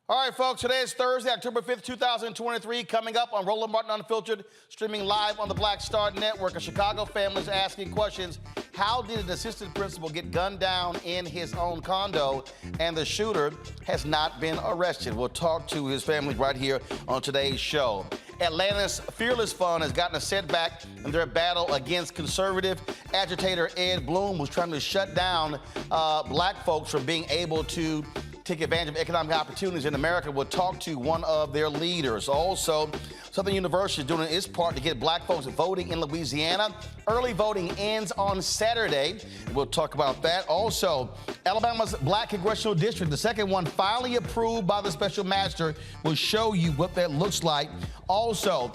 All right, folks, today is Thursday, October 5th, 2023. Coming up on Roland Martin Unfiltered, streaming live on the Black Star Network. A Chicago family is asking questions. How did an assistant principal get gunned down in his own condo, and the shooter has not been arrested? We'll talk to his family right here on today's show. Atlanta's Fearless Fund has gotten a setback in their battle against conservative agitator Ed Bloom, who's trying to shut down black folks from being able to take advantage of economic opportunities in America. We'll talk to one of their leaders. Also, Southern University is doing its part to get black folks voting in Louisiana. Early voting ends on Saturday. We'll talk about that. Also, Alabama's Black Congressional District, the second one finally approved by the special master. We'll show you what that looks like. Also,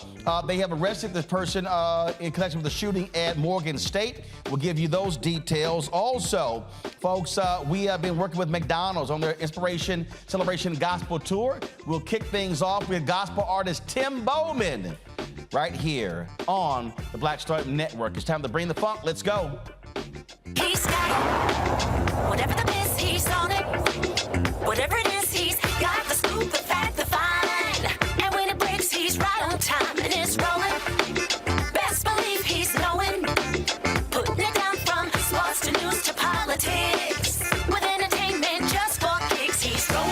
they have arrested this person in connection with the shooting at Morgan State. We'll give you those details. Also, folks, we have been working with McDonald's on their Inspiration Celebration Gospel Tour. We'll kick things off with gospel artist Tim Bowman right here on the Black Star Network. It's time to bring the funk. Let's go. He's got it. Whatever the miss, he's on it. Whatever it is, he's got the scoop, the fact, the fine. And when it breaks, he's right on time and it's rolling. Best believe he's knowing. Putting it down from sports to news to politics. With entertainment just for kicks, he's rolling.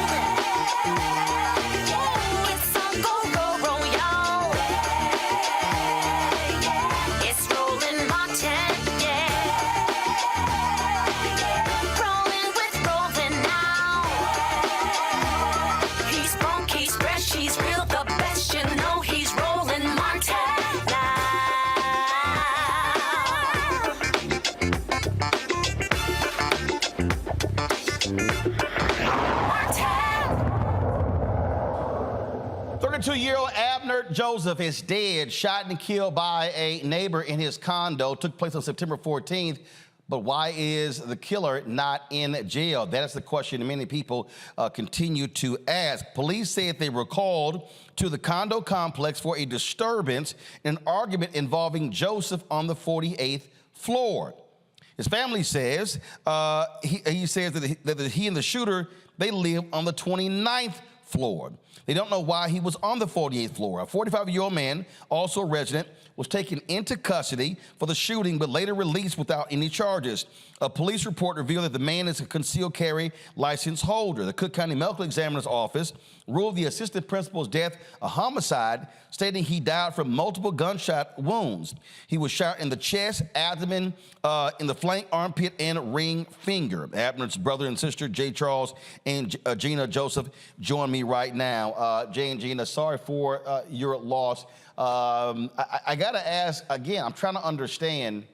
It's on go, roll, y'all. It's rolling Martin, yeah. Rolling with rolling now. He's funk, he's fresh, he's real, the best, you know he's rolling Martin now. 32-year-old Abnerd Joseph is dead, shot and killed by a neighbor in his condo. Took place on September 14th. But why is the killer not in jail? That is the question many people continue to ask. Police said they were called to the condo complex for a disturbance in an argument involving Joseph on the 48th floor. His family says, he says that he and the shooter, they live on the 29th floor. They don't know why he was on the 48th floor. A 45-year-old man, also a resident, was taken into custody for the shooting, but later released without any charges. A police report revealed that the man is a concealed carry license holder. The Cook County Medical Examiner's Office ruled the assistant principal's death a homicide, stating he died from multiple gunshot wounds. He was shot in the chest, abdomen, in the flank, armpit, and ring finger. Abnerd's brother and sister, Jay Charles and Gina Joseph, join me right now. Jay and Gina, sorry for your loss. I gotta ask again, I'm trying to understand,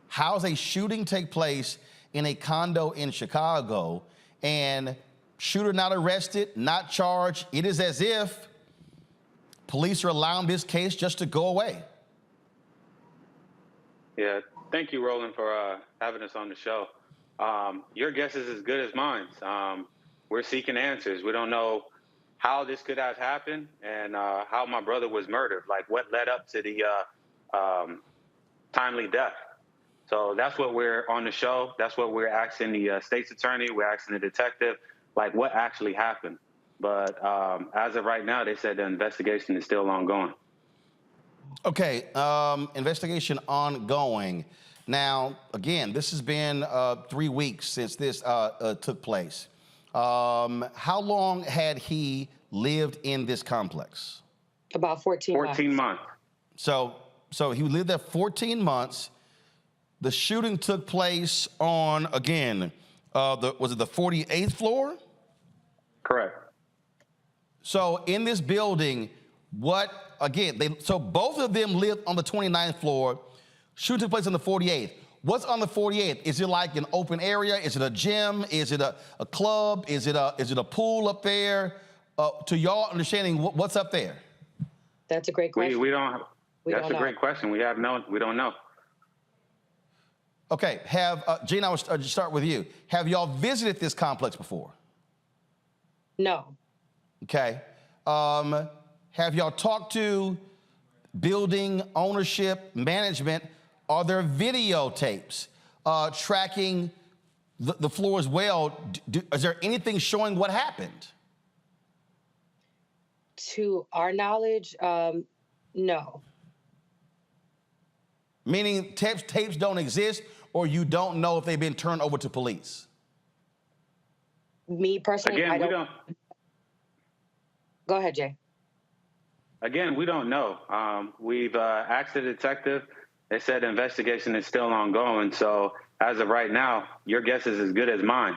how does a shooting take place in a condo in Chicago and shooter not arrested, not charged? It is as if police are allowing this case just to go away. Yeah, thank you, Roland, for having us on the show. Your guess is as good as mine. We're seeking answers. We don't know how this could have happened and how my brother was murdered, like what led up to the timely death. So that's what we're on the show. That's what we're asking the state's attorney. We're asking the detective, like what actually happened. But as of right now, they said the investigation is still ongoing. Okay, investigation ongoing. Now, again, this has been 3 weeks since this took place. How long had he lived in this complex? About 14 months. 14 months. So he lived there 14 months. The shooting took place on, again, was it the 48th floor? Correct. So in this building, so both of them lived on the 29th floor. Shooting took place on the 48th. What's on the 48th? Is it like an open area? Is it a gym? Is it a club? Is it a pool up there? To y'all understanding, what's up there? That's a great question. That's a great question. We don't know. Okay, Gina, I'll just start with you. Have y'all visited this complex before? No. Okay. Have y'all talked to building ownership, management? Are there videotapes tracking the floor as well? Is there anything showing what happened? To our knowledge, no. Meaning tapes don't exist, or you don't know if they've been turned over to police? Me personally, Again, I we don't. Go ahead, Jay. Again, we don't know. We've asked the detective. They said the investigation is still ongoing. So as of right now, your guess is as good as mine.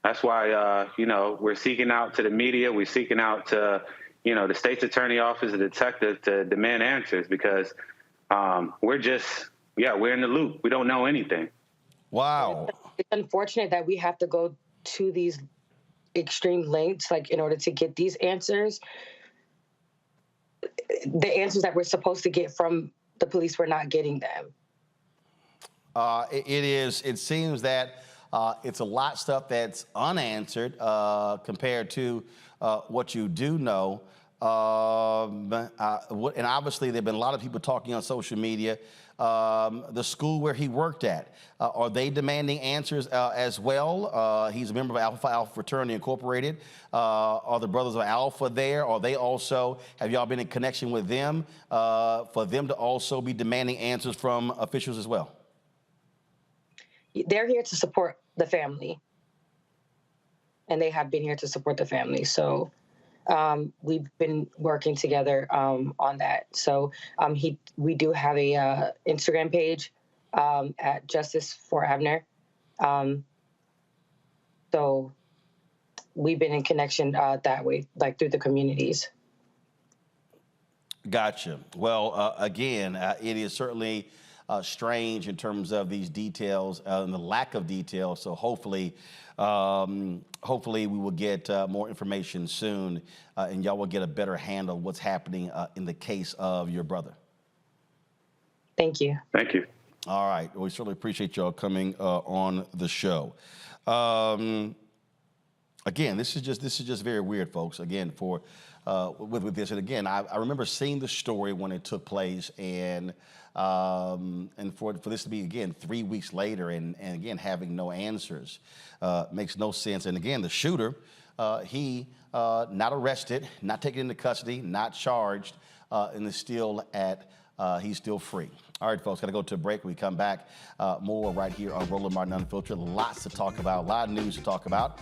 That's why, we're seeking out to the media. We're seeking out to, the state's attorney office, the detective, to demand answers, because we're in the loop. We don't know anything. Wow. It's unfortunate that we have to go to these extreme lengths, like, in order to get these answers. The answers that we're supposed to get from the police, we're not getting them. It seems that it's a lot of stuff that's unanswered compared to what you do know. And obviously, there have been a lot of people talking on social media. The school where he worked at, are they demanding answers as well? He's a member of Alpha Fraternity Incorporated. Are the Brothers of Alpha there? Are they also, have y'all been in connection with them for them to also be demanding answers from officials as well? They're here to support the family, and they have been here to support the family. So we've been working together on that. So we do have a Instagram page at Justice for Abnerd. So we've been in connection that way, like through the communities. Gotcha. Well, again, it is certainly strange in terms of these details and the lack of detail. So hopefully we will get more information soon, and y'all will get a better handle of what's happening in the case of your brother. Thank you. Thank you. All right. We certainly appreciate y'all coming on the show. Again, this is just very weird, folks. Again, with this, and again, I remember seeing the story when it took place, and for this to be, again, 3 weeks later and again having no answers makes no sense. And again, the shooter, he not arrested, not taken into custody, not charged, and is still he's still free. All right, folks, got to go to a break. When we come back, more right here on Roland Martin Unfiltered. Lots to talk about, a lot of news to talk about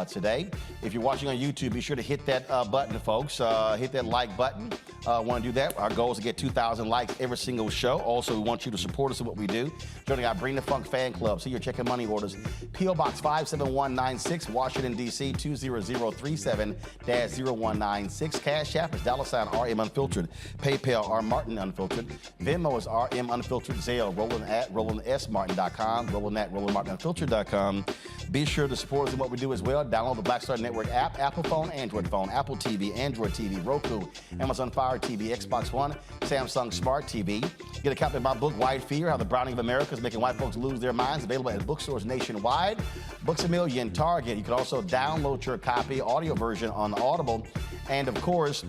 today. If you're watching on YouTube, be sure to hit that button, folks. Hit that like button. Want to do that? Our goal is to get 2,000 likes every single show. Also, we want you to support us in what we do. Joining our Bring the Funk fan club. See your checking money orders. P.O. Box 57196, Washington, D.C. 20037-0196. Cash App is $RM Unfiltered. PayPal, R Martin Unfiltered. Venmo is RM Unfiltered. Zelle, Roland at RolandSMartin.com. Roland at RolandMartinUnfiltered.com. Be sure to support us in what we do as well. Download the Black Star Network app, Apple phone, Android phone, Apple TV, Android TV, Roku, Amazon Fire TV, Xbox One, Samsung Smart TV. Get a copy of my book, White Fear, How the Browning of America is Making White Folks Lose Their Minds, available at bookstores nationwide. Books A Million, Target. You can also download your copy, audio version on Audible. And of course,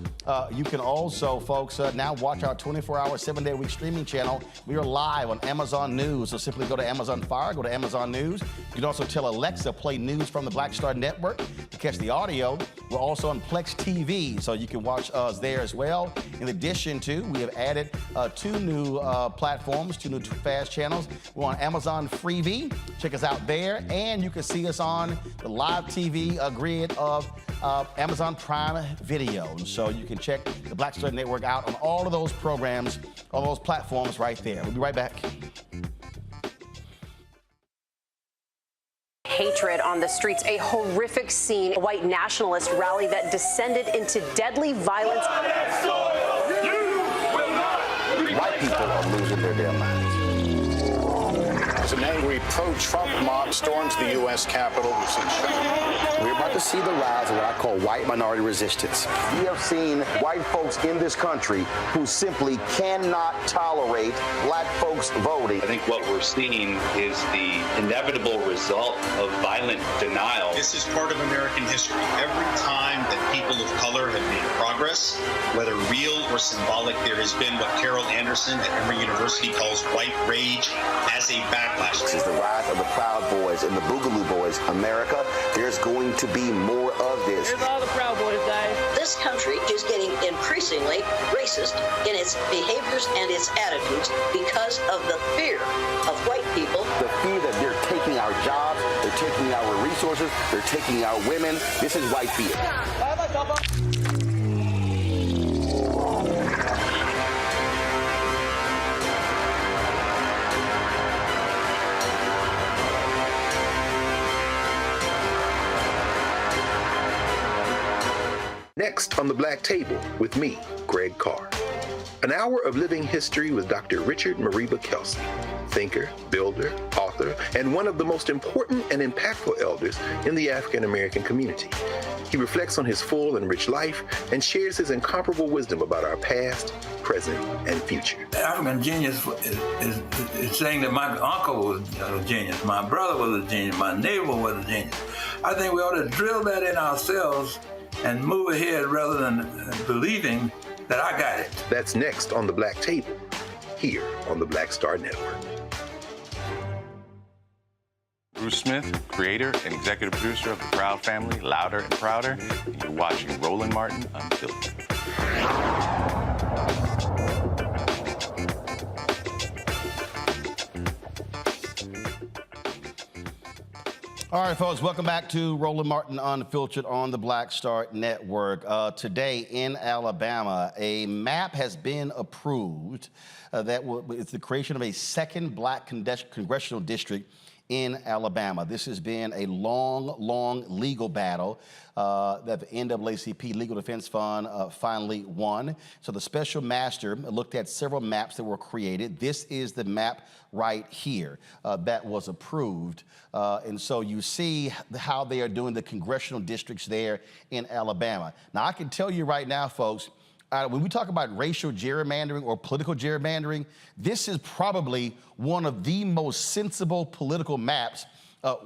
you can also, folks, now watch our 24-hour, 7-day-a-week streaming channel. We are live on Amazon News. So simply go to Amazon Fire, go to Amazon News. You can also tell Alexa, play news from the Black Star Network to catch the audio. We're also on Plex TV, so you can watch us there as well. In addition to, we have added 2 new platforms, 2 new fast channels. We're on Amazon Freevee. Check us out there. And you can see us on the live TV grid of Amazon Prime Video. And so you can check the Black Star Network out on all of those programs, on those platforms right there. We'll be right back. Hatred on the streets, a horrific scene, a white nationalist rally that descended into deadly violence. White people are losing their damn minds. As an angry pro-Trump mob storms the U.S. Capitol, we're about to see the rise of what I call white minority resistance. We have seen white folks in this country who simply cannot tolerate black folks voting. I think what we're seeing is the inevitable result of violent denial. This is part of American history. Every time that people of color have made progress, whether real or symbolic, there has been what Carol Anderson at Emory University calls white rage as a backlash. This is the rise of the Proud Boys and the Boogaloo Boys. America, there's going to be more of this. Here's all the Proud Boys, guys. This country is getting increasingly racist in its behaviors and its attitudes because of the fear of white people. The fear that they're taking our jobs, they're taking our resources, they're taking our women. This is white fear. Next on the Black Table with me, Greg Carr. An hour of living history with Dr. Richard Mariba Kelsey, thinker, builder, author, and one of the most important and impactful elders in the African American community. He reflects on his full and rich life and shares his incomparable wisdom about our past, present, and future. African genius is saying that my uncle was a genius, my brother was a genius, my neighbor was a genius. I think we ought to drill that in ourselves and move ahead rather than believing that I got it. That's next on the Black Table, here on the Black Star Network. Bruce Smith, creator and executive producer of the Proud Family, Louder and Prouder, and you're watching Roland Martin Unfiltered. All right, folks, welcome back to Roland Martin Unfiltered on the Black Star Network. Today in Alabama, a map has been approved it's the creation of a second black congressional district in Alabama. This has been a long legal battle that the NAACP Legal Defense Fund finally won. So the special master looked at several maps that were created. This is the map right here that was approved. And so you see how they are doing the congressional districts there in Alabama. Now, I can tell you right now, folks, when we talk about racial gerrymandering or political gerrymandering, this is probably one of the most sensible political maps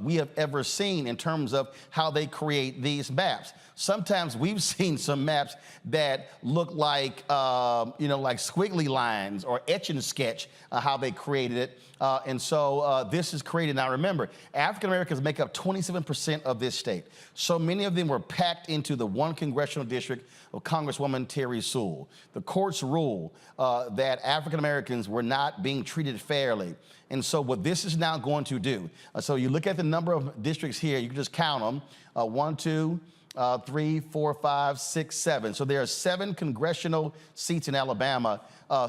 we have ever seen in terms of how they create these maps. Sometimes we've seen some maps that look like, like squiggly lines or etch and sketch how they created it. And so this is created. Now remember, African Americans make up 27% of this state. So many of them were packed into the one congressional district of Congresswoman Terry Sewell. The courts ruled that African Americans were not being treated fairly. And so what this is now going to do, so you look at the number of districts here, you can just count them, 1, 2, 3, 4, 5, 6, 7. So there are 7 congressional seats in Alabama,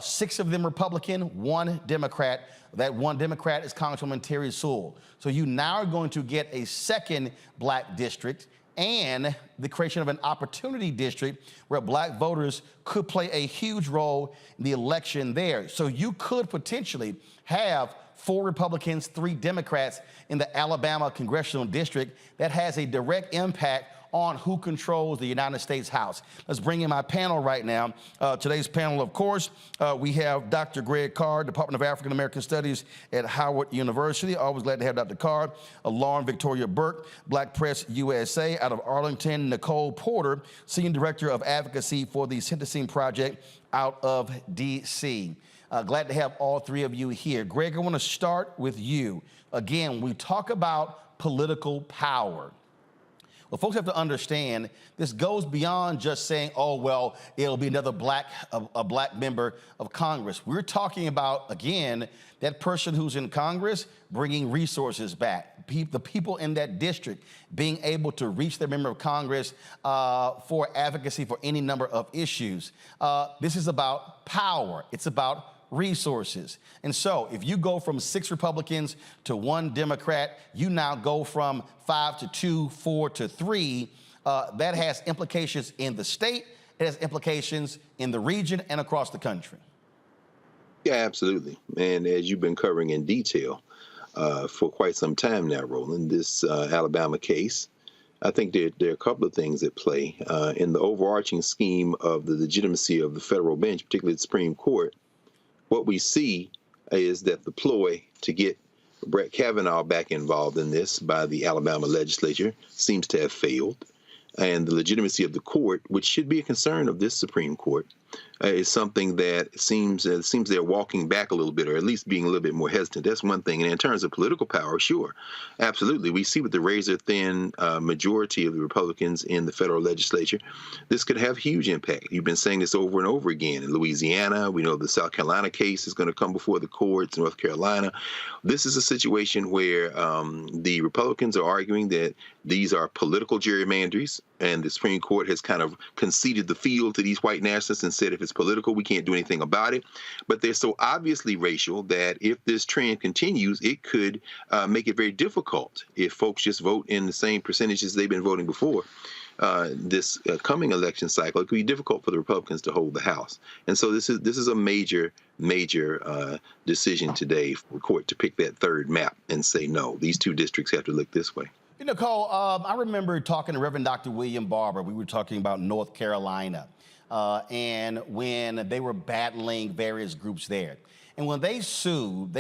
6 of them Republican, 1 Democrat. That 1 Democrat is Congresswoman Terry Sewell. So you now are going to get a second black district and the creation of an opportunity district where black voters could play a huge role in the election there. So you could potentially have 4 Republicans, 3 Democrats in the Alabama congressional district that has a direct impact on who controls the United States House. Let's bring in my panel right now. Today's panel, of course, we have Dr. Greg Carr, Department of African American Studies at Howard University. Always glad to have Dr. Carr. Lauren Victoria Burke, Black Press USA out of Arlington. Nicole Porter, Senior Director of Advocacy for the Sentencing Project out of D.C. Glad to have all 3 of you here. Greg, I want to start with you. Again, we talk about political power. Well, folks have to understand this goes beyond just saying, oh, well, it'll be another black member of Congress. We're talking about, again, that person who's in Congress bringing resources back, the people in that district being able to reach their member of Congress for advocacy for any number of issues. This is about power. It's about resources. And so if you go from 6 Republicans to 1 Democrat, you now go from 5 to 2, 4 to 3. That has implications in the state. It has implications in the region and across the country. Yeah, absolutely. And as you've been covering in detail for quite some time now, Roland, this Alabama case, I think there are a couple of things at play in the overarching scheme of the legitimacy of the federal bench, particularly the Supreme Court. What we see is that the ploy to get Brett Kavanaugh back involved in this by the Alabama legislature seems to have failed. And the legitimacy of the court, which should be a concern of this Supreme Court, is something that seems they're walking back a little bit, or at least being a little bit more hesitant. That's one thing. And in terms of political power, sure, absolutely. We see with the razor-thin majority of the Republicans in the federal legislature, this could have huge impact. You've been saying this over and over again. In Louisiana, we know the South Carolina case is going to come before the courts, North Carolina. This is a situation where the Republicans are arguing that these are political gerrymanderies, and the Supreme Court has kind of conceded the field to these white nationalists and said if it's political, we can't do anything about it. But they're so obviously racial that if this trend continues, it could make it very difficult if folks just vote in the same percentages they've been voting before. This coming election cycle, it could be difficult for the Republicans to hold the House. And so this is a major decision today for the court to pick that third map and say, no, these two districts have to look this way. You know, Cole, I remember talking to Reverend Dr. William Barber. We were talking about North Carolina and when they were battling various groups there. And when they sued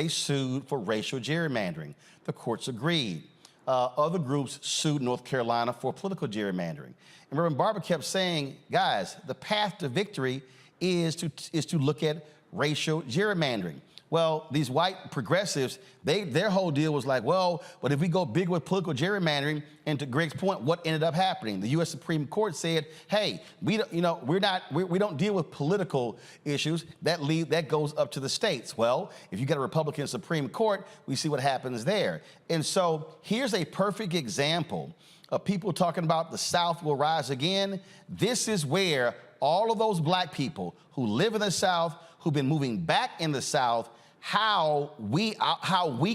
for racial gerrymandering. The courts agreed. Other groups sued North Carolina for political gerrymandering. And Reverend Barber kept saying, guys, the path to victory is to look at racial gerrymandering. Well, these white progressives, their whole deal was like, well, but if we go big with political gerrymandering, and to Greg's point, what ended up happening? The U.S. Supreme Court said, hey, we don't deal with political issues. That goes up to the states. Well, if you got a Republican Supreme Court, we see what happens there. And so here's a perfect example of people talking about the South will rise again. This is where all of those black people who live in the South, who've been moving back in the South, how we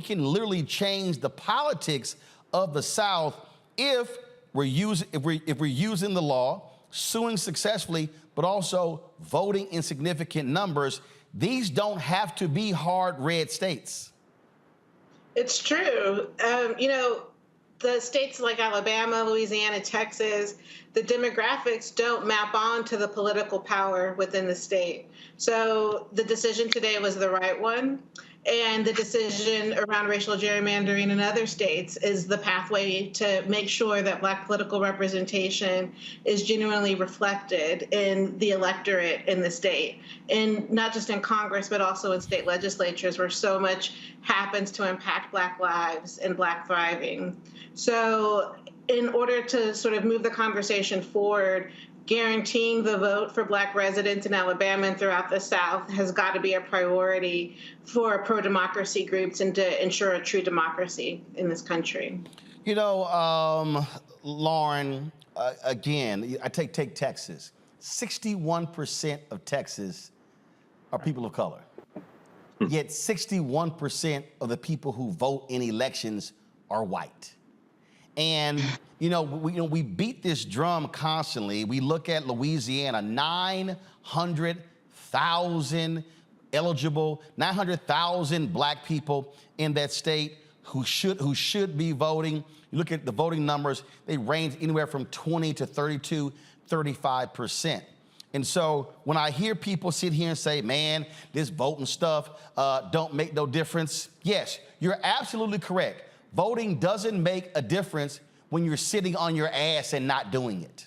can literally change the politics of the South if we're using the law, suing successfully, but also voting in significant numbers. These don't have to be hard red states. It's true. You know, the states like Alabama, Louisiana, Texas, the demographics don't map on to the political power within the state. So the decision today was the right one. And the decision around racial gerrymandering in other states is the pathway to make sure that Black political representation is genuinely reflected in the electorate in the state. And not just in Congress, but also in state legislatures where so much happens to impact Black lives and Black thriving. So in order to sort of move the conversation forward, guaranteeing the vote for Black residents in Alabama and throughout the South has got to be a priority for pro-democracy groups and to ensure a true democracy in this country. You know, Lauren, again, I take Texas. 61% of Texas are people of color. Yet 61% of the people who vote in elections are white. And, we beat this drum constantly. We look at Louisiana, 900,000 eligible, 900,000 Black people in that state who should be voting. You look at the voting numbers, they range anywhere from 20 to 32, 35%. And so when I hear people sit here and say, man, this voting stuff don't make no difference. Yes, you're absolutely correct. Voting doesn't make a difference when you're sitting on your ass and not doing it.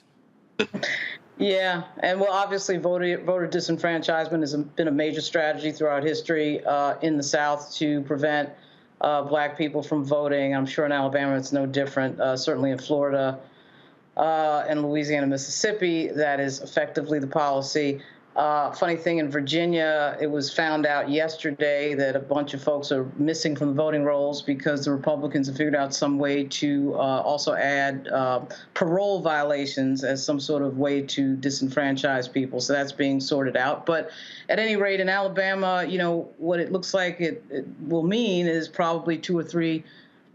Yeah, and well, obviously voter disenfranchisement has been a major strategy throughout history in the South to prevent Black people from voting. I'm sure in Alabama it's no different. Certainly in Florida and Louisiana, Mississippi, that is effectively the policy. Funny thing, in Virginia, it was found out yesterday that a bunch of folks are missing from the voting rolls because the Republicans have figured out some way to also add parole violations as some sort of way to disenfranchise people. So that's being sorted out. But at any rate, in Alabama, what it looks like it will mean is probably two or three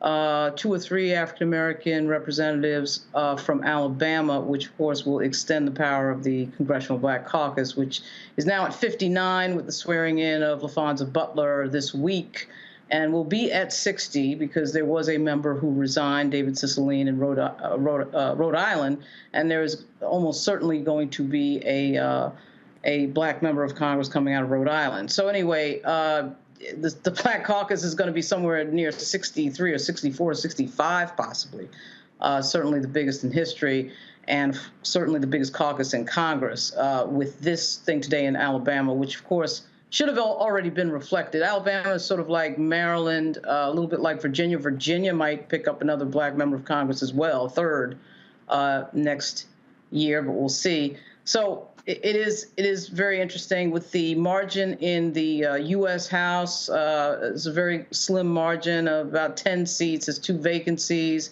African-American representatives from Alabama, which, of course, will extend the power of the Congressional Black Caucus, which is now at 59 with the swearing in of LaFonza Butler this week, and will be at 60 because there was a member who resigned, David Cicilline, in Rhode Island, and there is almost certainly going to be a Black member of Congress coming out of Rhode Island. So anyway, the Black Caucus is going to be somewhere near 63 or 64 or 65, possibly, certainly the biggest in history. and certainly the biggest caucus in Congress with this thing today in Alabama, which, of course, should have already been reflected. Alabama is sort of like Maryland, a little bit like Virginia. Virginia might pick up another black member of Congress as well, third next year, but we'll see. So it is very interesting with the margin in the U.S. House. It's a very slim margin of about 10 seats. There's 2 vacancies.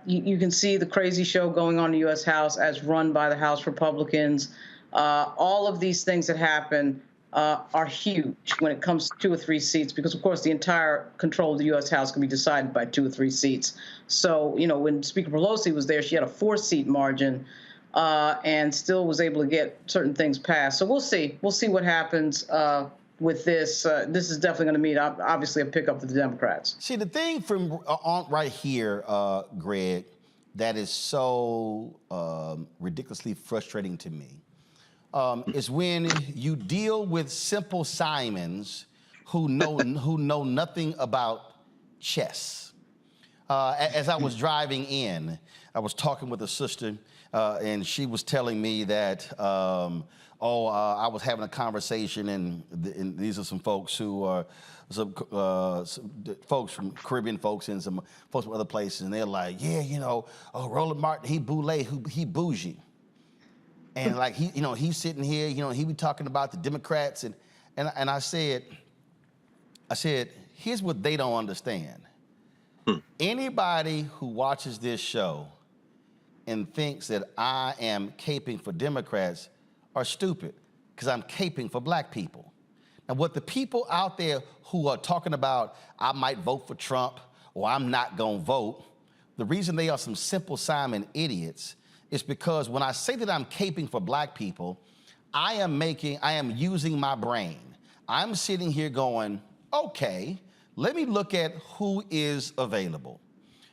You can see the crazy show going on in the U.S. House as run by the House Republicans. All of these things that happen are huge when it comes to 2 or 3 seats, because, of course, the entire control of the U.S. House can be decided by 2 or 3 seats. So, you know, when Speaker Pelosi was there, she had a 4-seat margin and still was able to get certain things passed. So we'll see. We'll see what happens with this. This is definitely going to mean, obviously, a pickup for the Democrats. See, the thing from right here, Greg, that is so ridiculously frustrating to me is when you deal with Simple Simons who know nothing about chess. As I was driving in, I was talking with a sister, and she was telling me that, I was having a conversation, and these are some folks who are some folks from Caribbean folks and some folks from other places, and they're like, yeah, you know, Roland Martin, he boule, he bougie. And like he's sitting here, he be talking about the Democrats, and I said, here's what they don't understand. Anybody who watches this show and thinks that I am caping for Democrats are stupid, because I'm caping for black people. Now, what the people out there who are talking about, I might vote for Trump or I'm not gonna vote, the reason they are some Simple Simon idiots is because when I say that I'm caping for black people, I am using my brain. I'm sitting here going, okay, let me look at who is available.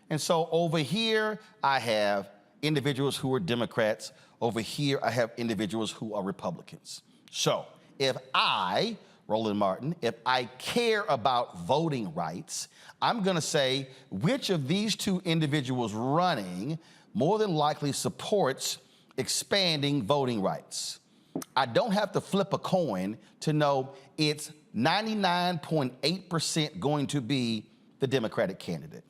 And so over here, I have individuals who are Democrats. Over here, I have individuals who are Republicans. So if I, Roland Martin, if I care about voting rights, I'm gonna say which of these 2 individuals running more than likely supports expanding voting rights. I don't have to flip a coin to know it's 99.8% going to be the Democratic candidate.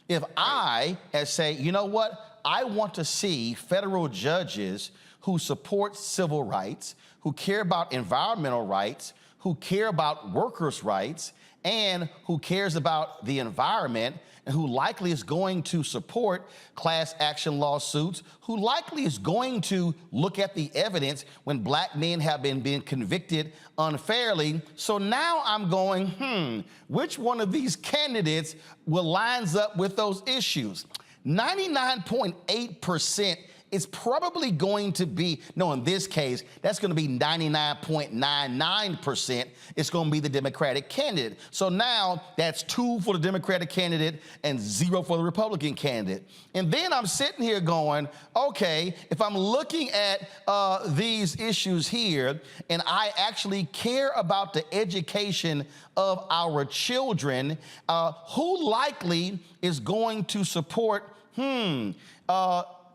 If I say, you know what, I want to see federal judges who support civil rights, who care about environmental rights, who care about workers' rights, and who cares about the environment, and who likely is going to support class action lawsuits, who likely is going to look at the evidence when black men have been convicted unfairly. So now I'm going, which one of these candidates will lines up with those issues? 99.8% is probably going to be, no, in this case, that's going to be 99.99%. It's going to be the Democratic candidate. So now that's 2 for the Democratic candidate and 0 for the Republican candidate. And then I'm sitting here going, okay, if I'm looking at these issues here, and I actually care about the education of our children, who likely is going to support,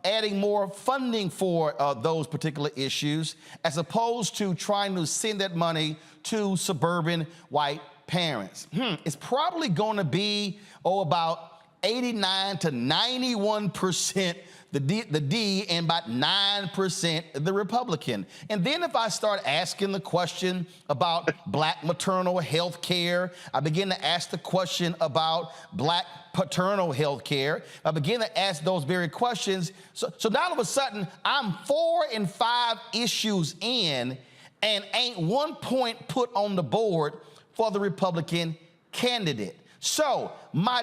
adding more funding for those particular issues, as opposed to trying to send that money to suburban white parents? It's probably going to be, about 89 to 91% the D and about 9% the Republican. And then if I start asking the question about black maternal health care, I begin to ask the question about black paternal health care, I begin to ask those very questions. So now all of a sudden, I'm 4 and 5 issues in, and ain't 1 point put on the board for the Republican candidate. So now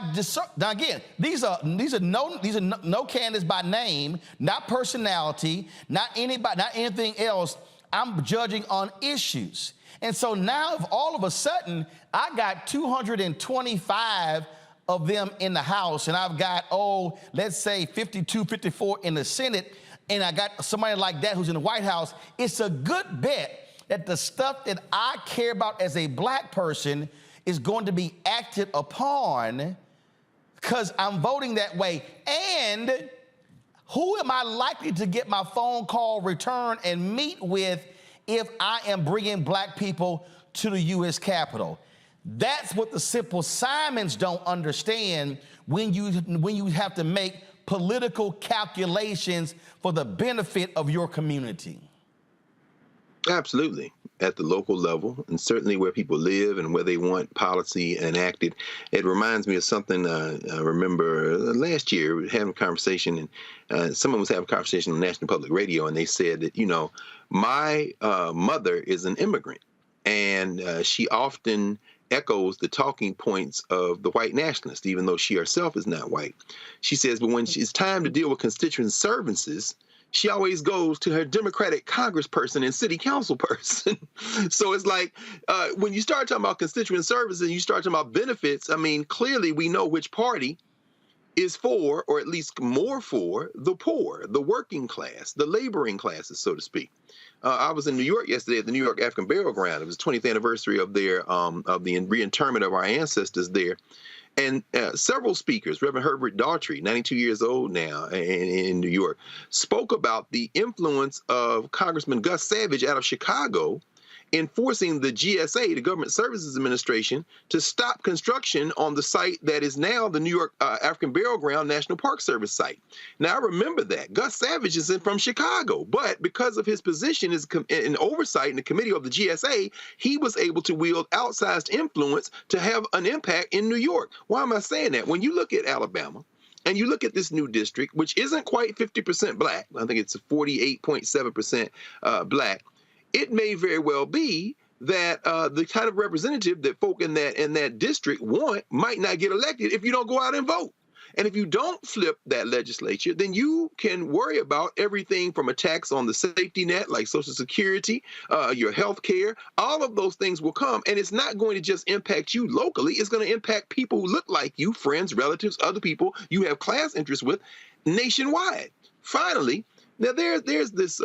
again, these are no candidates by name, not personality, not anybody, not anything else. I'm judging on issues. And so now, if all of a sudden I got 225 of them in the House, and I've got, let's say 52, 54 in the Senate, and I got somebody like that who's in the White House, it's a good bet that the stuff that I care about as a black person is going to be acted upon because I'm voting that way. And Who am I likely to get my phone call return and meet with if I am bringing black people to the U.S. Capitol? That's what the simple Simons don't understand when you have to make political calculations for the benefit of your community. Absolutely. At the local level, and certainly where people live and where they want policy enacted. It reminds me of something I remember last year having a conversation, and someone was having a conversation on National Public Radio, and they said that, you know, my mother is an immigrant, and she often echoes the talking points of the white nationalist, even though she herself is not white. She says, but when it's time to deal with constituent services, she always goes to her Democratic congressperson and city council person. So it's like when you start talking about constituent services and you start talking about benefits, I mean, clearly we know which party is for, or at least more for, the poor, the working class, the laboring classes, so to speak. I was in New York yesterday at the New York African Burial Ground. It was the 20th anniversary of their of the reinterment of our ancestors there. And several speakers, Reverend Herbert Daughtry, 92 years old now in New York, spoke about the influence of Congressman Gus Savage out of Chicago in forcing the GSA, the Government Services Administration, to stop construction on the site that is now the New York African Burial Ground National Park Service site. Now, I remember that. Gus Savage is from Chicago, but because of his position as in oversight in the committee of the GSA, he was able to wield outsized influence to have an impact in New York. Why am I saying that? When you look at Alabama, and you look at this new district, which isn't quite 50% black, I think it's 48.7% black, it may very well be that the kind of representative that folk in that district want might not get elected if you don't go out and vote. And if you don't flip that legislature, then you can worry about everything from attacks on the safety net, like Social Security, your health care. All of those things will come. And it's not going to just impact you locally. It's going to impact people who look like you, friends, relatives, other people you have class interests with nationwide. Finally, now, there's this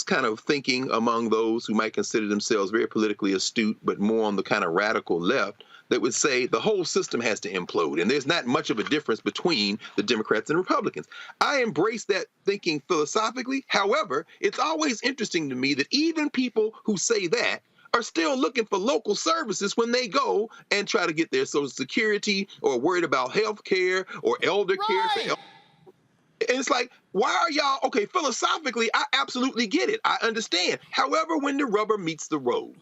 kind of thinking among those who might consider themselves very politically astute, but more on the kind of radical left, that would say the whole system has to implode, and there's not much of a difference between the Democrats and Republicans. I embrace that thinking philosophically. However, it's always interesting to me that even people who say that are still looking for local services when they go and try to get their Social Security or worried about health care or elder care for elder. And it's like, why are y'all, okay, philosophically, I absolutely get it. I understand. However, when the rubber meets the road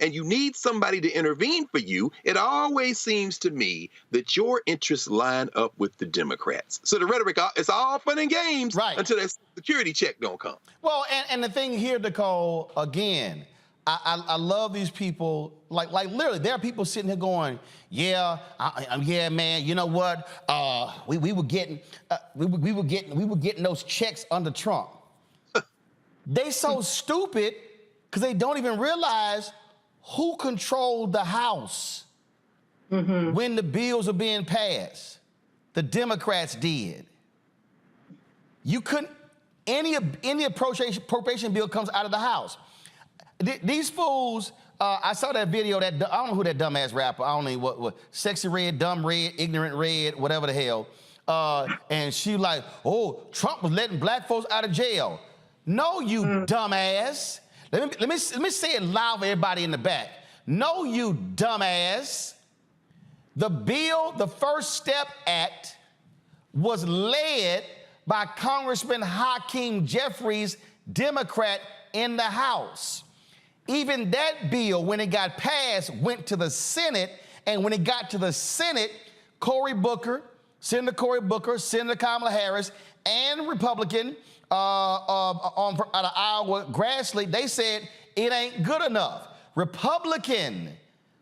and you need somebody to intervene for you, it always seems to me that your interests line up with the Democrats. So the rhetoric, it's all fun and games until that security check don't come. Well, and the thing here, Nicole, again, I love these people. Like literally, there are people sitting here going, "Yeah, yeah, man. You know what? We were getting those checks under Trump." They so stupid because they don't even realize who controlled the House when the bills are being passed. The Democrats did. You couldn't. Any appropriation bill comes out of the House. These fools, I saw that video, I don't know who that dumbass rapper, I don't know what Sexy Red, Dumb Red, Ignorant Red, whatever the hell. And she like, oh, Trump was letting black folks out of jail. No, you dumbass. Let me say it loud for everybody in the back. No, you dumbass. The bill, the First Step Act, was led by Congressman Hakeem Jeffries, Democrat, in the House. Even that bill, when it got passed, went to the Senate, and when it got to the Senate, Senator Cory Booker, Senator Kamala Harris, and Republican out of Iowa, Grassley, they said it ain't good enough. Republican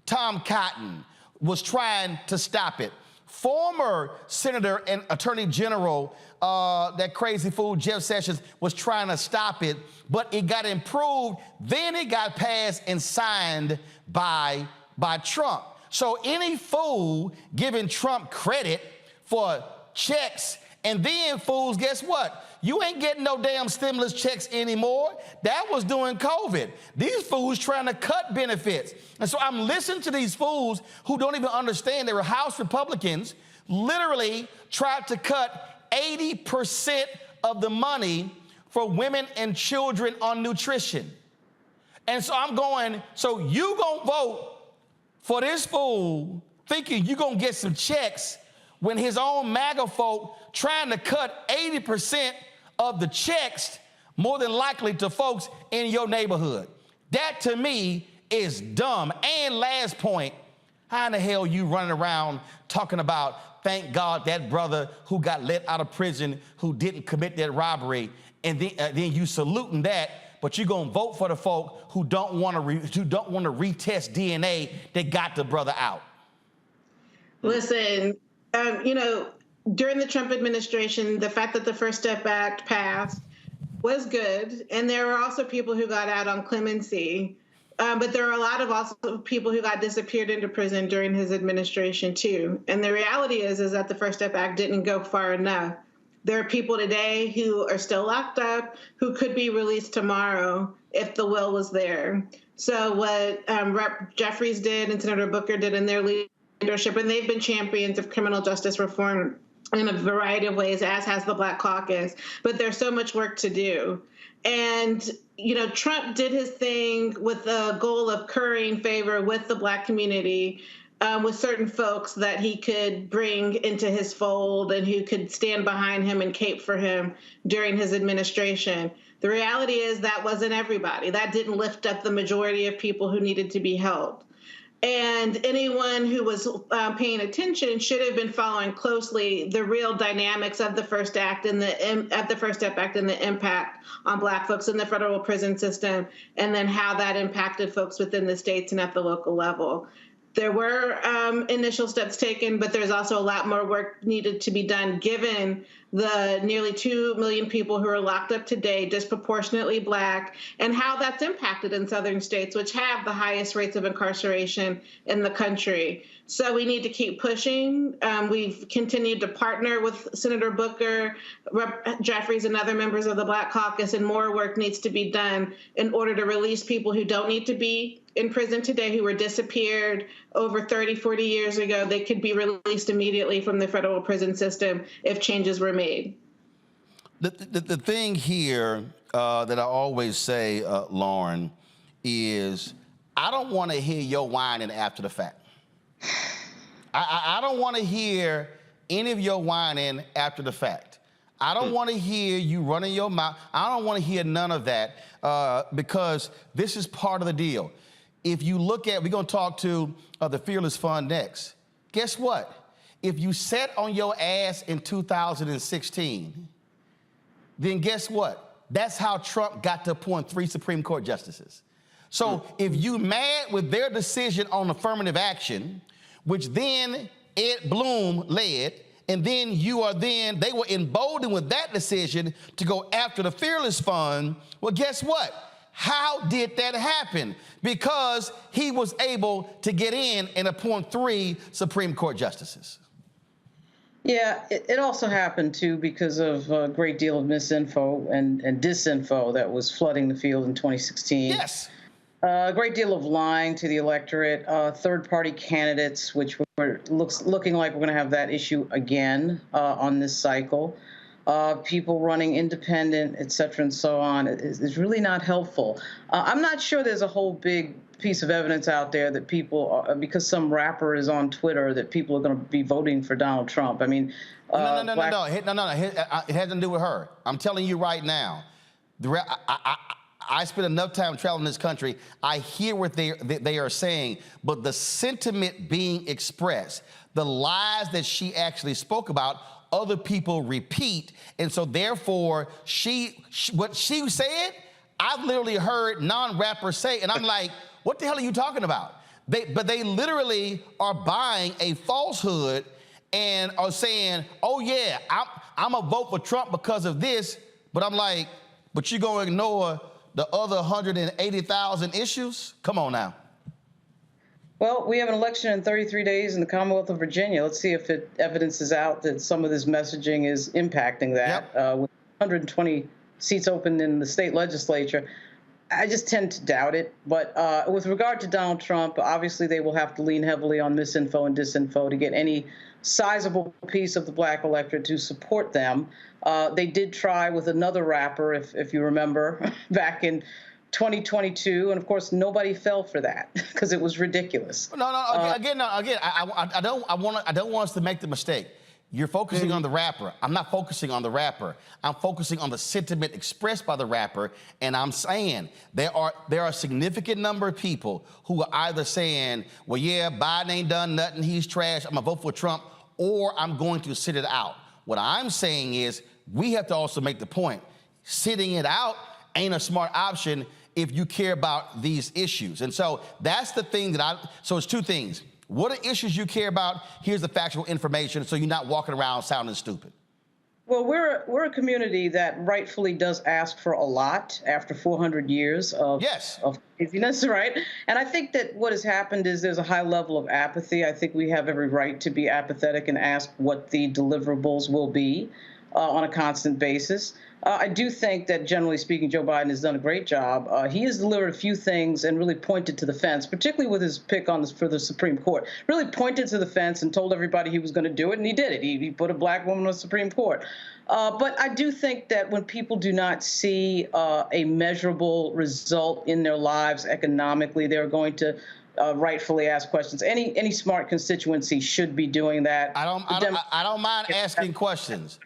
Tom Cotton was trying to stop it. Former Senator and Attorney General, that crazy fool Jeff Sessions, was trying to stop it, but it got improved. Then it got passed and signed by Trump. So any fool giving Trump credit for checks, and then fools, guess what? You ain't getting no damn stimulus checks anymore. That was during COVID. These fools trying to cut benefits. And so I'm listening to these fools who don't even understand they were House Republicans, literally tried to cut 80% of the money for women and children on nutrition. And so I'm going, so you gonna vote for this fool thinking you gonna get some checks when his own MAGA folk trying to cut 80% of the checks, more than likely to folks in your neighborhood. That to me is dumb. And last point, how in the hell you running around talking about, thank God that brother who got let out of prison, who didn't commit that robbery, and then you saluting that, but you're gonna vote for the folk who don't want to retest DNA that got the brother out. Listen, during the Trump administration, the fact that the First Step Act passed was good, and there were also people who got out on clemency. But there are a lot of also people who got disappeared into prison during his administration too. And the reality is that the First Step Act didn't go far enough. There are people today who are still locked up who could be released tomorrow if the will was there. So what Rep. Jeffries did and Senator Booker did in their leadership, and they've been champions of criminal justice reform in a variety of ways, as has the Black Caucus. But there's so much work to do. And, Trump did his thing with the goal of currying favor with the Black community, with certain folks that he could bring into his fold and who could stand behind him and cape for him during his administration. The reality is that wasn't everybody. That didn't lift up the majority of people who needed to be helped. And anyone who was paying attention should have been following closely the real dynamics of the First Act and the First Step Act and the impact on Black folks in the federal prison system, and then how that impacted folks within the states and at the local level. There were initial steps taken, but there's also a lot more work needed to be done given the nearly 2 million people who are locked up today, disproportionately Black, and how that's impacted in southern states, which have the highest rates of incarceration in the country. So we need to keep pushing. We've continued to partner with Senator Booker, Rep. Jeffries, and other members of the Black Caucus, and more work needs to be done in order to release people who don't need to be in prison today, who were disappeared over 30, 40 years ago. They could be released immediately from the federal prison system if changes were made. The thing here that I always say, Lauren, is I don't want to hear your whining after the fact. I don't want to hear any of your whining after the fact. I don't want to hear you running your mouth. I don't want to hear none of that because this is part of the deal. If you look at, we're going to talk to the Fearless Fund next. Guess what? If you sat on your ass in 2016, then guess what? That's how Trump got to appoint 3 Supreme Court justices. So if you mad with their decision on affirmative action, which then Ed Bloom led, and then they were emboldened with that decision to go after the Fearless Fund, well, guess what? How did that happen? Because he was able to get in and appoint 3 Supreme Court justices. Yeah, it also happened, too, because of a great deal of misinfo and disinfo that was flooding the field in 2016. Yes. A great deal of lying to the electorate, third-party candidates, which looking like we're going to have that issue again on this cycle. People running independent, et cetera, and so on, is really not helpful. I'm not sure there's a whole big piece of evidence out there that people, because some rapper is on Twitter, that people are going to be voting for Donald Trump. I mean, no. It has to do with her. I'm telling you right now. I spend enough time traveling this country. I hear what they are saying, but the sentiment being expressed, the lies that she actually spoke about, other people repeat, and so therefore what she said, I've literally heard non-rappers say, and I'm like, what the hell are you talking about? But they literally are buying a falsehood and are saying, oh yeah, I'm gonna vote for Trump because of this, but I'm like, but you gonna ignore the other 180,000 issues? Come on now. Well, we have an election in 33 days in the Commonwealth of Virginia. Let's see if evidence is out that some of this messaging is impacting that. Yep. With 120 seats open in the state legislature, I just tend to doubt it. But with regard to Donald Trump, obviously they will have to lean heavily on misinfo and disinfo to get any sizable piece of the black electorate to support them. They did try with another rapper, if you remember, back in 2022, and of course nobody fell for that because it was ridiculous. I don't want us to make the mistake. You're focusing on the rapper. I'm not focusing on the rapper. I'm focusing on the sentiment expressed by the rapper, and I'm saying there are a significant number of people who are either saying, well, yeah, Biden ain't done nothing, he's trash, I'm gonna vote for Trump, or I'm going to sit it out. What I'm saying is we have to also make the point, sitting it out ain't a smart option if you care about these issues. And so that's the thing so it's two things. What are issues you care about? Here's the factual information so you're not walking around sounding stupid. Well, we're a community that rightfully does ask for a lot after 400 years of craziness, right? And I think that what has happened is there's a high level of apathy. I think we have every right to be apathetic and ask what the deliverables will be on a constant basis. I do think that, generally speaking, Joe Biden has done a great job. He has delivered a few things and really pointed to the fence, particularly with his pick for the Supreme Court. Really pointed to the fence and told everybody he was going to do it, and he did it. He put a black woman on the Supreme Court. But I do think that when people do not see a measurable result in their lives economically, they're going to rightfully ask questions. Any smart constituency should be doing that. I don't mind asking questions.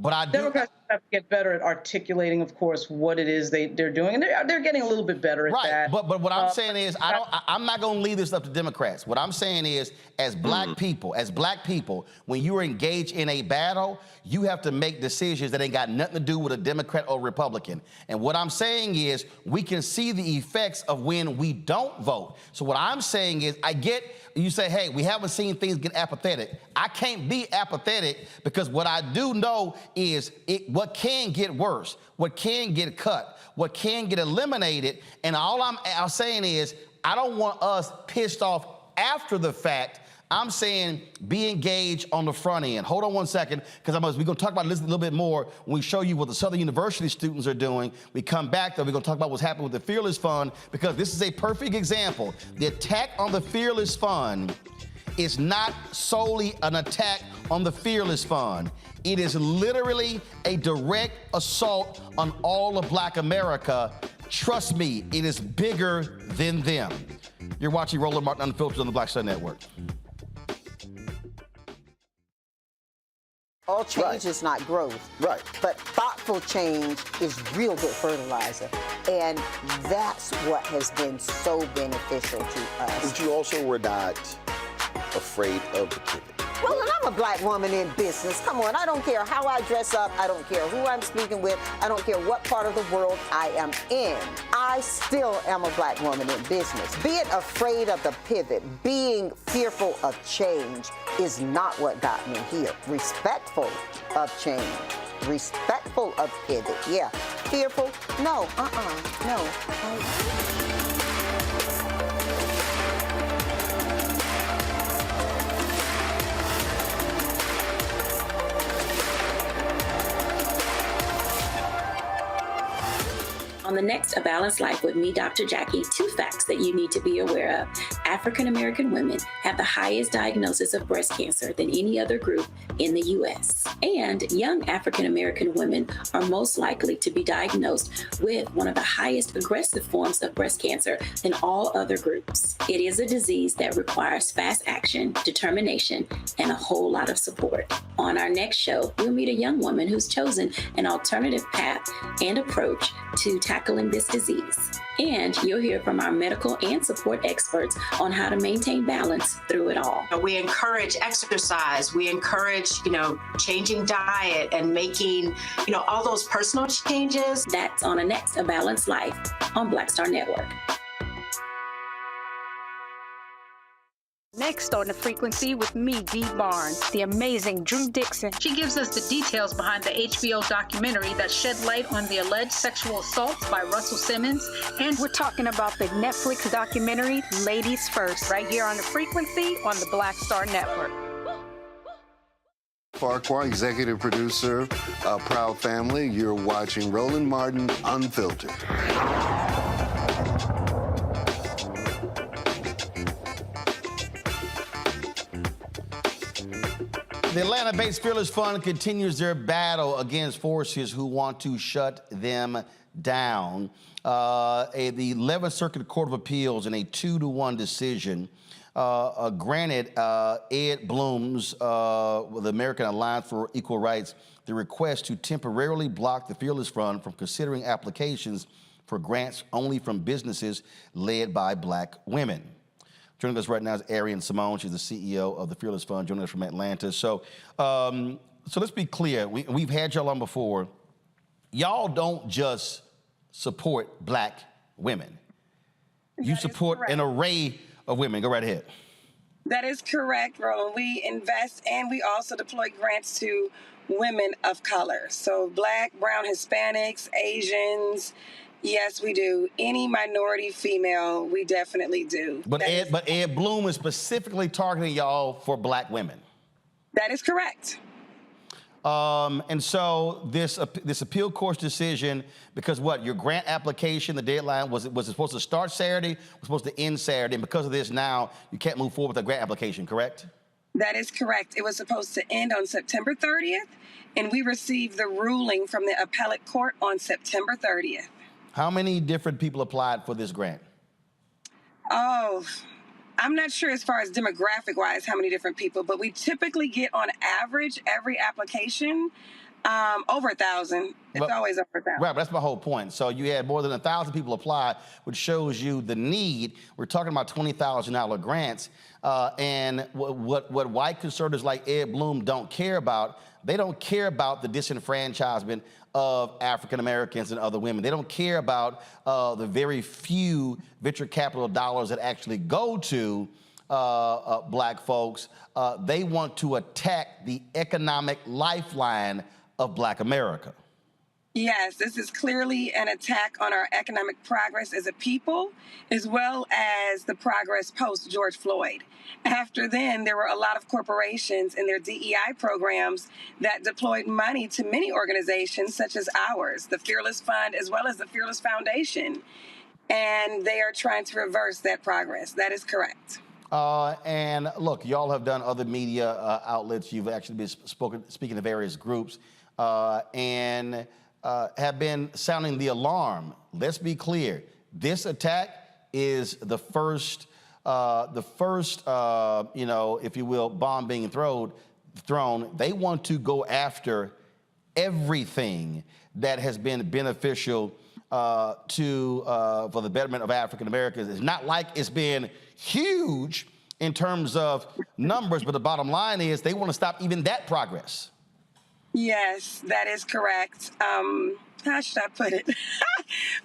But Democrats have to get better at articulating, of course, what it is they're doing, and they're getting a little bit better at that. But what I'm saying is, I'm not going to leave this up to Democrats. What I'm saying is, as black people, when you are engaged in a battle, you have to make decisions that ain't got nothing to do with a Democrat or Republican. And what I'm saying is, we can see the effects of when we don't vote. So what I'm saying is, I get. You say, hey, we haven't seen things get apathetic. I can't be apathetic because what I do know is what can get worse, what can get cut, what can get eliminated. And all I'm saying is I don't want us pissed off after the fact. I'm saying be engaged on the front end. Hold on one second, because we're going to talk about this a little bit more when we show you what the Southern University students are doing. We come back, though, we're going to talk about what's happening with the Fearless Fund, because this is a perfect example. The attack on the Fearless Fund is not solely an attack on the Fearless Fund. It is literally a direct assault on all of Black America. Trust me, it is bigger than them. You're watching Roland Martin Unfiltered on the Black Star Network. All change is not growth. Right. But thoughtful change is real good fertilizer. And that's what has been so beneficial to us. But you also were not afraid of the pivot. Well, and I'm a black woman in business. Come on, I don't care how I dress up. I don't care who I'm speaking with. I don't care what part of the world I am in. I still am a black woman in business. Being afraid of the pivot, being fearful of change is not what got me here. Respectful of change. Respectful of pivot, yeah. Fearful? No, no. On the next A Balanced Life with me, Dr. Jackie, 2 facts that you need to be aware of. African-American women have the highest diagnosis of breast cancer than any other group in the U.S. And young African-American women are most likely to be diagnosed with one of the highest aggressive forms of breast cancer than all other groups. It is a disease that requires fast action, determination, and a whole lot of support. On our next show, we'll meet a young woman who's chosen an alternative path and approach to tackling this disease. And you'll hear from our medical and support experts on how to maintain balance through it all. We encourage exercise. We encourage, changing diet and making, all those personal changes. That's on the next A Balanced Life on Black Star Network. Next on The Frequency with me, Dee Barnes, the amazing Drew Dixon. She gives us the details behind the HBO documentary that shed light on the alleged sexual assaults by Russell Simmons. And we're talking about the Netflix documentary, Ladies First, right here on The Frequency on the Black Star Network. Farquhar, executive producer, Proud Family. You're watching Roland Martin Unfiltered. The Atlanta-based Fearless Fund continues their battle against forces who want to shut them down. The 11th Circuit Court of Appeals, in a 2-1 decision, granted Ed Bloom's, the American Alliance for Equal Rights, the request to temporarily block the Fearless Fund from considering applications for grants only from businesses led by Black women. Joining us right now is Arian Simone. She's the CEO of the Fearless Fund, joining us from Atlanta. So let's be clear. We've had y'all on before. Y'all don't just support Black women. You support an array of women. Go right ahead. That is correct, Roland. We invest and we also deploy grants to women of color. So Black, brown, Hispanics, Asians. Yes, we do. Any minority female, we definitely do. But Ed Bloom is specifically targeting y'all for Black women. That is correct. And so this appeal court's decision, because what, your grant application, the deadline, was it supposed to start Saturday, was supposed to end Saturday, and because of this now, you can't move forward with the grant application, correct? That is correct. It was supposed to end on September 30th, and we received the ruling from the appellate court on September 30th. How many different people applied for this grant? Oh, I'm not sure as far as demographic-wise how many different people, but we typically get on average every application over 1,000. It's always over 1,000. Right, but that's my whole point. So you had more than 1,000 people apply, which shows you the need. We're talking about $20,000 grants. And what white conservatives like Ed Bloom don't care about, they don't care about the disenfranchisement of African Americans and other women. They don't care about the very few venture capital dollars that actually go to Black folks. They want to attack the economic lifeline of Black America. Yes, this is clearly an attack on our economic progress as a people, as well as the progress post George Floyd. After then, there were a lot of corporations in their DEI programs that deployed money to many organizations such as ours, the Fearless Fund, as well as the Fearless Foundation. And they are trying to reverse that progress. That is correct. And look, y'all have done other media outlets. You've actually been speaking to various groups and have been sounding the alarm. Let's be clear. This attack is the first, you know, if you will, bomb being thrown. They want to go after everything that has been beneficial for the betterment of African Americans. It's not like it's been huge in terms of numbers, but the bottom line is they want to stop even that progress. Yes, that is correct. How should I put it?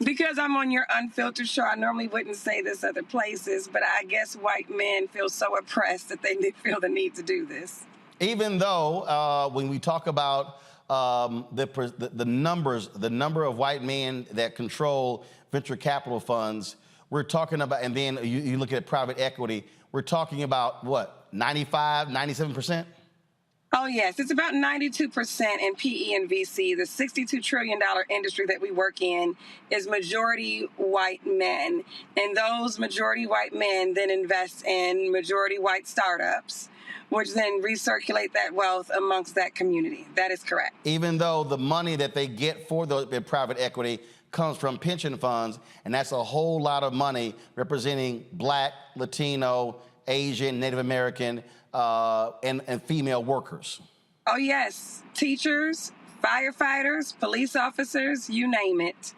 Because I'm on your Unfiltered show, I normally wouldn't say this other places, but I guess white men feel so oppressed that they feel the need to do this. Even though when we talk about the number of white men that control venture capital funds, we're talking about, and then you look at private equity, we're talking about what, 95, 97%? Oh, yes. It's about 92% in PE and VC. The $62 trillion industry that we work in is majority white men. And those majority white men then invest in majority white startups, which then recirculate that wealth amongst that community. That is correct. Even though the money that they get for those private equity comes from pension funds, and that's a whole lot of money representing Black, Latino, Asian, Native American, and female workers. Oh, yes. Teachers, firefighters, police officers, you name it.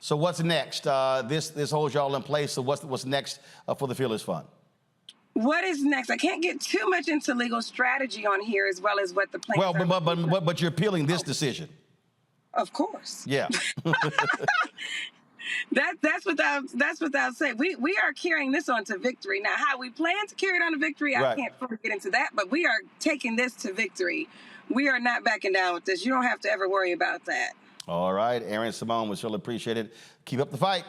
So what's next? This holds y'all in place. So what's next for the Fearless Fund? What is next? I can't get too much into legal strategy on here, as well as what the plans are. But you're appealing this decision. Of course. Yeah. That's without saying. We are carrying this on to victory. Now, how we plan to carry it on to victory, I can't fully get into that, but we are taking this to victory. We are not backing down with this. You don't have to ever worry about that. All right, Arian Simone, we surely appreciate it. Keep up the fight.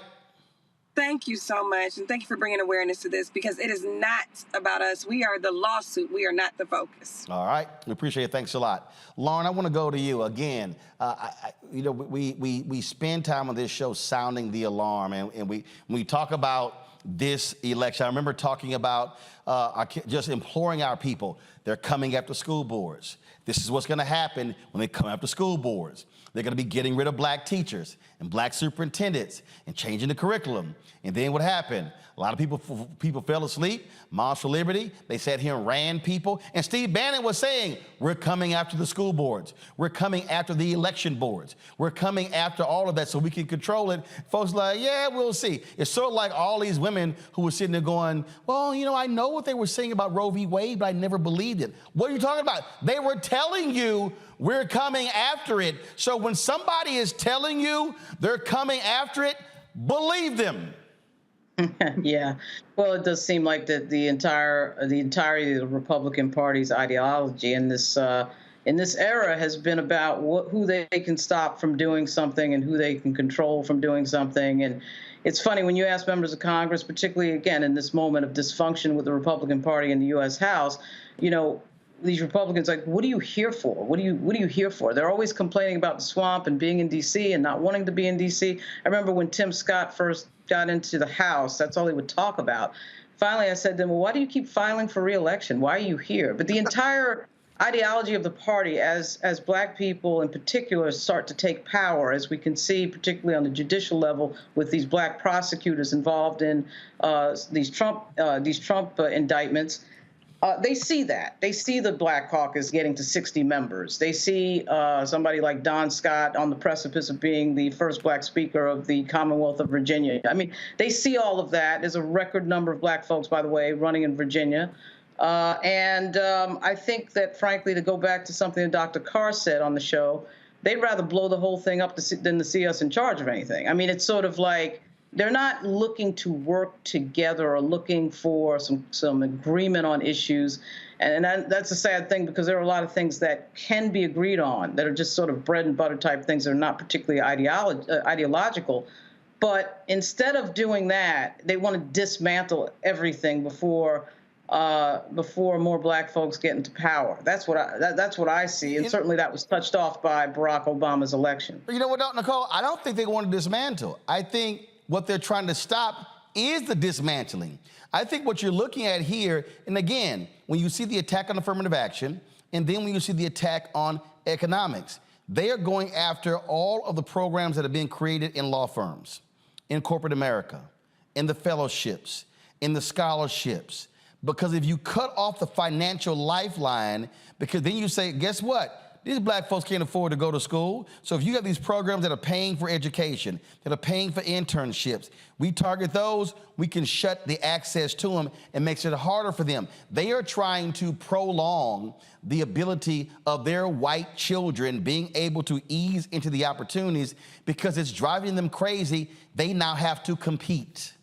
Thank you so much, and thank you for bringing awareness to this, because it is not about us. We are the lawsuit. We are not the focus. All right, we appreciate it. Thanks a lot. Lauren, I want to go to you again. You know, we spend time on this show sounding the alarm, and we talk about this election. I remember talking about just imploring our people. They're coming after school boards. This is what's going to happen when they come after school boards. They're going to be getting rid of black teachers and black superintendents and changing the curriculum. And then what happened? A lot of people fell asleep. Moms for Liberty, they sat here and ran people. And Steve Bannon was saying, we're coming after the school boards. We're coming after the election boards. We're coming after all of that so we can control it. Folks are like, yeah, we'll see. It's sort of like all these women who were sitting there going, well, you know, I know what they were saying about Roe v. Wade, but I never believed it. What are you talking about? They were telling you we're coming after it. So when somebody is telling you they're coming after it, believe them. Yeah, well, it does seem like that the entirety of the Republican Party's ideology in this era has been about who they can stop from doing something and who they can control from doing something. And it's funny when you ask members of Congress, particularly again in this moment of dysfunction with the Republican Party in the U.S. House, you know, these Republicans, like, what are you here for? What are you here for? They're always complaining about the swamp and being in D.C. and not wanting to be in D.C. I remember when Tim Scott first got into the House, that's all he would talk about. Finally, I said to him, well, why do you keep filing for re-election? Why are you here? But the entire ideology of the party, as black people in particular start to take power, as we can see, particularly on the judicial level, with these black prosecutors involved in these Trump indictments, they see that. They see the Black Caucus getting to 60 members. They see somebody like Don Scott on the precipice of being the first black speaker of the Commonwealth of Virginia. I mean, they see all of that. There's a record number of black folks, by the way, running in Virginia. I think that, frankly, to go back to something that Dr. Carr said on the show, they'd rather blow the whole thing up than to see us in charge of anything. I mean, it's sort of like they're not looking to work together or looking for some agreement on issues. And that's a sad thing, because there are a lot of things that can be agreed on that are just sort of bread and butter type things that are not particularly ideological. But instead of doing that, they want to dismantle everything before more black folks get into power. That's what I see, and certainly that was touched off by Barack Obama's election. You know what, Nicole? I don't think they want to dismantle. I think what they're trying to stop is the dismantling. I think what you're looking at here, and again, when you see the attack on affirmative action, and then when you see the attack on economics, they are going after all of the programs that are being created in law firms, in corporate America, in the fellowships, in the scholarships. Because if you cut off the financial lifeline, because then you say, guess what? These black folks can't afford to go to school. So if you have these programs that are paying for education, that are paying for internships, we target those, we can shut the access to them and makes it harder for them. They are trying to prolong the ability of their white children being able to ease into the opportunities, because it's driving them crazy. They now have to compete.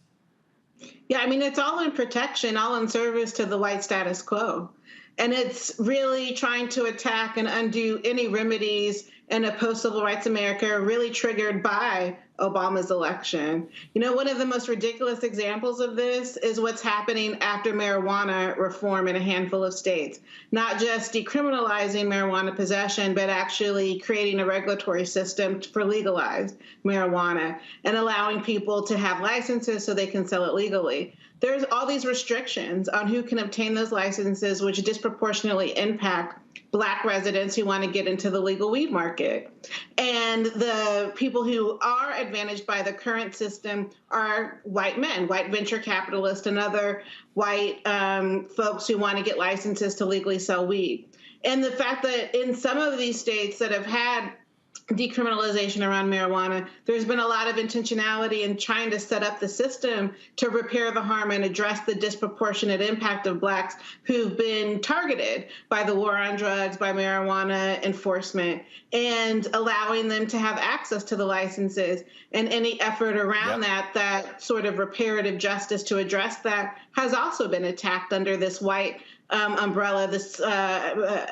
Yeah, I mean, it's all in protection, all in service to the white status quo. And it's really trying to attack and undo any remedies in a post-civil rights America really triggered by Obama's election. You know, one of the most ridiculous examples of this is what's happening after marijuana reform in a handful of states. Not just decriminalizing marijuana possession, but actually creating a regulatory system for legalized marijuana and allowing people to have licenses so they can sell it legally. There's all these restrictions on who can obtain those licenses, which disproportionately impact Black residents who want to get into the legal weed market. And the people who are advantaged by the current system are white men, white venture capitalists, and other white folks who want to get licenses to legally sell weed. And the fact that in some of these states that have had decriminalization around marijuana, there's been a lot of intentionality in trying to set up the system to repair the harm and address the disproportionate impact of Blacks who've been targeted by the war on drugs, by marijuana enforcement, and allowing them to have access to the licenses. And any effort around that sort of reparative justice to address that has also been attacked under this white umbrella, this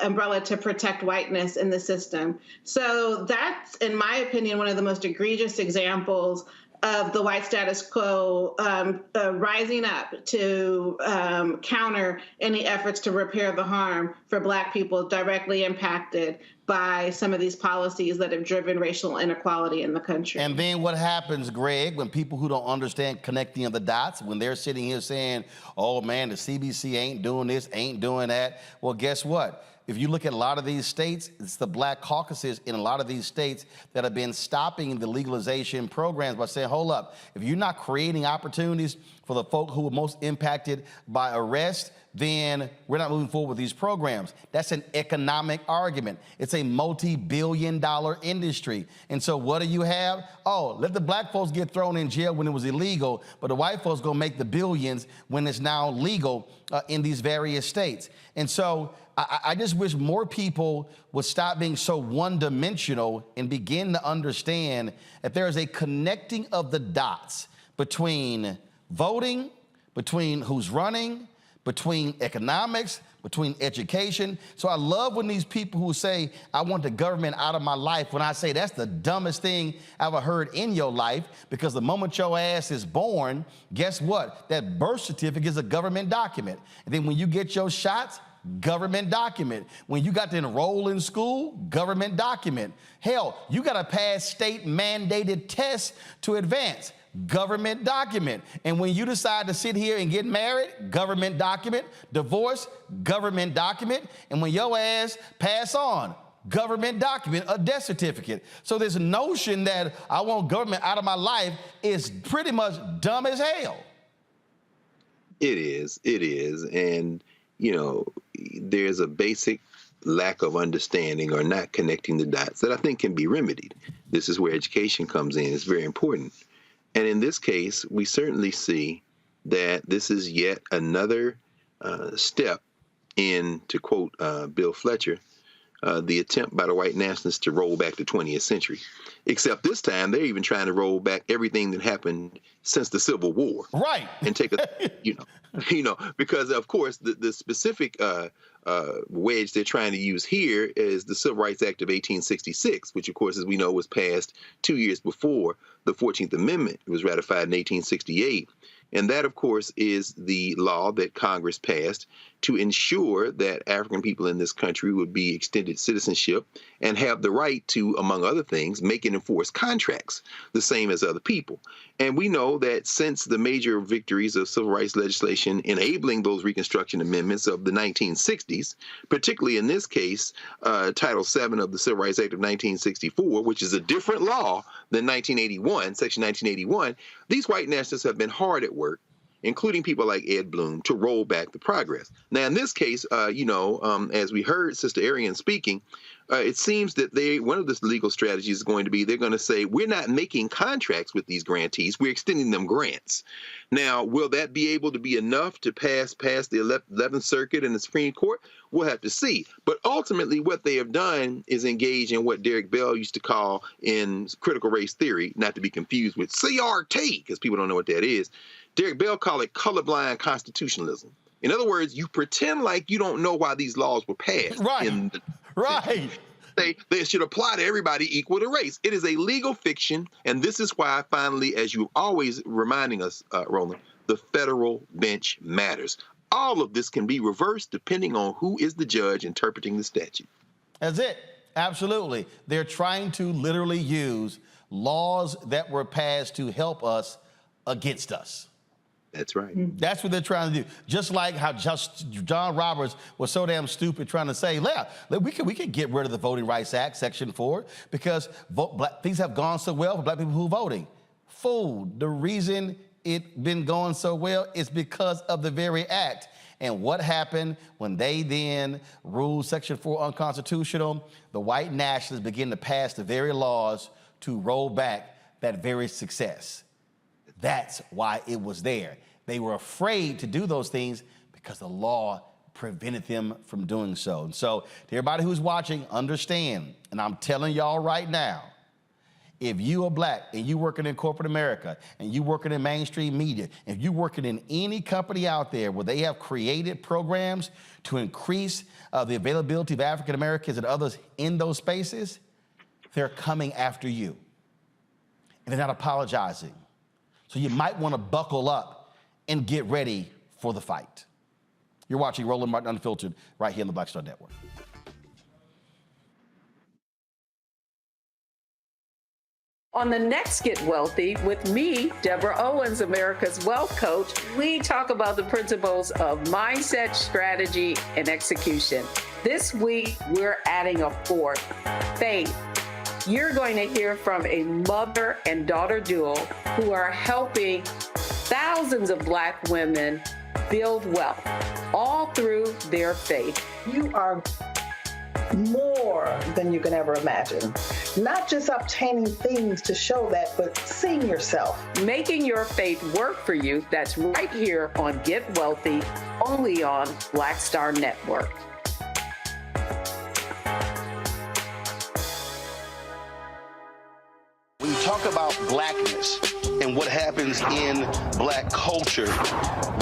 umbrella to protect whiteness in the system. So that's, in my opinion, one of the most egregious examples of the white status quo rising up to counter any efforts to repair the harm for Black people directly impacted by some of these policies that have driven racial inequality in the country. And then what happens, Greg, when people who don't understand connecting of the dots, when they're sitting here saying, oh man, the CBC ain't doing this, ain't doing that. Well, guess what? If you look at a lot of these states, it's the Black caucuses in a lot of these states that have been stopping the legalization programs by saying, hold up, if you're not creating opportunities for the folk who are most impacted by arrest, then we're not moving forward with these programs. That's an economic argument. It's a multi-billion-dollar industry. And so what do you have? Oh, let the Black folks get thrown in jail when it was illegal, but the white folks gonna make the billions when it's now legal in these various states. And so I just wish more people would stop being so one-dimensional and begin to understand that there is a connecting of the dots between voting, between who's running, between economics, between education. So I love when these people who say, I want the government out of my life, when I say that's the dumbest thing I ever heard in your life, because the moment your ass is born, guess what? That birth certificate is a government document. And then when you get your shots, government document. When you got to enroll in school, government document. Hell, you got to pass state mandated tests to advance. Government document. And when you decide to sit here and get married, government document. Divorce, government document. And when your ass pass on, government document, a death certificate. So this notion that I want government out of my life is pretty much dumb as hell. It is. And, you know, there's a basic lack of understanding or not connecting the dots that I think can be remedied. This is where education comes in. It's very important. And in this case, we certainly see that this is yet another step in, to quote Bill Fletcher, the attempt by the white nationalists to roll back the 20th century. Except this time, they're even trying to roll back everything that happened since the Civil War. Right. And take a, because of course, the specific wedge they're trying to use here is the Civil Rights Act of 1866, which of course, as we know, was passed 2 years before the 14th Amendment was ratified in 1868. And that, of course, is the law that Congress passed to ensure that African people in this country would be extended citizenship and have the right to, among other things, make and enforce contracts the same as other people. And we know that since the major victories of civil rights legislation enabling those Reconstruction amendments of the 1960s, particularly in this case, Title VII of the Civil Rights Act of 1964, which is a different law than 1981, Section 1981, these white nationalists have been hard at work, including people like Ed Bloom, to roll back the progress. Now, in this case, as we heard Sister Arian speaking, it seems that one of the legal strategies is going to be they're going to say, we're not making contracts with these grantees, we're extending them grants. Now, will that be able to be enough to pass the 11th Circuit and the Supreme Court? We'll have to see. But ultimately, what they have done is engage in what Derek Bell used to call in critical race theory, not to be confused with CRT, because people don't know what that is. Derek Bell called it colorblind constitutionalism. In other words, you pretend like you don't know why these laws were passed. Right. Right. They should apply to everybody equal to race. It is a legal fiction, and this is why, finally, as you're always reminding us, Roland, the federal bench matters. All of this can be reversed depending on who is the judge interpreting the statute. That's it. Absolutely. They're trying to literally use laws that were passed to help us against us. That's right. That's what they're trying to do. Just like how John Roberts was so damn stupid trying to say, we can get rid of the Voting Rights Act, Section 4, because things have gone so well for black people who are voting. Fool, the reason it been going so well is because of the very act. And what happened when they then ruled Section 4 unconstitutional? The white nationalists begin to pass the very laws to roll back that very success. That's why it was there. They were afraid to do those things because the law prevented them from doing so. And so to everybody who's watching, understand, and I'm telling y'all right now, if you are black and you working in corporate America and you working in mainstream media, if you working in any company out there where they have created programs to increase the availability of African Americans and others in those spaces, they're coming after you. And they're not apologizing. So you might want to buckle up and get ready for the fight. You're watching Roland Martin Unfiltered right here on the Black Star Network. On the next Get Wealthy with me, Deborah Owens, America's Wealth Coach, we talk about the principles of mindset, strategy, and execution. This week, we're adding a fourth, faith. You're going to hear from a mother and daughter duo who are helping thousands of Black women build wealth, all through their faith. You are more than you can ever imagine. Not just obtaining things to show that, but seeing yourself. Making your faith work for you. That's right here on Get Wealthy, only on Black Star Network. When you talk about blackness and what happens in Black culture,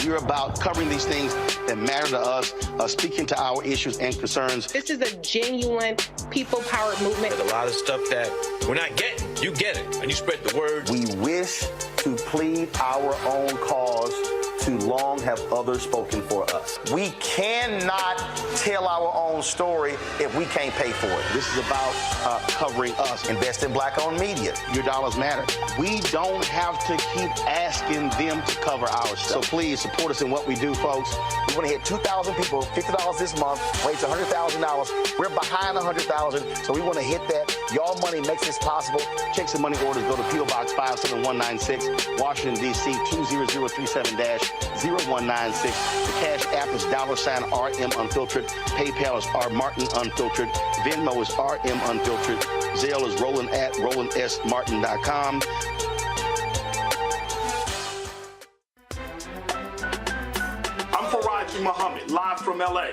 we're about covering these things that matter to us, speaking to our issues and concerns. This is a genuine people-powered movement. There's a lot of stuff that we're not getting. You get it, and you spread the word. We wish to plead our own cause. Too long have others spoken for us. We cannot tell our own story if we can't pay for it. This is about covering us. Invest in Black-owned media. Your dollars matter. We don't have to keep asking them to cover our stuff. So please support us in what we do, folks. We want to hit 2,000 people, $50 this month, raise $100,000. We're behind 100,000, so we want to hit that. Y'all money makes this possible. Checks and money orders go to P.O. Box 57196, Washington, D.C. 20037-0196. The Cash App is $RM Unfiltered. PayPal is R Martin Unfiltered. Venmo is RM Unfiltered. Zelle is roland@rolandsmartin.com. I'm Faraji Muhammad, live from LA.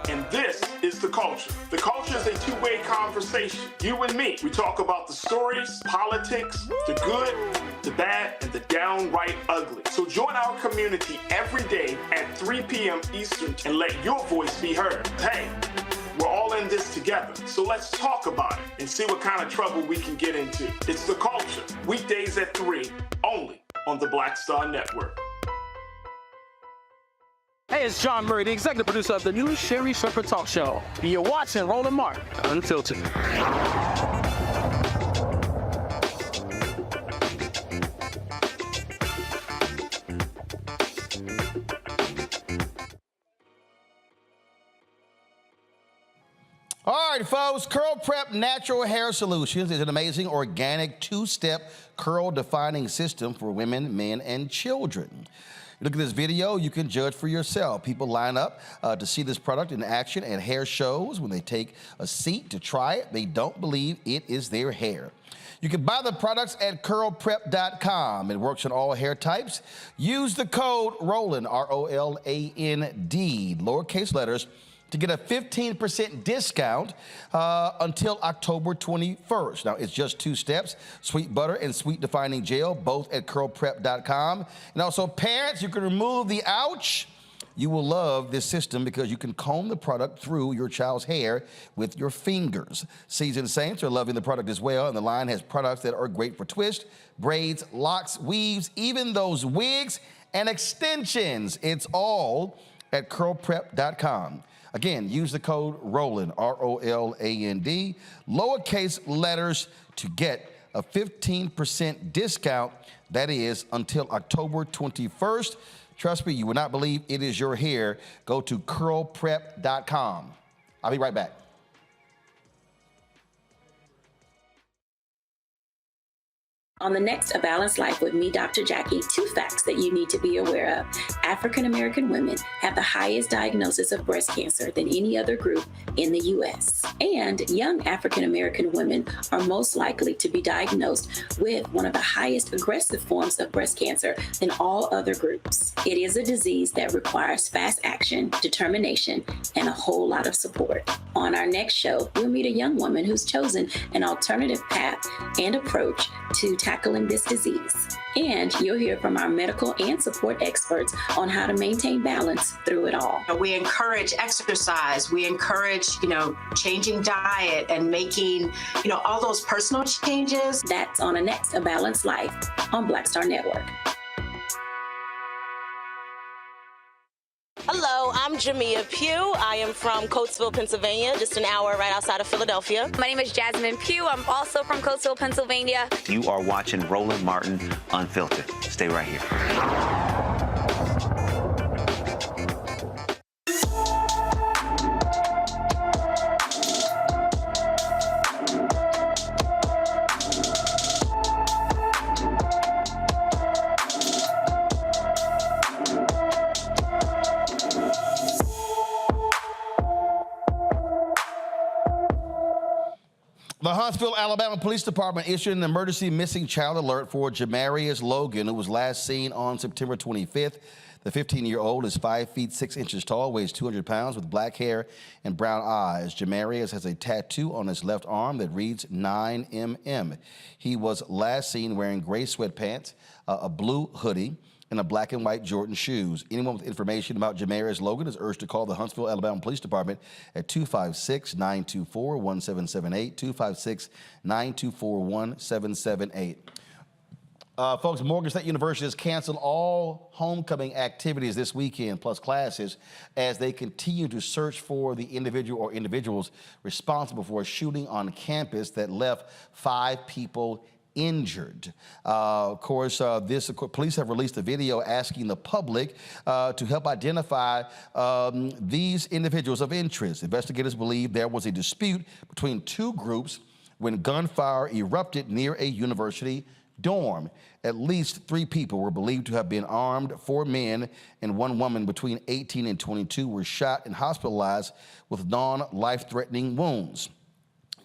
And this is The Culture. The Culture is a two-way conversation. You and me. We talk about the stories, politics, the good, the bad, and the downright ugly. So join our community every day at 3 p.m. Eastern and let your voice be heard. Hey, we're all in this together. So let's talk about it and see what kind of trouble we can get into. It's The Culture. Weekdays at 3, only on the Black Star Network. Hey, it's John Murray, the executive producer of the new Sherry Shepherd Talk Show. You're watching Roland Martin Unfiltered. All right, folks, Curl Prep Natural Hair Solutions is an amazing organic two-step curl defining system for women, men, and children. Look at this video, you can judge for yourself. People line up to see this product in action at hair shows. When they take a seat to try it, they don't believe it is their hair. You can buy the products at curlprep.com. It works on all hair types. Use the code ROLAND, R-O-L-A-N-D, lowercase letters, to get a 15% discount until October 21st. Now, it's just 2 steps, sweet butter and sweet defining gel, both at curlprep.com. And also, parents, you can remove the ouch. You will love this system because you can comb the product through your child's hair with your fingers. Seasoned Saints are loving the product as well, and the line has products that are great for twists, braids, locks, weaves, even those wigs and extensions. It's all at curlprep.com. Again, use the code ROLAND, R-O-L-A-N-D, lowercase letters, to get a 15% discount. That is until October 21st. Trust me, you will not believe it is your hair. Go to curlprep.com. I'll be right back. On the next A Balanced Life with me, Dr. Jackie, 2 facts that you need to be aware of. African American women have the highest diagnosis of breast cancer than any other group in the U.S. And young African American women are most likely to be diagnosed with one of the highest aggressive forms of breast cancer than all other groups. It is a disease that requires fast action, determination, and a whole lot of support. On our next show, we'll meet a young woman who's chosen an alternative path and approach to tackling this disease. And you'll hear from our medical and support experts on how to maintain balance through it all. We encourage exercise. We encourage, changing diet and making, all those personal changes. That's on the next A Balanced Life on Black Star Network. Hello, I'm Jamia Pugh. I am from Coatesville, Pennsylvania, just an hour right outside of Philadelphia. My name is Jasmine Pugh. I'm also from Coatesville, Pennsylvania. You are watching Roland Martin Unfiltered. Stay right here. The Huntsville, Alabama Police Department issued an emergency missing child alert for Jamarius Logan, who was last seen on September 25th. The 15-year-old is 5 feet 6 inches tall, weighs 200 pounds, with black hair and brown eyes. Jamarius has a tattoo on his left arm that reads 9mm. He was last seen wearing gray sweatpants, a blue hoodie, and a black and white Jordan shoes. Anyone with information about Jamarius Logan is urged to call the Huntsville, Alabama Police Department at 256-924-1778, 256-924-1778. Folks, Morgan State University has canceled all homecoming activities this weekend, plus classes, as they continue to search for the individual or individuals responsible for a shooting on campus that left 5 people injured. Police have released a video asking the public to help identify these individuals of interest. Investigators believe there was a dispute between 2 groups when gunfire erupted near a university dorm. At least 3 people were believed to have been armed. 4 men and 1 woman between 18 and 22 were shot and hospitalized with non-life-threatening wounds.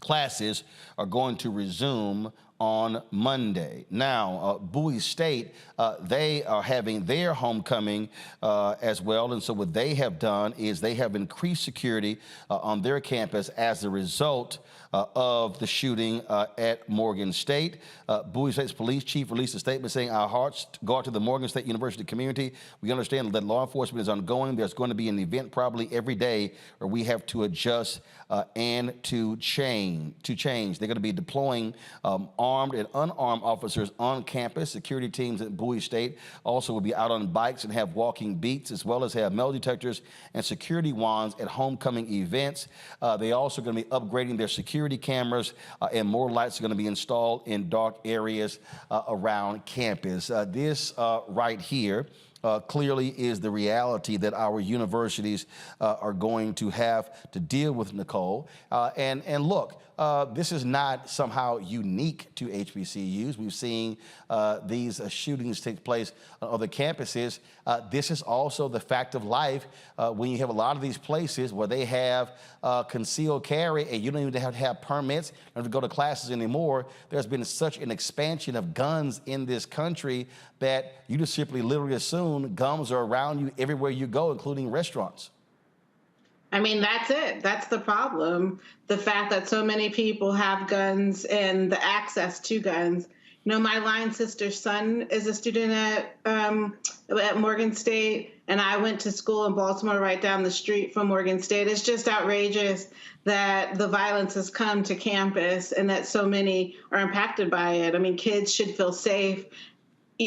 Classes are going to resume on Monday. Now, Bowie State, they are having their homecoming as well, and so what they have done is they have increased security on their campus as a result of the shooting at Morgan State. Bowie State's police chief released a statement saying, "Our hearts go out to the Morgan State University community. We understand that law enforcement is ongoing. There's going to be an event probably every day where we have to adjust and to change. They're going to be deploying armed and unarmed officers on campus. Security teams at Bowie State also will be out on bikes and have walking beats, as well as have metal detectors and security wands at homecoming events. They also going to be upgrading their security cameras, and more lights are going to be installed in dark areas around campus." This right here clearly is the reality that our universities are going to have to deal with, Nicole. And look, this is not somehow unique to HBCUs. We've seen these shootings take place on other campuses. This is also the fact of life when you have a lot of these places where they have concealed carry and you don't even have to have permits, you don't have to go to classes anymore. There's been such an expansion of guns in this country that you just simply literally assume guns are around you everywhere you go, including restaurants. I mean, that's it. That's the problem. The fact that so many people have guns and the access to guns. You know, my line sister's son is a student at Morgan State, and I went to school in Baltimore right down the street from Morgan State. It's just outrageous that the violence has come to campus and that so many are impacted by it. I mean, kids should feel safe,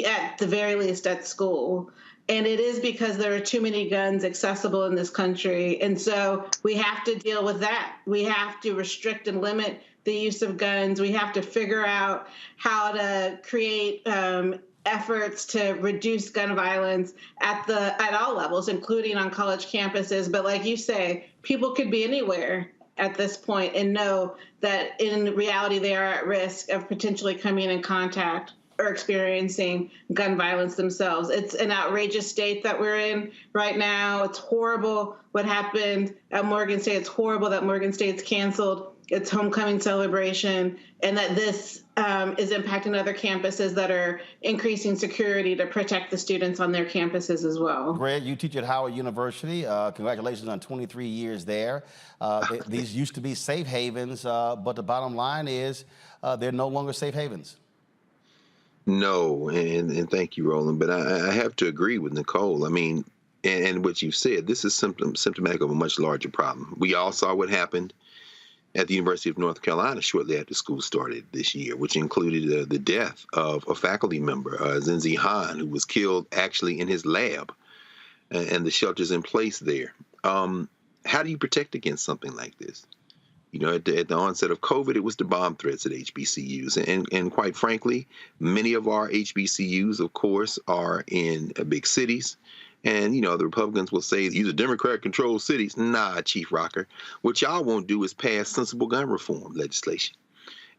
at the very least, at school. And it is because there are too many guns accessible in this country. And so we have to deal with that. We have to restrict and limit the use of guns. We have to figure out how to create efforts to reduce gun violence at all levels, including on college campuses. But like you say, people could be anywhere at this point and know that in reality they are at risk of potentially coming in contact or experiencing gun violence themselves. It's an outrageous state that we're in right now. It's horrible what happened at Morgan State. It's horrible that Morgan State's canceled its homecoming celebration and that this is impacting other campuses that are increasing security to protect the students on their campuses as well. Greg, you teach at Howard University. Congratulations on 23 years there. These used to be safe havens, but the bottom line is they're no longer safe havens. No, and thank you, Roland. But I have to agree with Nicole. I mean, and what you said, this is symptomatic of a much larger problem. We all saw what happened at the University of North Carolina shortly after school started this year, which included the death of a faculty member, Zinzi Han, who was killed actually in his lab and the shelters in place there. How do you protect against something like this? You know, at the onset of COVID, it was the bomb threats at HBCUs. And quite frankly, many of our HBCUs, of course, are in big cities. And, you know, the Republicans will say these are Democrat-controlled cities. Nah, Chief Rocker. What y'all won't do is pass sensible gun reform legislation.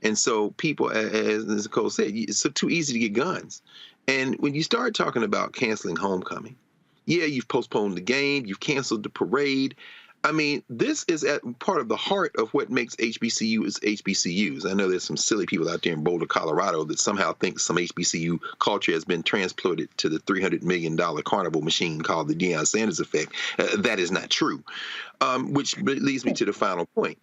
And so people, as Nicole said, it's so too easy to get guns. And when you start talking about canceling homecoming, yeah, you've postponed the game, you've canceled the parade. I mean, this is at part of the heart of what makes HBCUs HBCUs. I know there's some silly people out there in Boulder, Colorado that somehow think some HBCU culture has been transplanted to the $300 million carnival machine called the Deion Sanders effect. That is not true, which leads me to the final point.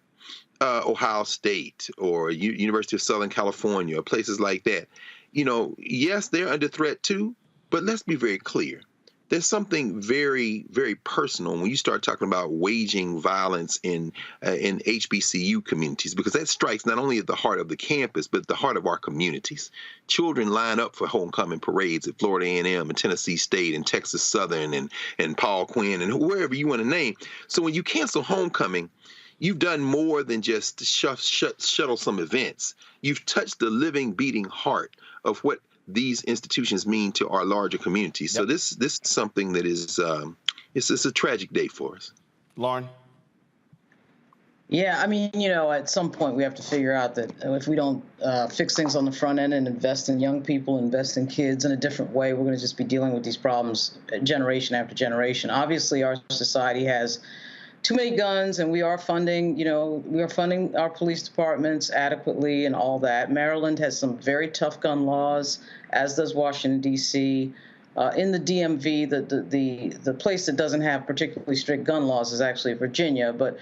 Ohio State or University of Southern California or places like that, you know, yes, they're under threat too, but let's be very clear. There's something very, very personal when you start talking about waging violence in HBCU communities, because that strikes not only at the heart of the campus, but the heart of our communities. Children line up for homecoming parades at Florida A&M and Tennessee State and Texas Southern and Paul Quinn and wherever you want to name. So when you cancel homecoming, you've done more than just shuttle some events. You've touched the living, beating heart of what these institutions mean to our larger communities. So this is something that is it's a tragic day for us. Lauren? Yeah, I mean, you know, at some point we have to figure out that if we don't fix things on the front end and invest in young people, invest in kids in a different way, we're going to just be dealing with these problems generation after generation. Obviously, our society has too many guns, and we are funding, you know, our police departments adequately and all that. Maryland has some very tough gun laws, as does Washington, D.C. In the DMV, the place that doesn't have particularly strict gun laws is actually Virginia, but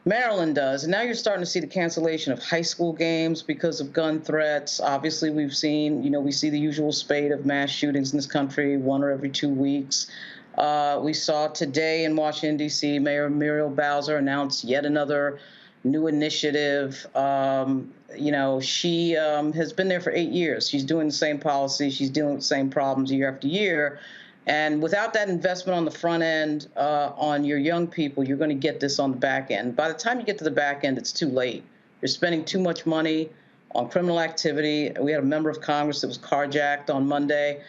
Maryland does. And now you're starting to see the cancellation of high school games because of gun threats. Obviously, we've seen, you know, we see the usual spate of mass shootings in this country, 1 or every 2 weeks. We saw today in Washington, D.C., Mayor Muriel Bowser announced yet another new initiative. You know, she has been there for 8 years. She's doing the same policy. She's dealing with the same problems year after year. And without that investment on the front end, on your young people, you're going to get this on the back end. By the time you get to the back end, it's too late. You're spending too much money on criminal activity. We had a member of Congress that was carjacked on Monday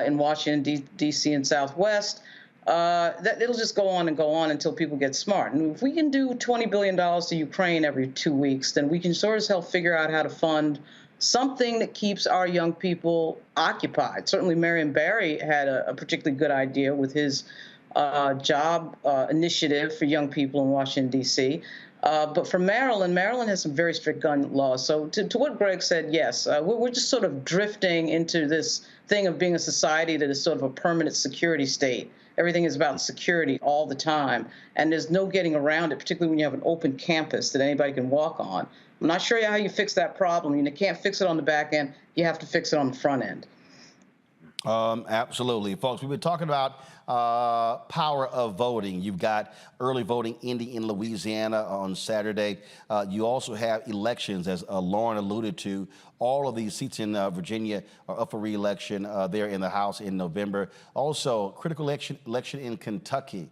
in Washington, D.C. and Southwest. That it'll just go on and go on until people get smart. And if we can do $20 billion to Ukraine every 2 weeks, then we can sort of help figure out how to fund something that keeps our young people occupied. Certainly, Marion Barry had a particularly good idea with his job initiative for young people in Washington, D.C. But for Maryland has some very strict gun laws. So to what Greg said, yes, we're just sort of drifting into this thing of being a society that is sort of a permanent security state. Everything is about security all the time, and there's no getting around it, particularly when you have an open campus that anybody can walk on. I'm not sure how you fix that problem. You can't fix it on the back end. You have to fix it on the front end. Absolutely. Folks, we've been talking about power of voting. You've got early voting ending in Louisiana on Saturday. You also have elections, as Lauren alluded to. All of these seats in Virginia are up for re-election there in the House in November. Also, critical election in Kentucky,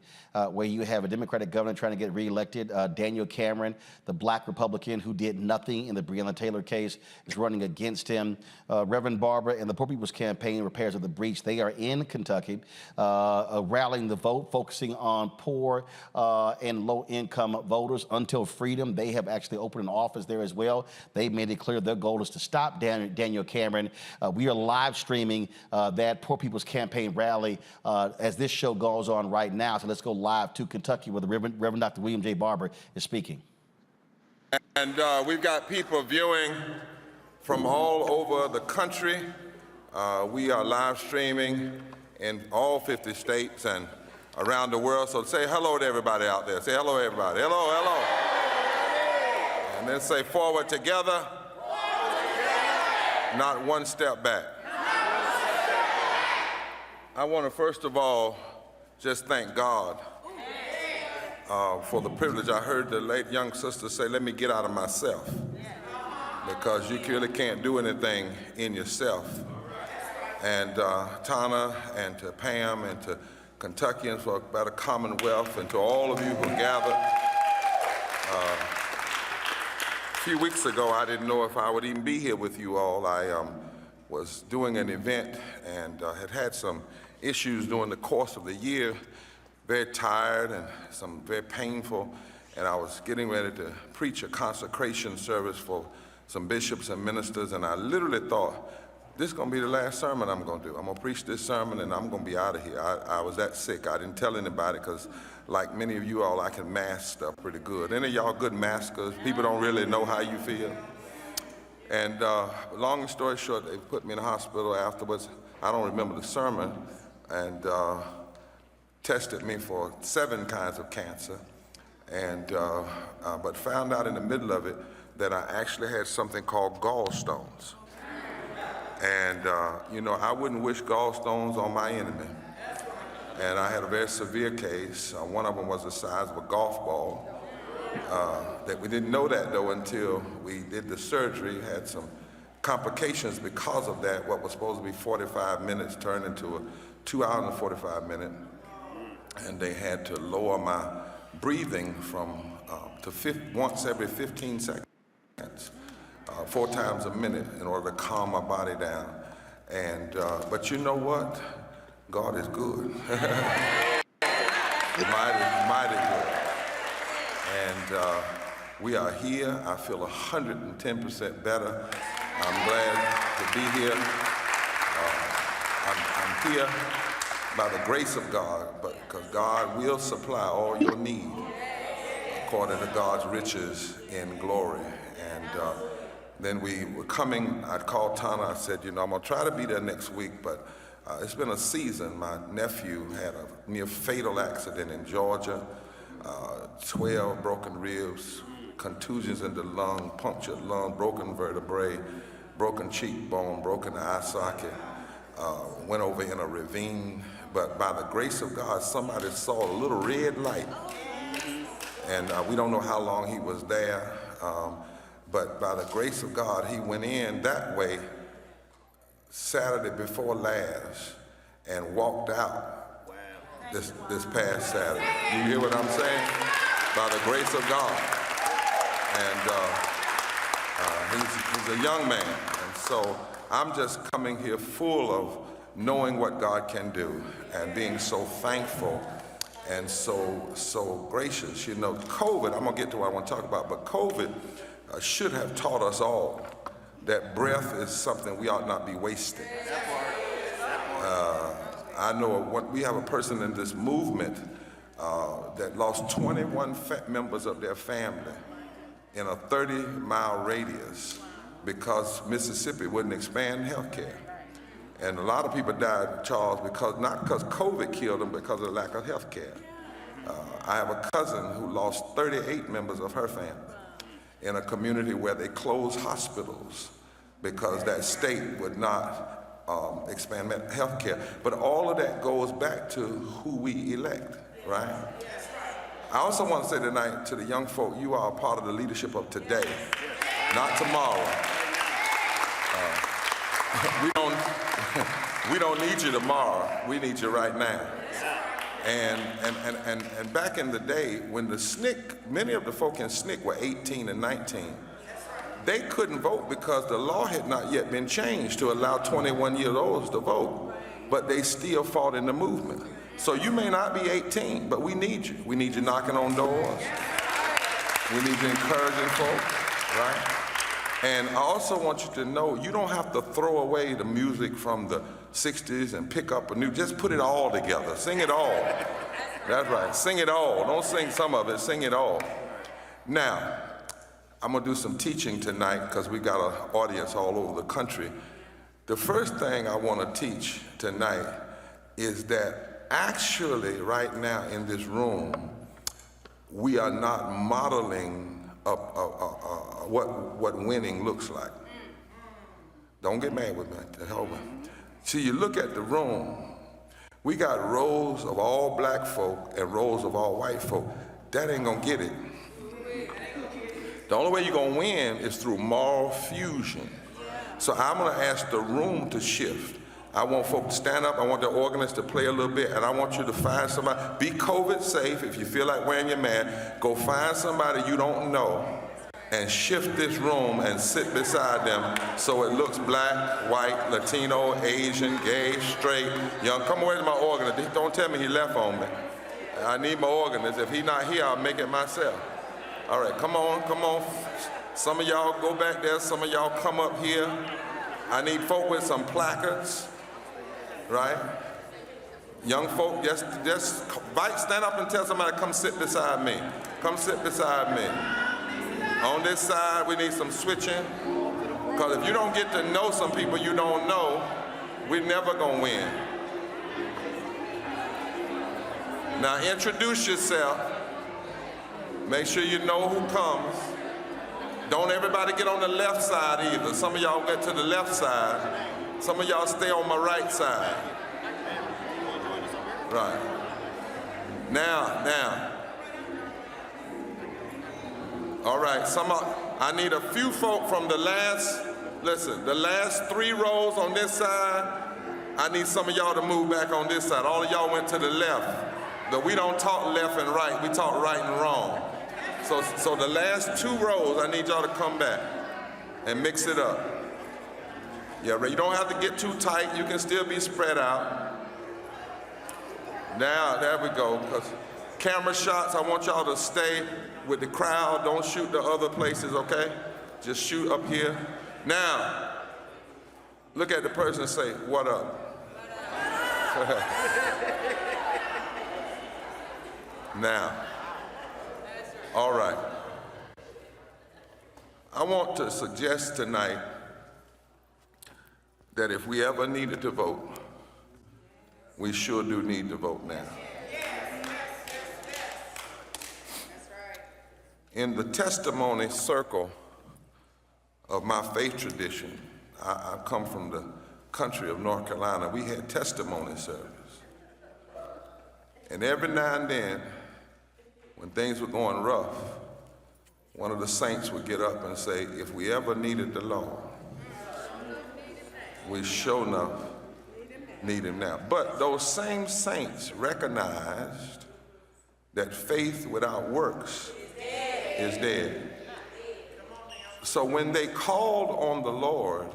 where you have a Democratic governor trying to get re-elected. Daniel Cameron, the black Republican who did nothing in the Breonna Taylor case, is running against him. Reverend Barber and the Poor People's Campaign, Repairs of the Breach, they are in Kentucky, rallying the vote, focusing on poor and low-income voters. Until Freedom, they have actually opened an office there as well. They made it clear their goal is to stop Daniel Cameron. We are live streaming that Poor People's Campaign rally as this show goes on right now. So let's go live to Kentucky where the Reverend Dr. William J. Barber is speaking. And we've got people viewing from all over the country. We are live streaming in all 50 states and around the world. So say hello to everybody out there. Say hello, everybody. Hello, hello. And then say forward together. Not one step back. I want to first of all just thank God for the privilege. I heard the late young sister say, let me get out of myself, because you really can't do anything in yourself. And Tana and to Pam and to Kentuckians for a better commonwealth, and to all of you who gathered. A few weeks ago, I didn't know if I would even be here with you all. I was doing an event and had some issues during the course of the year, very tired and some very painful, and I was getting ready to preach a consecration service for some bishops and ministers, and I literally thought, this is going to be the last sermon I'm going to do. I'm going to preach this sermon and I'm going to be out of here. I was that sick. I didn't tell anybody because, like many of you all, I can mask stuff pretty good. Any of y'all good maskers? People don't really know how you feel. And long story short, they put me in the hospital afterwards. I don't remember the sermon, and tested me for 7 kinds of cancer, and but found out in the middle of it that I actually had something called gallstones. And, you know, I wouldn't wish gallstones on my enemy. And I had a very severe case. One of them was the size of a golf ball. That we didn't know that, though, until we did the surgery, had some complications because of that. What was supposed to be 45 minutes turned into a 2 hours and 45 minutes. And they had to lower my breathing from to once every 15 seconds. 4 times a minute in order to calm my body down. And, but you know what? God is good. mighty good. And we are here. I feel 110% better. I'm glad to be here. I'm here by the grace of God, but because God will supply all your need according to God's riches in glory. And then we were coming, I called Tana, I said, you know, I'm gonna try to be there next week, but it's been a season. My nephew had a near fatal accident in Georgia, 12 broken ribs, contusions in the lung, punctured lung, broken vertebrae, broken cheekbone, broken eye socket, went over in a ravine, but by the grace of God, somebody saw a little red light, and we don't know how long he was there, but by the grace of God, he went in that way Saturday before last and walked out this past Saturday. You hear what I'm saying? By the grace of God. And he's a young man. And so I'm just coming here full of knowing what God can do and being so thankful and so gracious. You know, COVID, I'm gonna get to what I want to talk about, but COVID should have taught us all that breath is something we ought not be wasting. I know we have a person in this movement that lost 21 members of their family in a 30-mile radius because Mississippi wouldn't expand health care. And a lot of people died, Charles, not because COVID killed them, because of the lack of health care. I have a cousin who lost 38 members of her family in a community where they closed hospitals because that state would not expand health care. But all of that goes back to who we elect, right? I also want to say tonight to the young folk, you are a part of the leadership of today, not tomorrow. We don't need you tomorrow. We need you right now. And back in the day, when the SNCC, many of the folk in SNCC were 18 and 19, they couldn't vote because the law had not yet been changed to allow 21-year-olds to vote, but they still fought in the movement. So you may not be 18, but we need you. We need you knocking on doors. We need you encouraging folk, right? And I also want you to know, you don't have to throw away the music from the 60s and pick up a new, just put it all together, sing it all. That's right, sing it all. Don't sing some of it, sing it all. Now, I'm gonna do some teaching tonight because we got an audience all over the country. The first thing I wanna teach tonight is that actually right now in this room, we are not modeling what winning looks like. Don't get mad with me, hold on. See, you look at the room, we got rows of all black folk and rows of all white folk. That ain't gonna get it. The only way you're gonna win is through moral fusion. So I'm gonna ask the room to shift. I want folks to stand up. I want the organist to play a little bit, and I want you to find somebody. Be COVID safe. If you feel like wearing your mask, go find somebody you don't know and shift this room and sit beside them so it looks black, white, Latino, Asian, gay, straight, young. Come away to my organist. Don't tell me he left on me. I need my organist. If he's not here, I'll make it myself. All right, come on, come on. Some of y'all go back there. Some of y'all come up here. I need folk with some placards, right? Young folk, just stand up and tell somebody, come sit beside me. Come sit beside me. On this side, we need some switching. Because if you don't get to know some people you don't know, we're never gonna win. Now introduce yourself. Make sure you know who comes. Don't everybody get on the left side either. Some of y'all get to the left side. Some of y'all stay on my right side. Right. Now. All right, I need a few folk from the last 3 rows on this side. I need some of y'all to move back on this side. All of y'all went to the left. But we don't talk left and right, we talk right and wrong. So the last 2 rows, I need y'all to come back and mix it up. Yeah, you don't have to get too tight, you can still be spread out. Now, there we go. Camera shots, I want y'all to stay with the crowd. Don't shoot the other places, okay? Just shoot up here. Now, look at the person and say, what up? Now, all right. I want to suggest tonight that if we ever needed to vote, we sure do need to vote now. In the testimony circle of my faith tradition, I come from the country of North Carolina, we had testimony service. And every now and then, when things were going rough, one of the saints would get up and say, if we ever needed the Lord, we sure enough need him now. But those same saints recognized that faith without works is dead. So when they called on the Lord,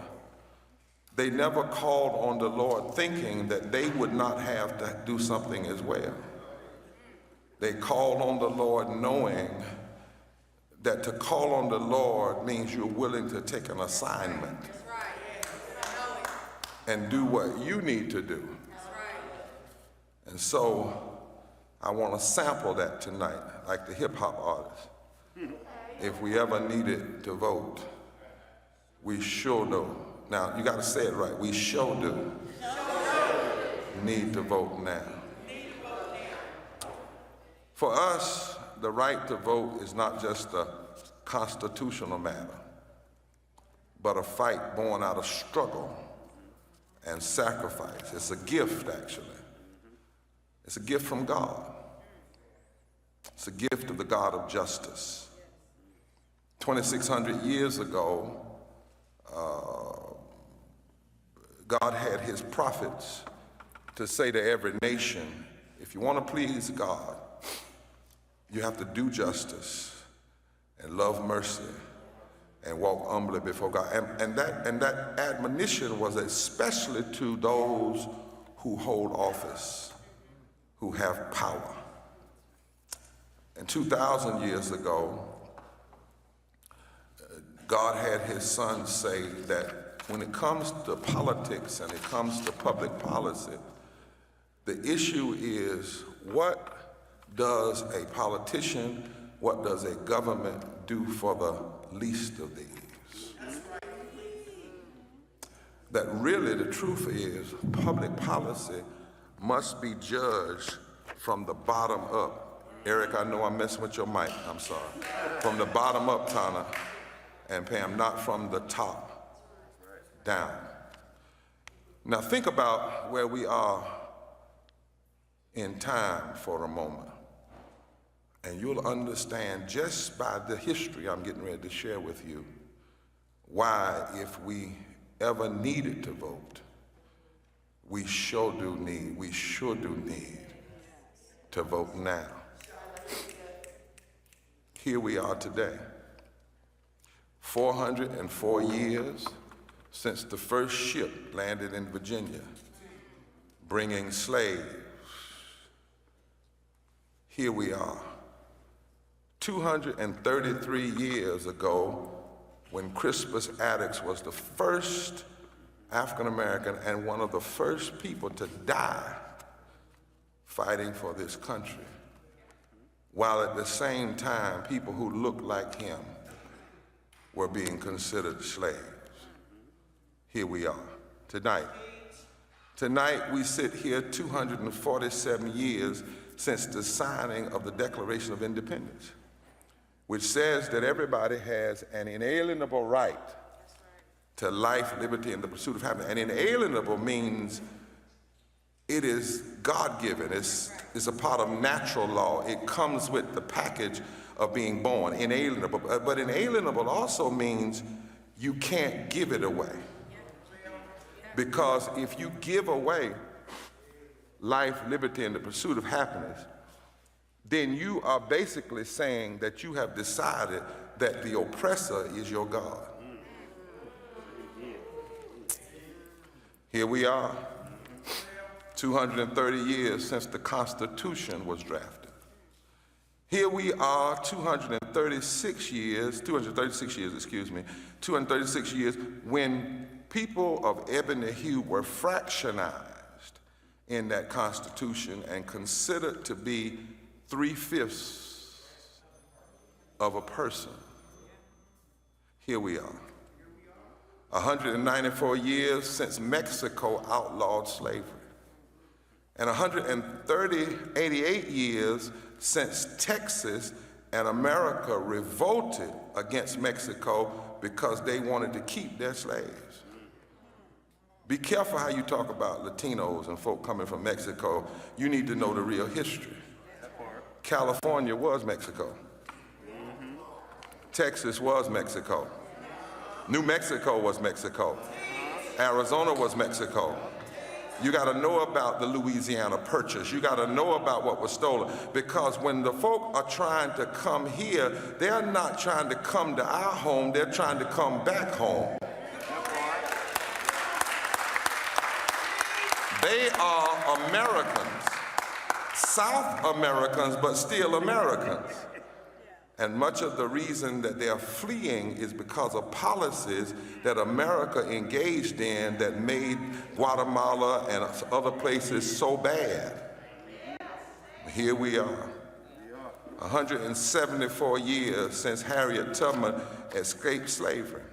they never called on the Lord thinking that they would not have to do something as well. They called on the Lord knowing that to call on the Lord means you're willing to take an assignment and do what you need to do. And so I want to sample that tonight, like the hip hop artists. If we ever needed to vote, we sure do. Now, you got to say it right. We sure do need to vote now. For us, the right to vote is not just a constitutional matter, but a fight born out of struggle and sacrifice. It's a gift, actually. It's a gift from God. It's a gift of the God of justice. 2,600 years ago, God had his prophets to say to every nation, if you want to please God, you have to do justice and love mercy and walk humbly before God. And that admonition was especially to those who hold office, who have power. And 2,000 years ago, God had his son say that when it comes to politics and it comes to public policy, the issue is what does a politician, what does a government do for the least of these? That really the truth is public policy must be judged from the bottom up. Eric, I know I'm messing with your mic, I'm sorry. From the bottom up, Tana and Pam, not from the top down. Now think about where we are in time for a moment, and you'll understand just by the history I'm getting ready to share with you why, if we ever needed to vote, we sure do need to vote now. Here we are today, 404 years since the first ship landed in Virginia, bringing slaves. Here we are, 233 years ago, when Crispus Attucks was the first African American and one of the first people to die fighting for this country, while at the same time people who looked like him were being considered slaves. Here we are tonight. Tonight we sit here 247 years since the signing of the Declaration of Independence, which says that everybody has an inalienable right to life, liberty, and the pursuit of happiness. And inalienable means it is God-given. It's a part of natural law. It comes with the package of being born, inalienable. But inalienable also means you can't give it away. Because if you give away life, liberty, and the pursuit of happiness, then you are basically saying that you have decided that the oppressor is your God. Here we are, 230 years since the Constitution was drafted. Here we are, 236 years when people of ebony hue were fractionized in that Constitution and considered to be 3/5 of a person. Here we are, 194 years since Mexico outlawed slavery, and 188 years since Texas and America revolted against Mexico because they wanted to keep their slaves. Be careful how you talk about Latinos and folk coming from Mexico. You need to know the real history. California was Mexico. Texas was Mexico. New Mexico was Mexico. Arizona was Mexico. You got to know about the Louisiana Purchase. You got to know about what was stolen, because when the folk are trying to come here, they're not trying to come to our home, they're trying to come back home. They are Americans, South Americans, but still Americans. And much of the reason that they are fleeing is because of policies that America engaged in that made Guatemala and other places so bad. Here we are, 174 years since Harriet Tubman escaped slavery.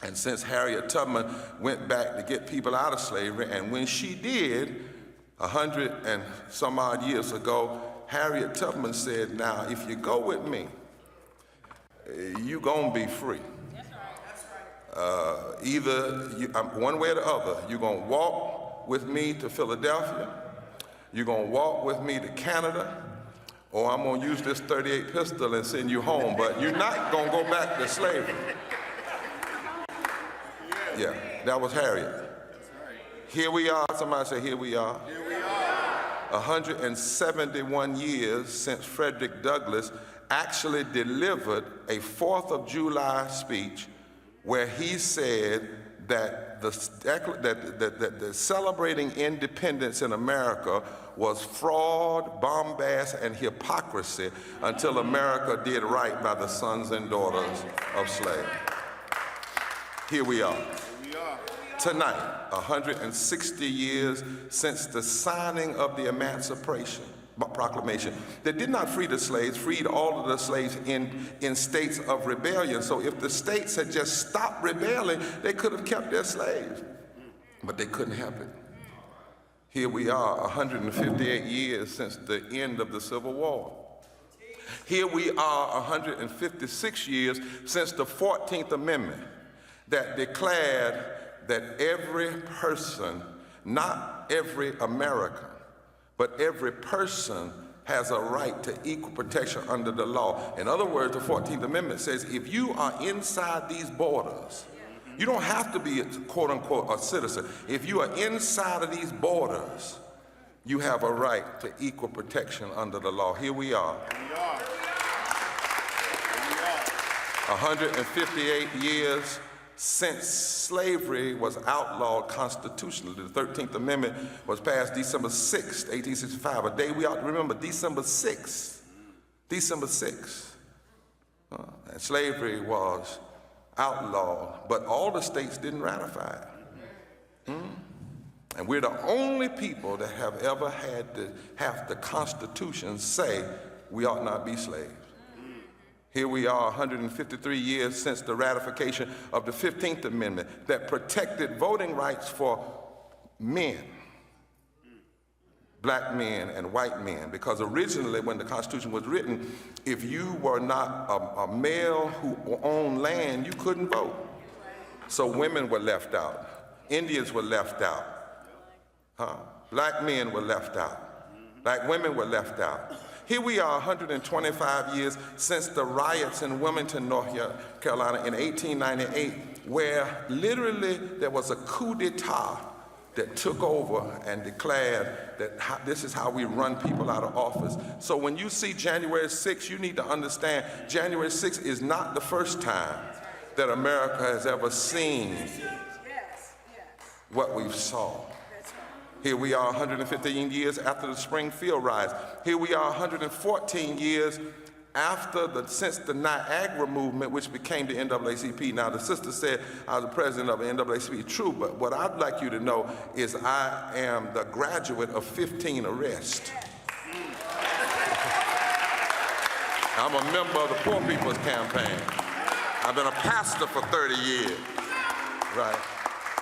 And since Harriet Tubman went back to get people out of slavery, and when she did, 100 and some odd years ago, Harriet Tubman said, now, if you go with me, you gonna be free. Either one way or the other, you're gonna walk with me to Philadelphia, you're gonna walk with me to Canada, or I'm gonna use this .38 pistol and send you home, but you're not gonna go back to slavery. Yeah, that was Harriet. Here we are, somebody say, here we are. 171 years since Frederick Douglass actually delivered a 4th of July speech where he said that the celebrating independence in America was fraud, bombast, and hypocrisy until America did right by the sons and daughters of slaves. Here we are. Tonight, 160 years since the signing of the Emancipation Proclamation that did not free the slaves, freed all of the slaves in states of rebellion. So if the states had just stopped rebelling, they could have kept their slaves, but they couldn't help it. Here we are, 158 years since the end of the Civil War. Here we are, 156 years since the 14th Amendment that declared that every person, not every American, but every person has a right to equal protection under the law. In other words, the 14th Amendment says if you are inside these borders, You don't have to be, quote unquote, a citizen. If you are inside of these borders, you have a right to equal protection under the law. Here we are. 158 years since slavery was outlawed constitutionally. The 13th Amendment was passed December 6th, 1865, a day we ought to remember, December 6th. December 6th. And slavery was outlawed, but all the states didn't ratify it. And we're the only people that have ever had to have the Constitution say we ought not be slaves. Here we are 153 years since the ratification of the 15th Amendment that protected voting rights for men, black men and white men, because originally when the Constitution was written, if you were not a male who owned land, you couldn't vote. So women were left out, Indians were left out, black men were left out, black women were left out. Here we are 125 years since the riots in Wilmington, North Carolina in 1898, where literally there was a coup d'etat that took over and declared that this is how we run people out of office. So when you see January 6th, you need to understand January 6th is not the first time that America has ever seen what we've saw. Here we are 115 years after the Springfield riots. Here we are 114 years since the Niagara movement, which became the NAACP. Now, the sister said I was the president of the NAACP. True, but what I'd like you to know is I am the graduate of 15 arrests. I'm a member of the Poor People's Campaign. I've been a pastor for 30 years, right?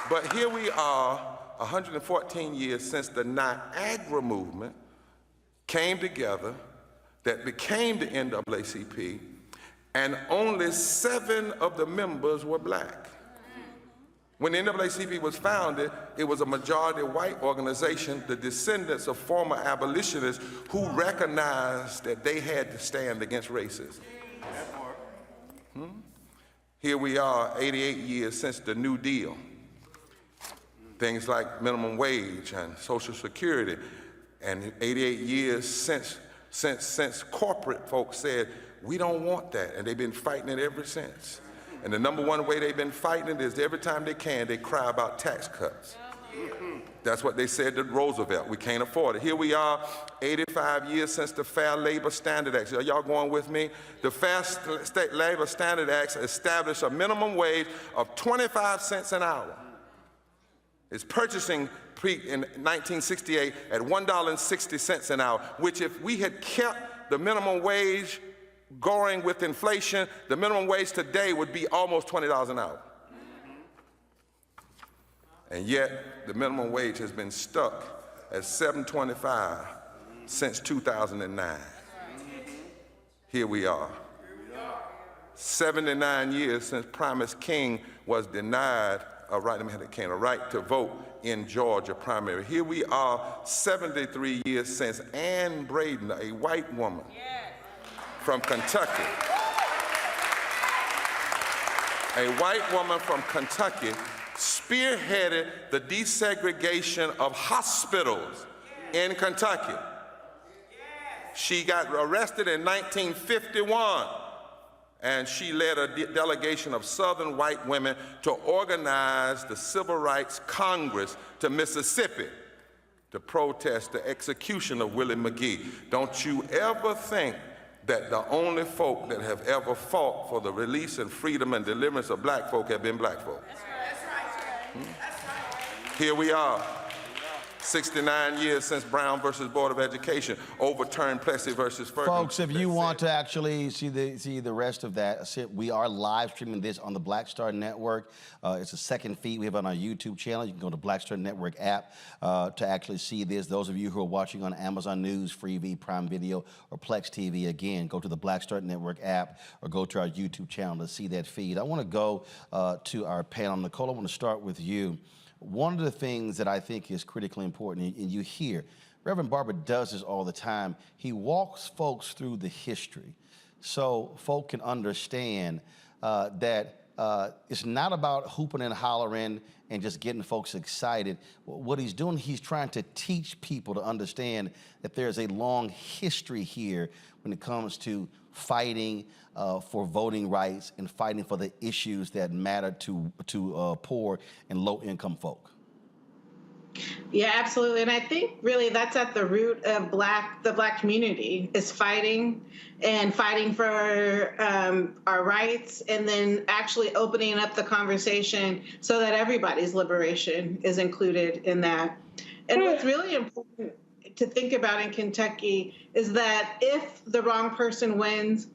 But here we are 114 years since the Niagara movement came together, that became the NAACP, and only 7 of the members were black. When the NAACP was founded, it was a majority white organization, the descendants of former abolitionists who recognized that they had to stand against racism. Here we are 88 years since the New Deal. Things like minimum wage and Social Security, and 88 years since corporate folks said, we don't want that, and they've been fighting it ever since. And the number one way they've been fighting it is every time they can, they cry about tax cuts. That's what they said to Roosevelt, we can't afford it. Here we are, 85 years since the Fair Labor Standard Act. Are y'all going with me? The Fair Labor Standard Act established a minimum wage of 25 cents an hour. It's purchasing in 1968 at $1.60 an hour, which if we had kept the minimum wage going with inflation, the minimum wage today would be almost $20 an hour. And yet, the minimum wage has been stuck at $7.25 since 2009. Here we are. 79 years since Primus King was denied a right to vote in Georgia primary. Here we are 73 years since Ann Braden, a white woman from Kentucky, spearheaded the desegregation of hospitals in Kentucky. She got arrested in 1951. And she led a delegation of Southern white women to organize the Civil Rights Congress to Mississippi to protest the execution of Willie McGee. Don't you ever think that the only folk that have ever fought for the release and freedom and deliverance of black folk have been black folk. Here we are. 69 years since Brown versus Board of Education overturned Plessy versus Ferguson. Folks, if you want to actually see the rest of that, we are live streaming this on the Black Star Network. It's a second feed we have on our YouTube channel. You can go to Black Star Network app to actually see this. Those of you who are watching on Amazon News, Freevee, Prime Video, or Plex TV, again, go to the Black Star Network app or go to our YouTube channel to see that feed. I want to go to our panel. Nicole, I want to start with you. One of the things that I think is critically important, and you hear, Reverend Barber does this all the time, he walks folks through the history so folk can understand that it's not about hooping and hollering and just getting folks excited. What he's doing, he's trying to teach people to understand that there's a long history here when it comes to fighting for voting rights and fighting for the issues that matter to poor and low-income folk. Yeah, absolutely. And I think really that's at the root of the Black community is fighting for our rights, and then actually opening up the conversation so that everybody's liberation is included in that. And what's really important to think about in Kentucky is that if the wrong person wins,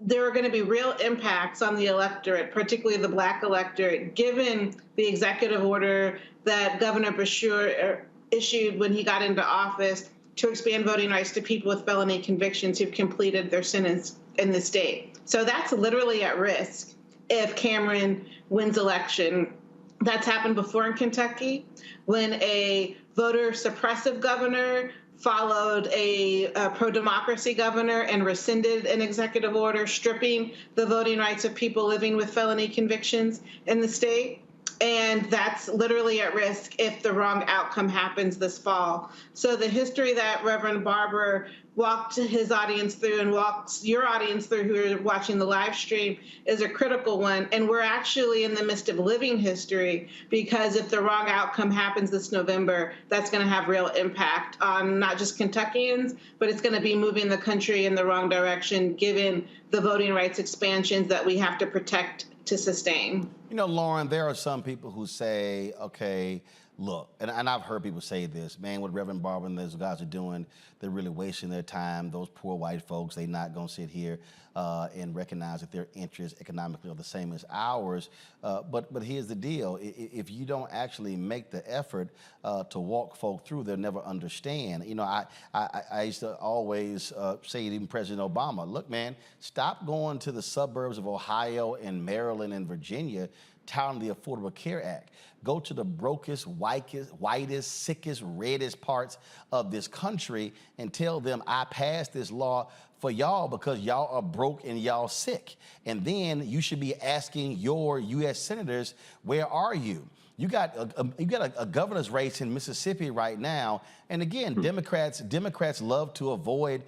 there are going to be real impacts on the electorate, particularly the Black electorate, given the executive order that Governor Beshear issued when he got into office to expand voting rights to people with felony convictions who've completed their sentence in the state. So that's literally at risk if Cameron wins election. That's happened before in Kentucky when a voter suppressive governor followed a pro-democracy governor and rescinded an executive order stripping the voting rights of people living with felony convictions in the state. And that's literally at risk if the wrong outcome happens this fall. So the history that Reverend Barber walked his audience through and walks your audience through who are watching the live stream is a critical one. And we're actually in the midst of living history, because if the wrong outcome happens this November, that's going to have real impact on not just Kentuckians, but it's going to be moving the country in the wrong direction, given the voting rights expansions that we have to protect to sustain. You know, Lauren, there are some people who say, okay, look, and I've heard people say this, man, what Reverend Barber and those guys are doing, they're really wasting their time. Those poor white folks, they're not going to sit here and recognize that their interests economically are the same as ours. But here's the deal. If you don't actually make the effort to walk folk through, they'll never understand. You know, I used to always say to even President Obama, look, man, stop going to the suburbs of Ohio and Maryland and Virginia touting the Affordable Care Act. Go to the brokest, whitest, sickest, reddest parts of this country and tell them I passed this law for y'all because y'all are broke and y'all sick. And then you should be asking your U.S. senators, where are you? You got a governor's race in Mississippi right now, and again, Democrats love to avoid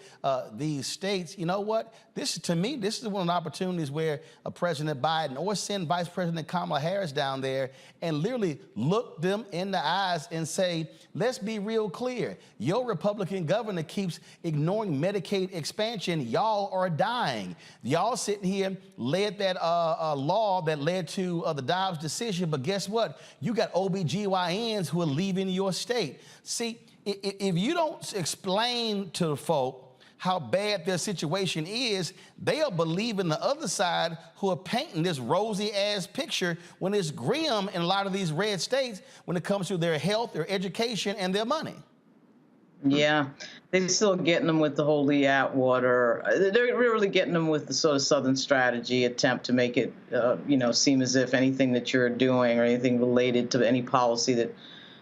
these states. You know what? To me, this is one of the opportunities where President Biden or send Vice President Kamala Harris down there and literally look them in the eyes and say, let's be real clear. Your Republican governor keeps ignoring Medicaid expansion. Y'all are dying. Y'all sitting here led that law that led to the Dobbs decision, but guess what? You got OBGYNs who are leaving your state. See, if you don't explain to folk how bad their situation is, they'll believe in the other side who are painting this rosy-ass picture when it's grim in a lot of these red states when it comes to their health, their education, and their money. Yeah, they're still getting them with the whole Lee Atwater. They're really getting them with the sort of Southern strategy attempt to make it, seem as if anything that you're doing or anything related to any policy that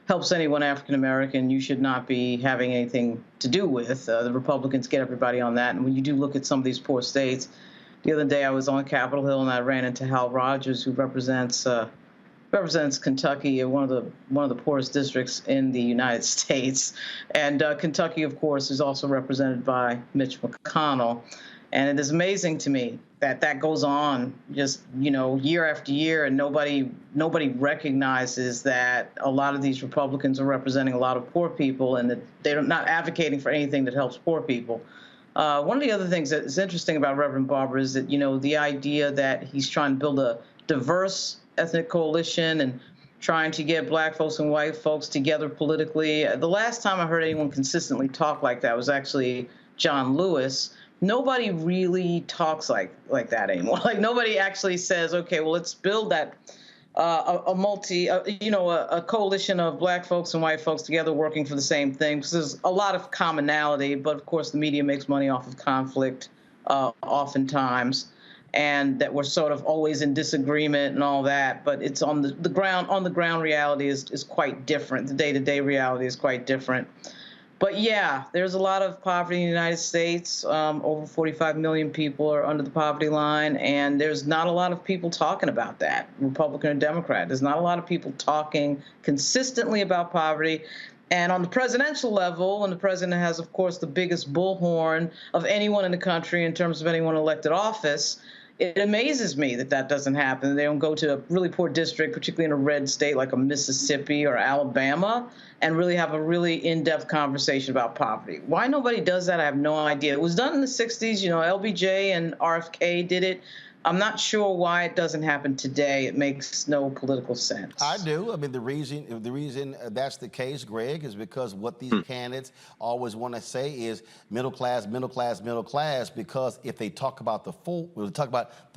helps anyone African-American, you should not be having anything to do with. The Republicans get everybody on that. And when you do look at some of these poor states, the other day I was on Capitol Hill and I ran into Hal Rogers, who represents Kentucky, one of the poorest districts in the United States. And Kentucky, of course, is also represented by Mitch McConnell. And it is amazing to me that goes on just, year after year, and nobody recognizes that a lot of these Republicans are representing a lot of poor people and that they're not advocating for anything that helps poor people. One of the other things that is interesting about Reverend Barber is that, the idea that he's trying to build a diverse ethnic coalition and trying to get black folks and white folks together politically. The last time I heard anyone consistently talk like that was actually John Lewis. Nobody really talks like that anymore. Like, nobody actually says, okay, well, let's build that a coalition of black folks and white folks together working for the same thing. Because there's a lot of commonality, but of course the media makes money off of conflict oftentimes, and that we're sort of always in disagreement and all that. But it's on the ground reality is quite different. The day-to-day reality is quite different. But yeah, there's a lot of poverty in the United States. Over 45 million people are under the poverty line, and there's not a lot of people talking about that, Republican or Democrat. There's not a lot of people talking consistently about poverty. And on the presidential level, and the president has, of course, the biggest bullhorn of anyone in the country in terms of anyone elected office, it amazes me that that doesn't happen. They don't go to a really poor district, particularly in a red state like a Mississippi or Alabama, and really have a really in-depth conversation about poverty. Why nobody does that, I have no idea. It was done in the 60s. You know, LBJ and RFK did it. I'm not sure why it doesn't happen today. It makes no political sense. I do. I mean, the reason that's the case, Greg, is because what these candidates always want to say is middle class, middle class, middle class. Because if they talk about the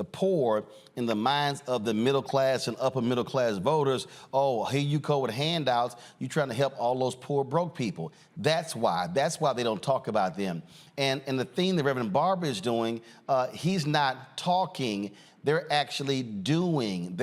poor in the minds of the middle class and upper middle class voters, oh, here you go with handouts. You're trying to help all those poor, broke people. That's why. That's why they don't talk about them. And the thing that Reverend Barber is doing, he's not talking. They're actually doing.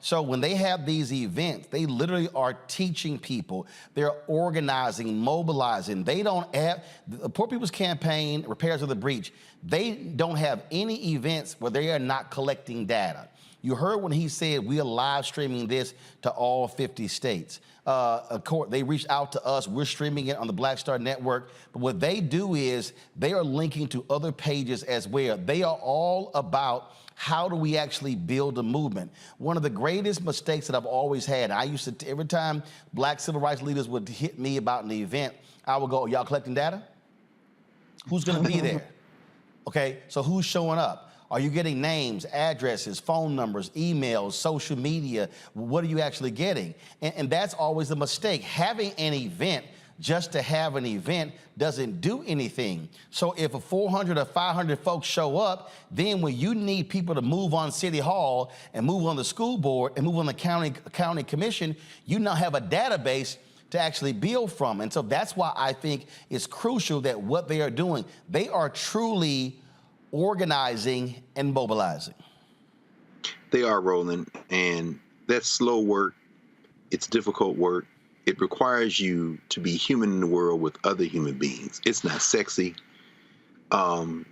So when they have these events, they literally are teaching people. They're organizing, mobilizing. They don't have, the Poor People's Campaign, Repairs of the Breach, they don't have any events where they are not collecting data. You heard when he said we are live streaming this to all 50 states. Of course, they reached out to us. We're streaming it on the Black Star Network. But what they do is they are linking to other pages as well. They are all about how do we actually build a movement. One of the greatest mistakes that I've always had, I used to, every time black civil rights leaders would hit me about an event, I would go, y'all collecting data? Who's gonna be there? Okay, so who's showing up? Are you getting names, addresses, phone numbers, emails, social media? What are you actually getting? And that's always a mistake. Having an event just to have an event doesn't do anything. So if a 400 or 500 folks show up, then when you need people to move on City Hall and move on the school board and move on the county commission, you now have a database to actually build from. And so that's why I think it's crucial that what they are doing, they are truly organizing and mobilizing. They are, Roland, and that's slow work. It's difficult work. It requires you to be human in the world with other human beings. It's not sexy. And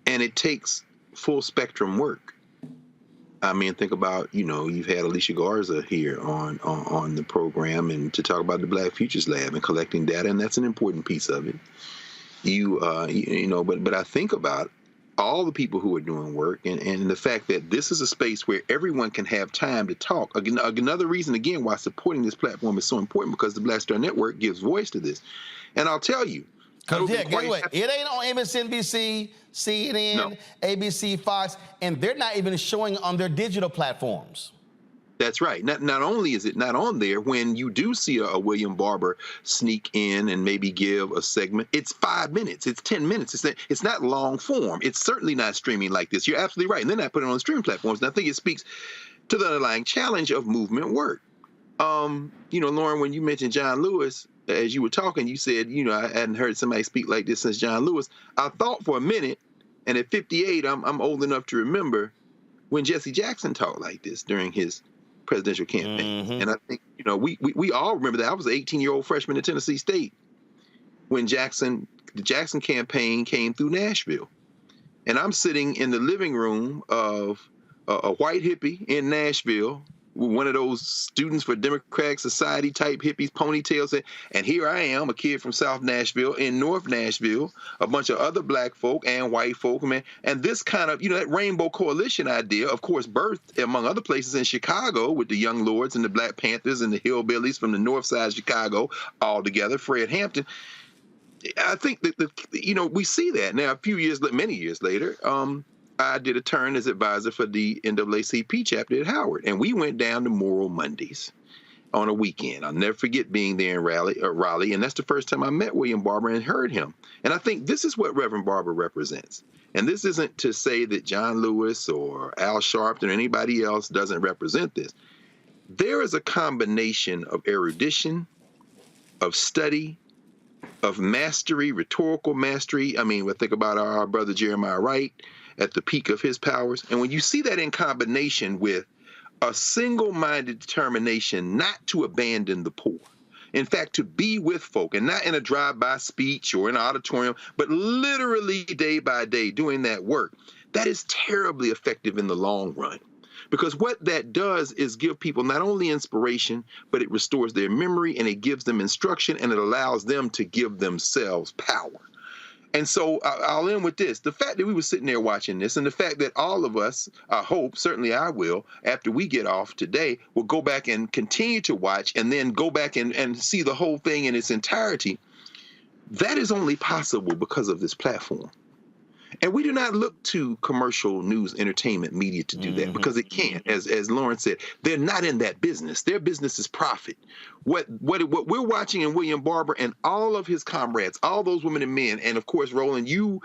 it takes full spectrum work. I mean, think about, you know, you've had Alicia Garza here on the program and to talk about the Black Futures Lab and collecting data, and that's an important piece of it. But I think about all the people who are doing work and the fact that this is a space where everyone can have time to talk. Another reason, again, why supporting this platform is so important, because the Black Star Network gives voice to this. And I'll tell you. It ain't on MSNBC, CNN, no. ABC, Fox, and they're not even showing on their digital platforms. That's right. Not only is it not on there, when you do see a William Barber sneak in and maybe give a segment, it's 5 minutes, it's 10 minutes. It's not long form. It's certainly not streaming like this. You're absolutely right. And they're not putting it on streaming platforms. And I think it speaks to the underlying challenge of movement work. Lauren, when you mentioned John Lewis, as you were talking, you said, I hadn't heard somebody speak like this since John Lewis. I thought for a minute, and at 58, I'm old enough to remember when Jesse Jackson talked like this during his presidential campaign. Mm-hmm. And I think, we all remember that. I was an 18-year-old freshman at Tennessee State when the Jackson campaign came through Nashville. And I'm sitting in the living room of a white hippie in Nashville, one of those students for Democratic Society type hippies, ponytails. And here I am, a kid from South Nashville, in North Nashville, a bunch of other black folk and white folk, man. And this kind of, that Rainbow Coalition idea, of course, birthed among other places in Chicago with the Young Lords and the Black Panthers and the Hillbillies from the north side of Chicago all together, Fred Hampton. I think that, we see that now many years later. I did a turn as advisor for the NAACP chapter at Howard, and we went down to Moral Mondays on a weekend. I'll never forget being there in Raleigh, and that's the first time I met William Barber and heard him. And I think this is what Reverend Barber represents. And this isn't to say that John Lewis or Al Sharpton or anybody else doesn't represent this. There is a combination of erudition, of study, of mastery, rhetorical mastery. I mean, we think about our brother Jeremiah Wright at the peak of his powers. And when you see that in combination with a single-minded determination not to abandon the poor, In fact, to be with folk, and not in a drive-by speech or in an auditorium, but literally day by day doing that work, that is terribly effective in the long run. Because what that does is give people not only inspiration, but it restores their memory and it gives them instruction and it allows them to give themselves power. And so I'll end with this. The fact that we were sitting there watching this and the fact that all of us, I hope, certainly I will, after we get off today, will go back and continue to watch and then go back and see the whole thing in its entirety. That is only possible because of this platform. And we do not look to commercial news, entertainment media to do that because it can't. As Lauren said, they're not in that business. Their business is profit. What we're watching in William Barber and all of his comrades, all those women and men, and of course, Roland, you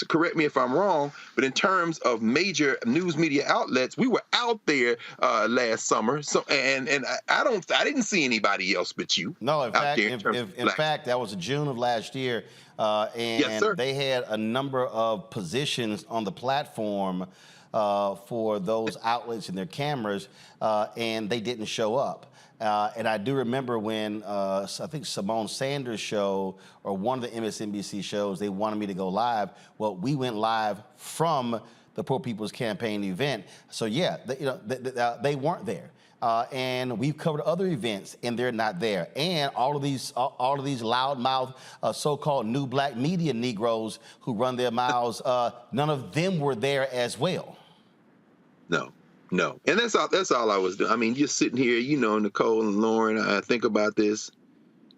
correct me if I'm wrong, but in terms of major news media outlets, we were out there last summer. So and I didn't see anybody else but you. No, in fact, that was June of last year. And yes, sir. They had a number of positions on the platform for those outlets and their cameras, and they didn't show up. And I do remember when I think Simone Sanders' show or one of the MSNBC shows, they wanted me to go live. Well, we went live from the Poor People's Campaign event. So yeah, they weren't there. And we've covered other events, and they're not there. And all of these loudmouth, so-called new black media Negroes who run their mouths, none of them were there as well. No, and that's all I was doing. I mean, just sitting here, you know, Nicole and Lauren, I think about this.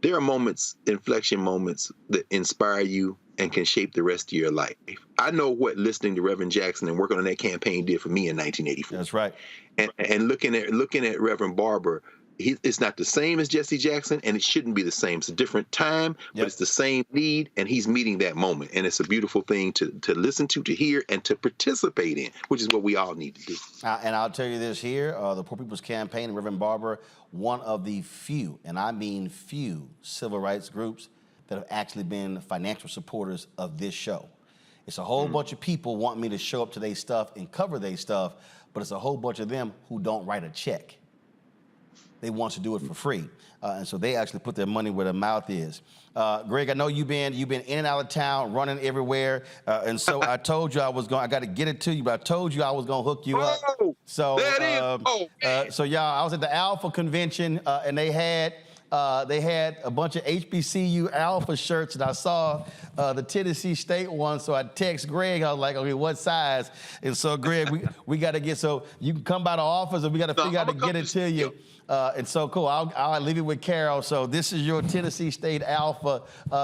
There are moments, inflection moments that inspire you and can shape the rest of your life. I know what listening to Reverend Jackson and working on that campaign did for me in 1984. That's right. And looking at Reverend Barber, it's not the same as Jesse Jackson, and it shouldn't be the same. It's a different time, but it's the same need, and he's meeting that moment. And it's a beautiful thing to listen to hear, and to participate in, which is what we all need to do. And I'll tell you this here, the Poor People's Campaign and Reverend Barber, one of the few, and I mean few, civil rights groups that have actually been financial supporters of this show. It's a whole bunch of people want me to show up to their stuff and cover their stuff, but it's a whole bunch of them who don't write a check. They want to do it for free. And so they actually put their money where their mouth is. Greg, I know you've been in and out of town, running everywhere. And so I told you I got to get it to you, but I told you I was going to hook you up. So, so y'all, I was at the Alpha convention and they had a bunch of HBCU Alpha shirts, and I saw the Tennessee State one, so I text Greg. I was like, okay, what size? And so, Greg, we got to get, so you can come by the office, and we got to figure out to get it to you. And so, cool, I'll leave it with Carol. So this is your Tennessee State Alpha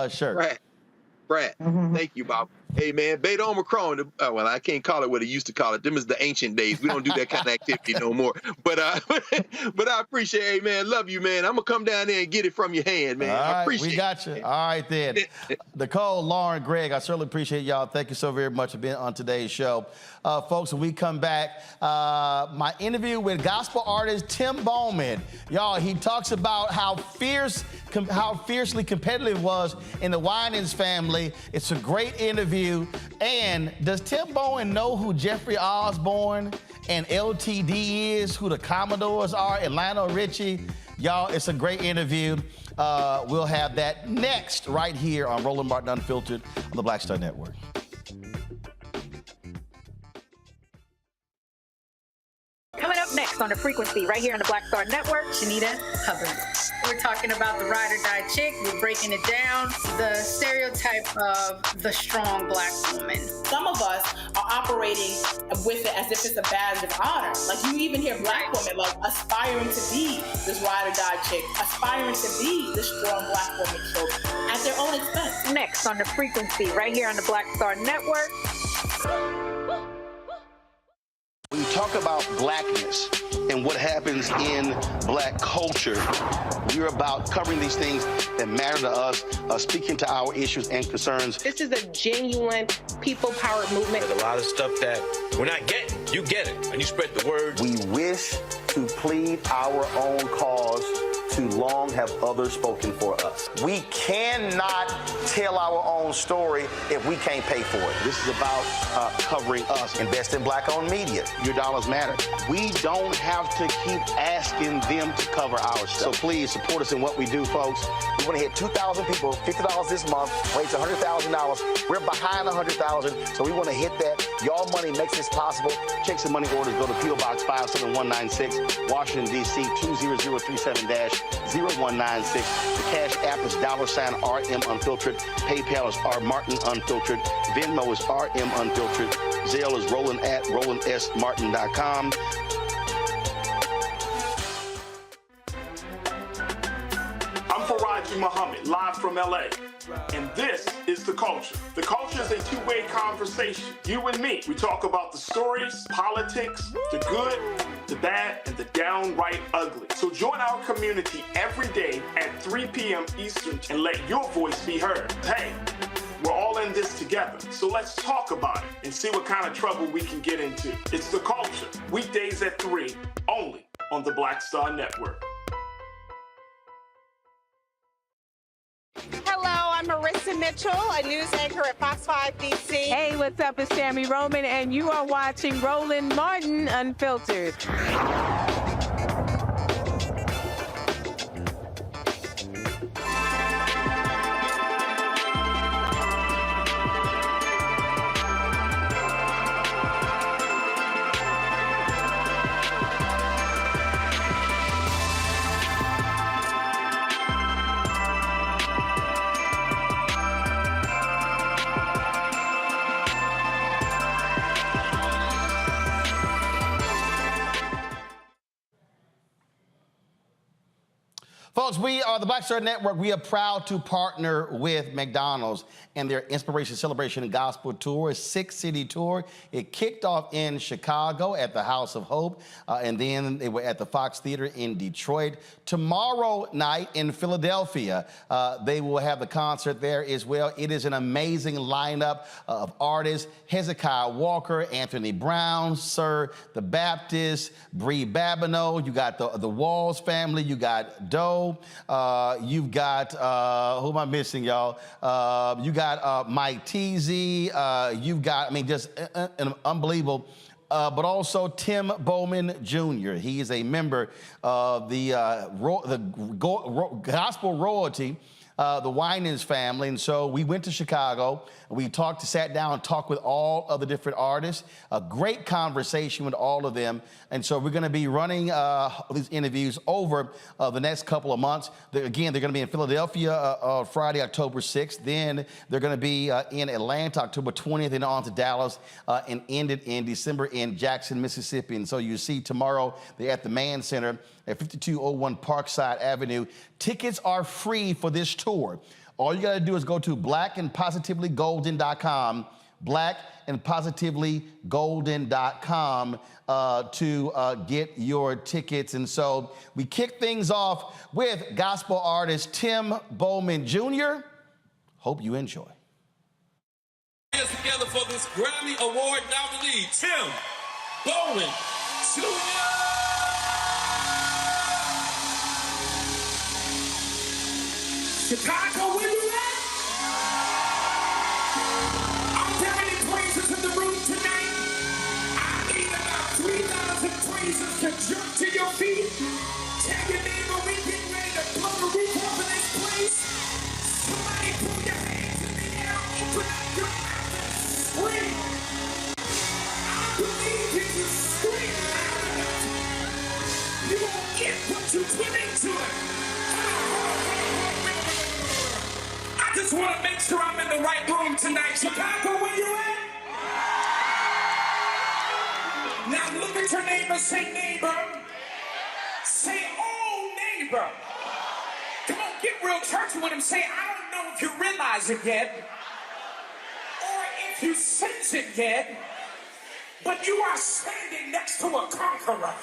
shirt. Brad, thank you, Bob. Hey, man, Beta Omicron, well, I can't call it what it used to call it. Them is the ancient days. We don't do that kind of activity no more. But I appreciate it, hey, man. Love you, man. I'm going to come down there and get it from your hand, man. All right, I appreciate it. We got you. All right, then. Nicole, Lauren, Greg, I certainly appreciate y'all. Thank you so very much for being on today's show. Folks, when we come back, my interview with gospel artist Tim Bowman. Y'all, he talks about how fiercely competitive it was in the Winans family. It's a great interview. And does Tim Bowman know who Jeffrey Osborne and LTD is, who the Commodores are, and Lionel Richie? Y'all, it's a great interview. We'll have that next right here on Roland Martin Unfiltered on the Black Star Network. Coming up next on The Frequency, right here on the Black Star Network, Shanita Hubbard. We're talking about the ride or die chick. We're breaking it down. The stereotype of the strong black woman. Some of us are operating with it as if it's a badge of honor. Like, you even hear black women like aspiring to be this ride or die chick, aspiring to be this strong black woman, so at their own expense. Next on The Frequency, right here on the Black Star Network. When you talk about blackness and what happens in black culture, we're about covering these things that matter to us, speaking to our issues and concerns. This is a genuine people-powered movement. There's a lot of stuff that we're not getting. You get it, and you spread the word. We wish to plead our own cause. Too long have others spoken for us. We cannot tell our own untold story if we can't pay for it. This is about covering us. Invest in black-owned media. Your dollars matter. We don't have to keep asking them to cover our stuff. So please support us in what we do, folks. We want to hit 2,000 people, $50 this month, raise $100,000. We're behind $100,000, so we want to hit that. Y'all money makes this possible. Check some money orders. Go to P.O. Box 57196, Washington, D.C. 20037-0196. The Cash App is $RM Unfiltered. PayPal is R Martin Unfiltered. Venmo is RM Unfiltered. Zelle is Roland at RolandSMartin.com. I'm Faraji Muhammad, live from LA. And this is The Culture. The Culture is a two-way conversation. You and me. We talk about the stories, politics, the good, the bad, and the downright ugly. So join our community every day at 3 p.m. Eastern and let your voice be heard. Hey, we're all in this together. So let's talk about it and see what kind of trouble we can get into. It's The Culture. Weekdays at 3, only on the Black Star Network. Hello, I'm Marissa Mitchell, a news anchor at Fox 5 DC. Hey, what's up? It's Tammy Roman, and you are watching Roland Martin Unfiltered. Folks, we are the Black Star Network. We are proud to partner with McDonald's and their Inspiration Celebration and Gospel Tour, a 6-city tour. It kicked off in Chicago at the House of Hope, and then they were at the Fox Theater in Detroit. Tomorrow night in Philadelphia, they will have the concert there as well. It is an amazing lineup of artists: Hezekiah Walker, Anthony Brown, Sir the Baptist, Bree Babineau. You got the Walls family. You got Doe. You've got, who am I missing, y'all? You got Mike Teasy. You've got, I mean, just an unbelievable, but also Tim Bowman Jr. He is a member of the gospel royalty, the Winans family. And so we went to Chicago. We sat down and talked with all of the different artists. A great conversation with all of them. And so we're going to be running these interviews over the next couple of months. Again, they're going to be in Philadelphia Friday, October 6th. Then they're going to be in Atlanta, October 20th, and on to Dallas, and ended in December in Jackson, Mississippi. And so you see tomorrow they're at the Mann Center at 5201 Parkside Avenue. Tickets are free for this tour. All you got to do is go to blackandpositivelygolden.com, blackandpositivelygolden.com to get your tickets. And so we kick things off with gospel artist Tim Bowman Jr. Hope you enjoy. Hands together for this Grammy Award nominee, Tim Bowman Jr. Chicago, where you at? I'm carrying praises in the room tonight. I need about 3,000 praises to jump to your feet. Tell your neighbor we getting ready to blow the roof off of this place. Somebody put your hands in the air, open up your mouth and scream. I believe if you scream loud enough, you won't get what you put into it. I just want to make sure I'm in the right room tonight. Chicago, where you at? Now look at your neighbor, say neighbor. Say, oh neighbor. Come on, get real churchy with him. Say, I don't know if you realize it yet, or if you sense it yet, but you are standing next to a conqueror.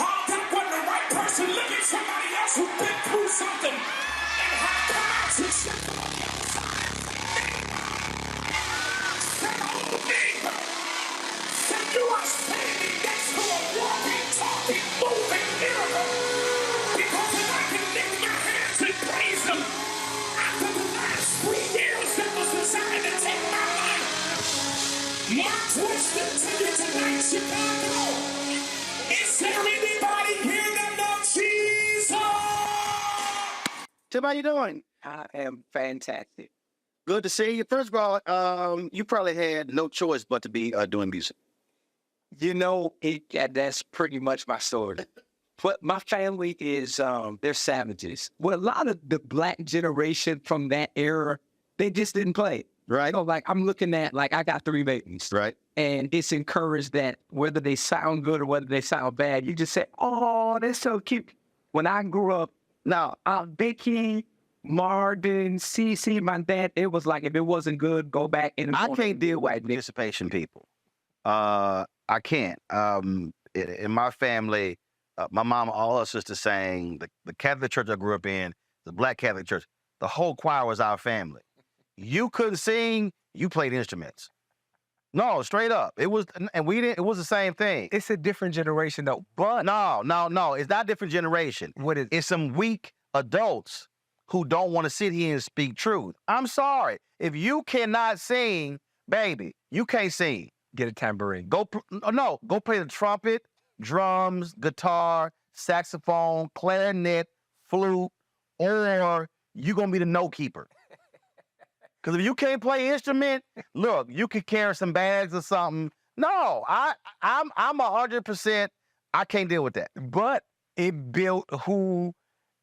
Oh, that wasn't the right person. Look at somebody else who's been through something and have come out to shut them on the outside. Say, oh, neighbor. Say, you are standing next to a walking, talking, moving miracle. Because if I can lift my hands and praise him after the last 3 years that My question to you tonight, Chicago. Is there anybody here that loves Jesus? Tim, how you doing? I am fantastic. Good to see you. First of all, you probably had no choice but to be doing music. You know, that's pretty much my story. But my family is, they're savages. Well, a lot of the black generation from that era, they just didn't play. Right. So, like, I'm looking at, like, I got 3 babies. Right. And it's encouraged that whether they sound good or whether they sound bad, you just say, oh, they're so cute. When I grew up, now, Becky, Martin, Cece, my dad, it was like, if it wasn't good, go back in. I can't deal with participation people. I can't. In my family, my mom, all her sisters sang, the Catholic church I grew up in, the Black Catholic church, the whole choir was our family. You couldn't sing, you played instruments. No, straight up. It was, and we didn't, it was the same thing. It's a different generation though, but. No, it's not a different generation. What is it? It's some weak adults who don't want to sit here and speak truth. I'm sorry. If you cannot sing, baby, you can't sing. Get a tambourine. Go play the trumpet, drums, guitar, saxophone, clarinet, flute, or you're going to be the note keeper. Because if you can't play instrument, look, you could carry some bags or something. No, I'm 100%, I can't deal with that. But it built who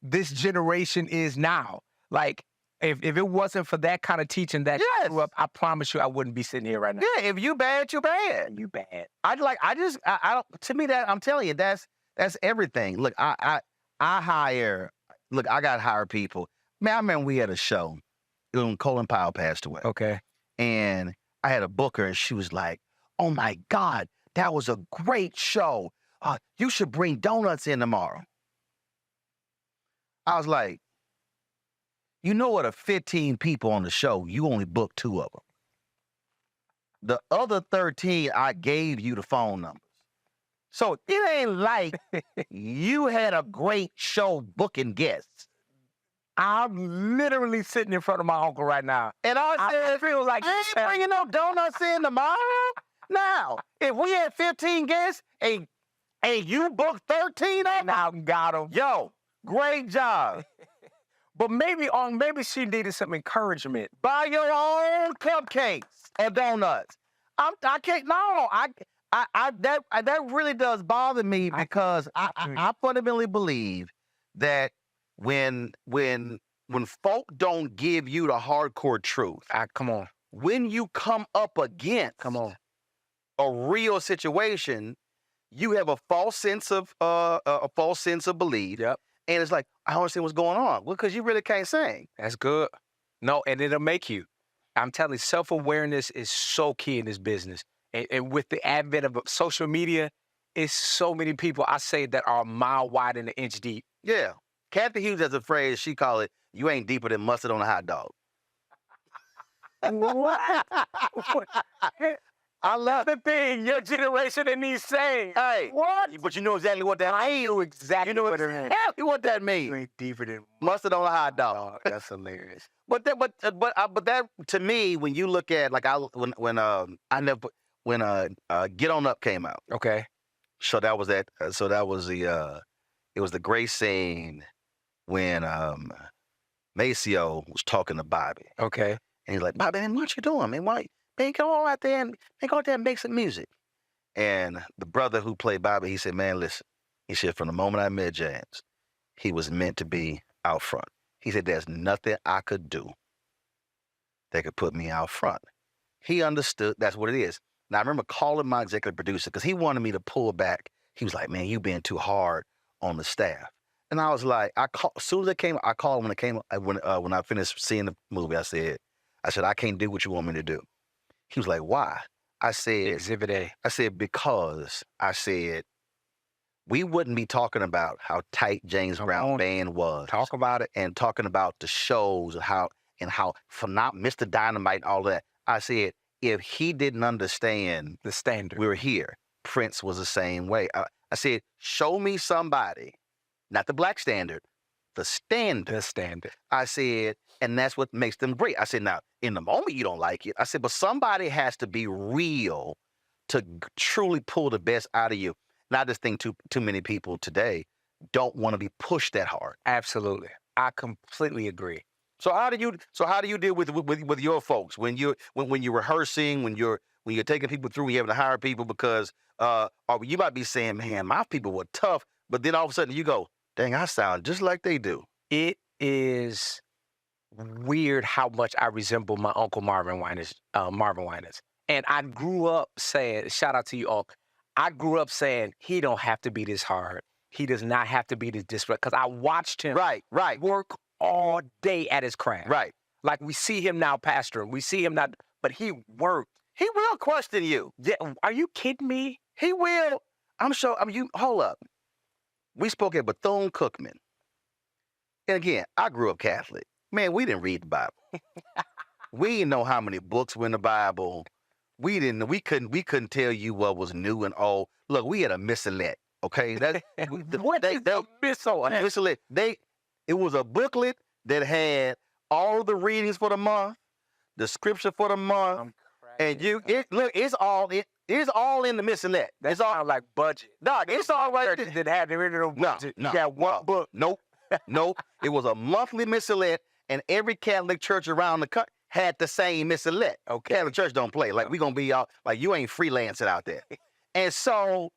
this generation is now. Like, if it wasn't for that kind of teaching that you grew up, I promise you I wouldn't be sitting here right now. Yeah, if you bad, you bad. You bad. I don't, to me, that I'm telling you, that's everything. Look, I got hired people. Man, I remember we had a show when Colin Powell passed away. Okay. And I had a booker and she was like, oh my God, that was a great show. You should bring donuts in tomorrow. I was like, you know what, of 15 people on the show, you only booked 2 of them. The other 13, I gave you the phone numbers. So it ain't like you had a great show booking guests. I'm literally sitting in front of my uncle right now. And I feel like I ain't bringing no donuts in tomorrow. Now, if we had 15 guests and you booked 13 of them, now got them. Yo, great job. But maybe she needed some encouragement. Buy your own cupcakes or donuts. I can't. No, that really does bother me because I fundamentally believe that when folk don't give you the hardcore truth, come on. When you come up against a real situation, you have a false sense of belief. Yep. And it's like, I don't understand what's going on. Well, because you really can't sing. That's good. No, and it'll make you. I'm telling you, self-awareness is so key in this business. And with the advent of social media, it's so many people, I say, that are a mile wide and an inch deep. Yeah. Kathy Hughes has a phrase, she call it, you ain't deeper than mustard on a hot dog. What? I love the thing your generation and these saying. Hey, what? But you know exactly what that means. I know exactly what it means. What that means. You ain't deeper than mustard on a hot dog. That's hilarious. But that to me, when you look at like when Get On Up came out. Okay. So that was that. So that was it was the great scene when Maceo was talking to Bobby. Okay. And he's like, Bobby, man, what you doing, man? Why? Man, go out there and make some music. And the brother who played Bobby, he said, man, listen. He said, from the moment I met James, he was meant to be out front. He said, there's nothing I could do that could put me out front. He understood that's what it is. Now, I remember calling my executive producer because he wanted me to pull back. He was like, man, you being too hard on the staff. And I was like, as soon as it came, I called him when I finished seeing the movie. I said, I can't do what you want me to do. He was like, why? I said, Exhibit A. I said, because I said, we wouldn't be talking about how tight James Brown Band was. Talk about it. And talking about the shows and how phenomenal, Mr. Dynamite and all that. I said, if he didn't understand the standard, we were here. Prince was the same way. I said, show me somebody, not the black standard, the standard. The standard. I said, And that's what makes them great. I said, now, in the moment you don't like it. I said, but somebody has to be real to truly pull the best out of you. And I just think too many people today don't want to be pushed that hard. Absolutely. I completely agree. So how do you deal with your folks when you're rehearsing, when you're taking people through, you having to hire people because or you might be saying, man, my people were tough, but then all of a sudden you go, dang, I sound just like they do. It is weird how much I resemble my uncle Marvin Winans. And I grew up saying, shout out to you, Uncle. I grew up saying he don't have to be this hard. He does not have to be this disparate because I watched him work all day at his craft. Right. Like we see him now pastoring. We see him not, but he worked. He will question you. Yeah, are you kidding me? He will. I'm sure. Hold up. We spoke at Bethune-Cookman. And again, I grew up Catholic. Man, we didn't read the Bible. We didn't know how many books were in the Bible. We couldn't tell you what was new and old. Look, we had a missalette, okay? What is a missalette? It was a booklet that had all the readings for the month, the scripture for the month, and it's all in the missalette. That's all like budget. Dog, it's all right there. That had the original budget. No, you got one book. Nope. It was a monthly missalette, and every Catholic church around the country had the same missalette. Okay. Catholic church don't play. Like, we gonna be all like, you ain't freelancing out there. And so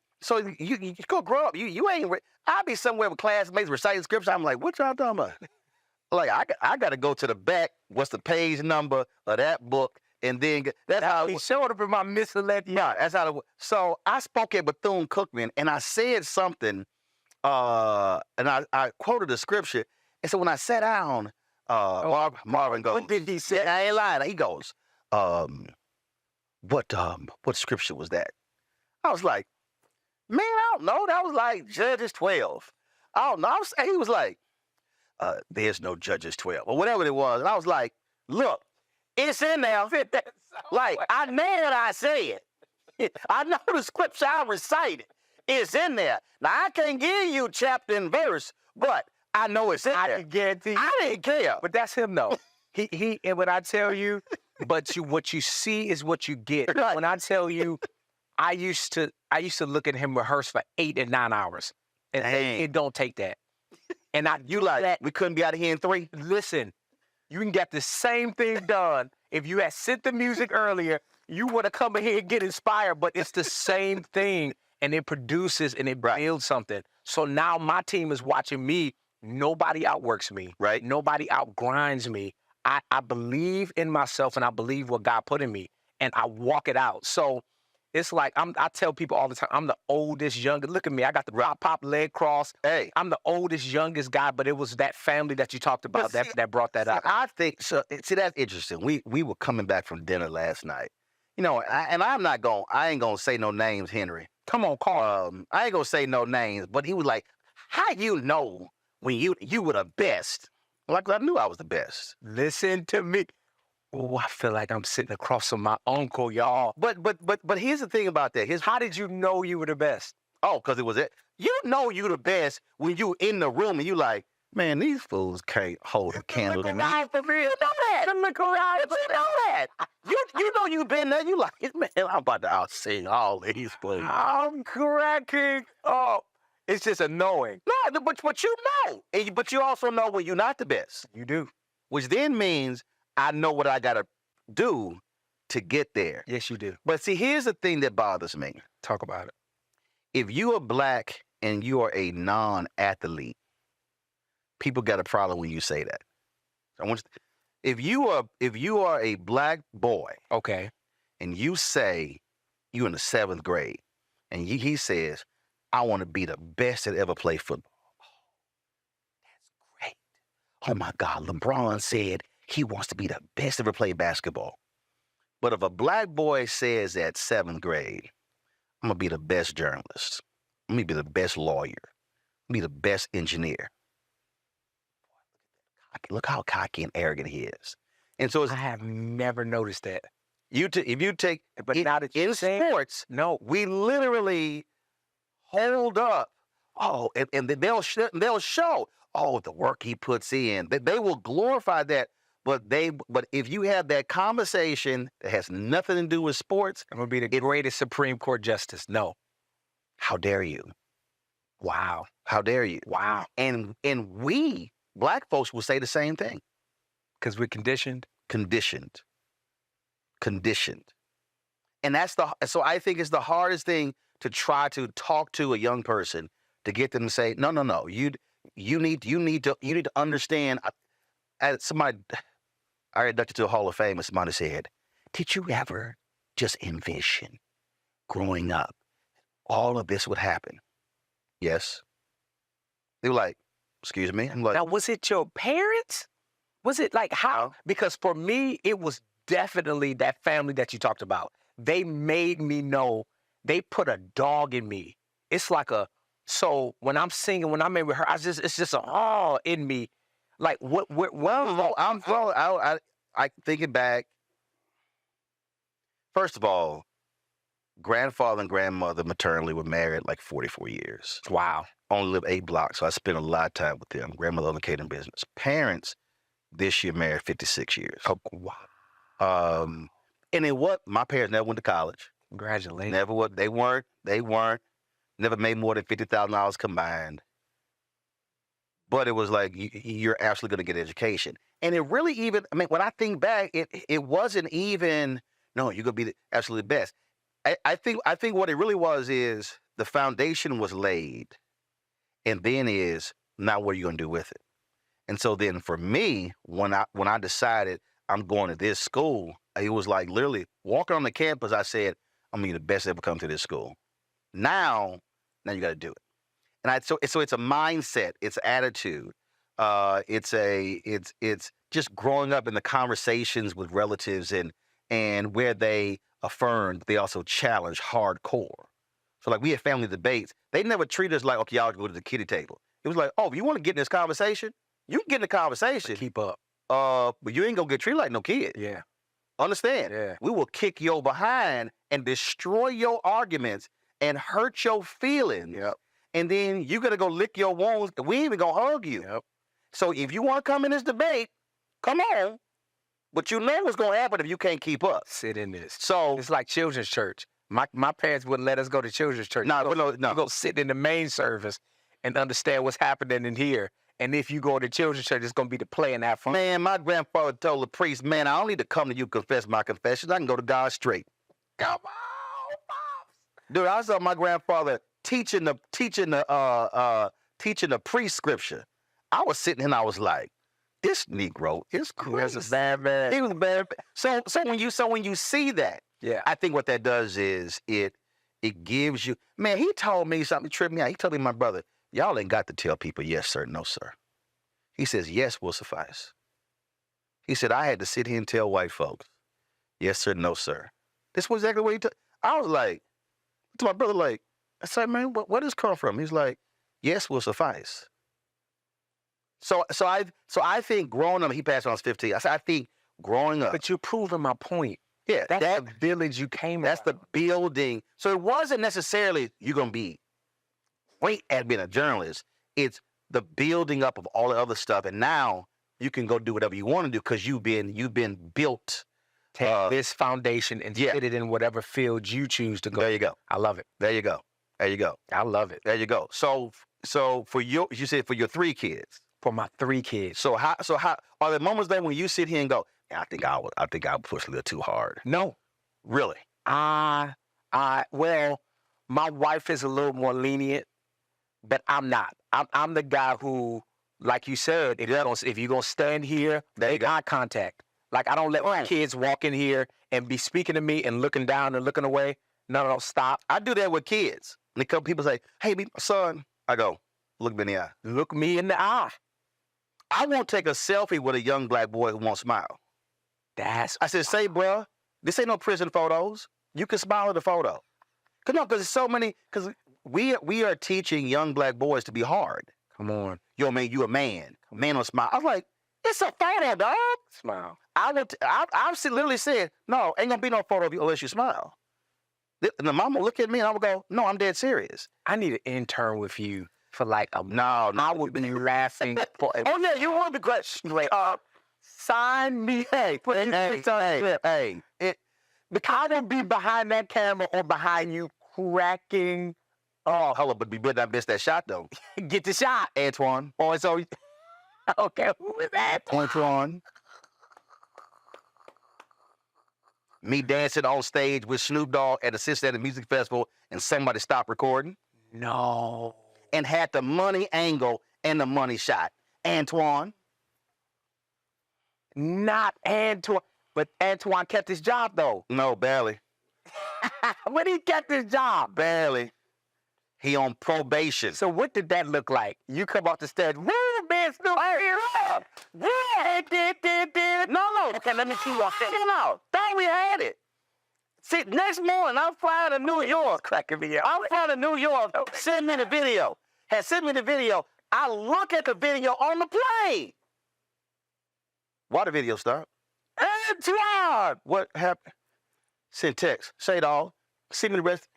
you go grow up. You ain't. I'll be somewhere with classmates reciting scripture. I'm like, what y'all talking about? Like, I got to go to the back. What's the page number of that book? And then that's how he showed up in my missalette. Yeah, that's how it was. So I spoke at Bethune-Cookman, and I said something, and I quoted the scripture. And so when I sat down, Marvin goes, what did he say? I ain't lying. He goes, what scripture was that? I was like, man, I don't know. That was like Judges 12. I don't know. He was like, there's no Judges 12 or whatever it was. And I was like, look, it's in there. Like, I know what I said. I know the scripture I recited. It's in there. Now, I can't give you chapter and verse, but I know it's in there. I can guarantee you. I didn't care. But that's him, though. And when I tell you, what you see is what you get. Right. When I tell you, I used to look at him rehearse for 8 and 9 hours. And it don't take that. And we couldn't be out of here in 3? Listen, you can get the same thing done. If you had sent the music earlier, you would have come in here and get inspired, but it's the same thing. And it produces and it builds something. So now my team is watching me. Nobody outworks me. Right. Nobody outgrinds me. I believe in myself and I believe what God put in me. And I walk it out. So it's like I tell people all the time, I'm the oldest, youngest. Look at me. I got the pop leg cross. Hey. I'm the oldest, youngest guy, but it was that family that you talked about that brought that up. I think so. See, that's interesting. We were coming back from dinner last night. You know, I ain't gonna say no names, Henry. Come on, Carl. I ain't gonna say no names, but he was like, how you know when you were the best? Like, I knew I was the best. Listen to me. Oh, I feel like I'm sitting across from my uncle, y'all. But here's the thing about that. How did you know you were the best? Oh, because it was it. You know you the best when you in the room and you like, man, these fools can't hold a candle to me. For real. You know that. Look around. You know that. You know you been there. You like, man, I'm about to outsing all these fools. I'm cracking. Oh, it's just a knowing. No, but you know. But you also know when you're not the best. You do. Which then means I know what I got to do to get there. Yes, you do. But see, here's the thing that bothers me. Talk about it. If you are black and you are a non-athlete, people got a problem when you say that. So I want you if you are a black boy, okay, and you say you in the 7th grade, and he says, I want to be the best that ever played football. Oh, that's great. Oh my God, LeBron said he wants to be the best to ever play basketball. But if a black boy says at 7th grade, I'm going to be the best journalist, I'm going to be the best lawyer, I'm going to be the best engineer. Look how cocky and arrogant he is. And so I have never noticed that. If you take, but now that in sports, no, we literally hold up. Oh, and they'll show. Oh, the work he puts in. They will glorify that. But if you have that conversation that has nothing to do with sports, I'm gonna be the greatest Supreme Court justice. No. How dare you? Wow. How dare you? Wow. And we black folks will say the same thing. Because we're conditioned. Conditioned. And so I think it's the hardest thing to try to talk to a young person to get them to say, no. You need to understand. I got inducted to the Hall of Fame, and somebody said, "Did you ever just envision growing up all of this would happen?" Yes. They were like, "Excuse me." I'm like, now, was it your parents? Was it like how? Because for me, it was definitely that family that you talked about. They made me know. They put a dog in me. It's like so when I'm singing, when I'm in rehearsal, it's just a awe in me. Like I thinking back. First of all, grandfather and grandmother maternally were married like 44 years. Wow. Only lived 8 blocks, so I spent a lot of time with them. Grandmother owned a catering business. Parents this year married 56 years. Oh, wow. And then my parents never went to college. Congratulations. Never what they weren't. Never made more than $50,000 combined. But it was like you're absolutely going to get an education. And it really even, I mean, when I think back, it wasn't even, no, you're going to be the absolute best. I think what it really was is the foundation was laid. And then is, now what are you going to do with it? And so then for me, when I decided I'm going to this school, it was like literally walking on the campus, I said, I'm going to be the best to ever come to this school. Now you got to do it. And so it's a mindset, it's attitude, it's just growing up in the conversations with relatives and where they affirmed, they also challenge hardcore. So like we had family debates, they never treated us like, okay, y'all go to the kiddie table. It was like, oh, you want to get in this conversation? You can get in the conversation. Keep up. But you ain't gonna get treated like no kid. Yeah. Understand? Yeah. We will kick your behind and destroy your arguments and hurt your feelings. Yep. And then you gotta go lick your wounds. We ain't even gonna hug you. Yep. So if you want to come in this debate, come on. But you know what's gonna happen if you can't keep up. Sit in this. So it's like children's church. My parents wouldn't let us go to children's church. No. You go sit in the main service and understand what's happening in here. And if you go to children's church, it's gonna be the play and that fun. Man, my grandfather told the priest, man, I don't need to come to you confess my confessions. I can go to God straight. Come on, Pops. Dude, I saw my grandfather teaching the prescription. I was sitting and I was like, this Negro is crazy. He was a bad man. He was bad. So when you see that, yeah, I think what that does is it gives you, man, he told me something, tripped me out. He told me, my brother, y'all ain't got to tell people yes, sir, no, sir. He says, yes will suffice. He said, I had to sit here and tell white folks, yes, sir, no, sir. This was exactly what he told. I was like, to my brother, like, I said, man, where does this come from? He's like, yes will suffice. So I think growing up, he passed when I was 15. I think growing up. But you're proving my point. Yeah, that's the village you came. That's the building. So it wasn't necessarily you're gonna be great at being a journalist. It's the building up of all the other stuff, and now you can go do whatever you want to do because you've been built. Take this foundation and fit it in whatever field you choose to go. There you go. I love it. There you go. There you go. I love it. There you go. So for you said for your 3 kids. For my 3 kids. So how are there moments then when you sit here and go, I think I would push a little too hard? No. Really? Well, my wife is a little more lenient, but I'm not. I'm the guy who, like you said, if you're gonna stand here, make eye contact. Like I don't let my kids walk in here and be speaking to me and looking down and looking away. No, stop. I do that with kids. And a couple people say, hey, meet my son. I go, look me in the eye. Look me in the eye. I won't take a selfie with a young black boy who won't smile. I said, say, bro, this ain't no prison photos. You can smile at the photo. Because there's so many, because we are teaching young black boys to be hard. Come on. You a man. Man don't smile. I was like, it's a photo, dog. Smile. I've literally said, no, ain't gonna be no photo of you unless you smile. And the mama will look at me and I would go, no, I'm dead serious. I need an intern with you for like a no. I would be laughing. Oh yeah, you would be great. Like, Sign me. Hey, I will be behind that camera or behind you cracking. Oh, hold up, but we better not miss that shot though. Get the shot, Antoine. Oh, so okay, who is that? Antoine. Me dancing on stage with Snoop Dogg at a Cincinnati Music Festival and somebody stopped recording. No. And had the money angle and the money shot. Antoine. Not Antoine. But Antoine kept his job, though. No, barely. But he kept his job. Barely. He on probation. So what did that look like? You come off the stage, woo, man, Snoop, yeah, no. Okay, let me see you off there. No, thought we had it. See, next morning, I'm flying to New York. Cracking me up. I'm flying to New York. Send me the video. Had sent me the video. I look at the video on the plane. Why the video stop? Antoine! What happened? Send text. Say it all. Send me the rest.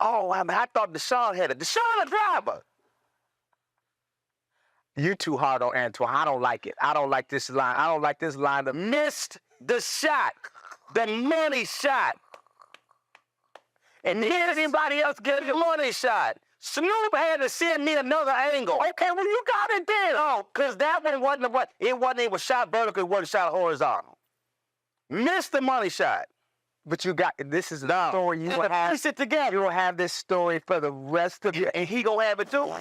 Oh, I thought Deshaun had it. Deshaun, the driver. You too hard on Antoine. I don't like it. I don't like this line. I don't like this line. Missed the shot. The money shot. And here's anybody else getting the money shot. Snoop had to send me another angle. Okay, well, you got it then. Oh, because that one wasn't what it wasn't even shot vertical, it wasn't shot horizontal. Missed the money shot. But you got this is a story you will have. Piece it together. You will have this story for the rest of your. And he gonna have it too.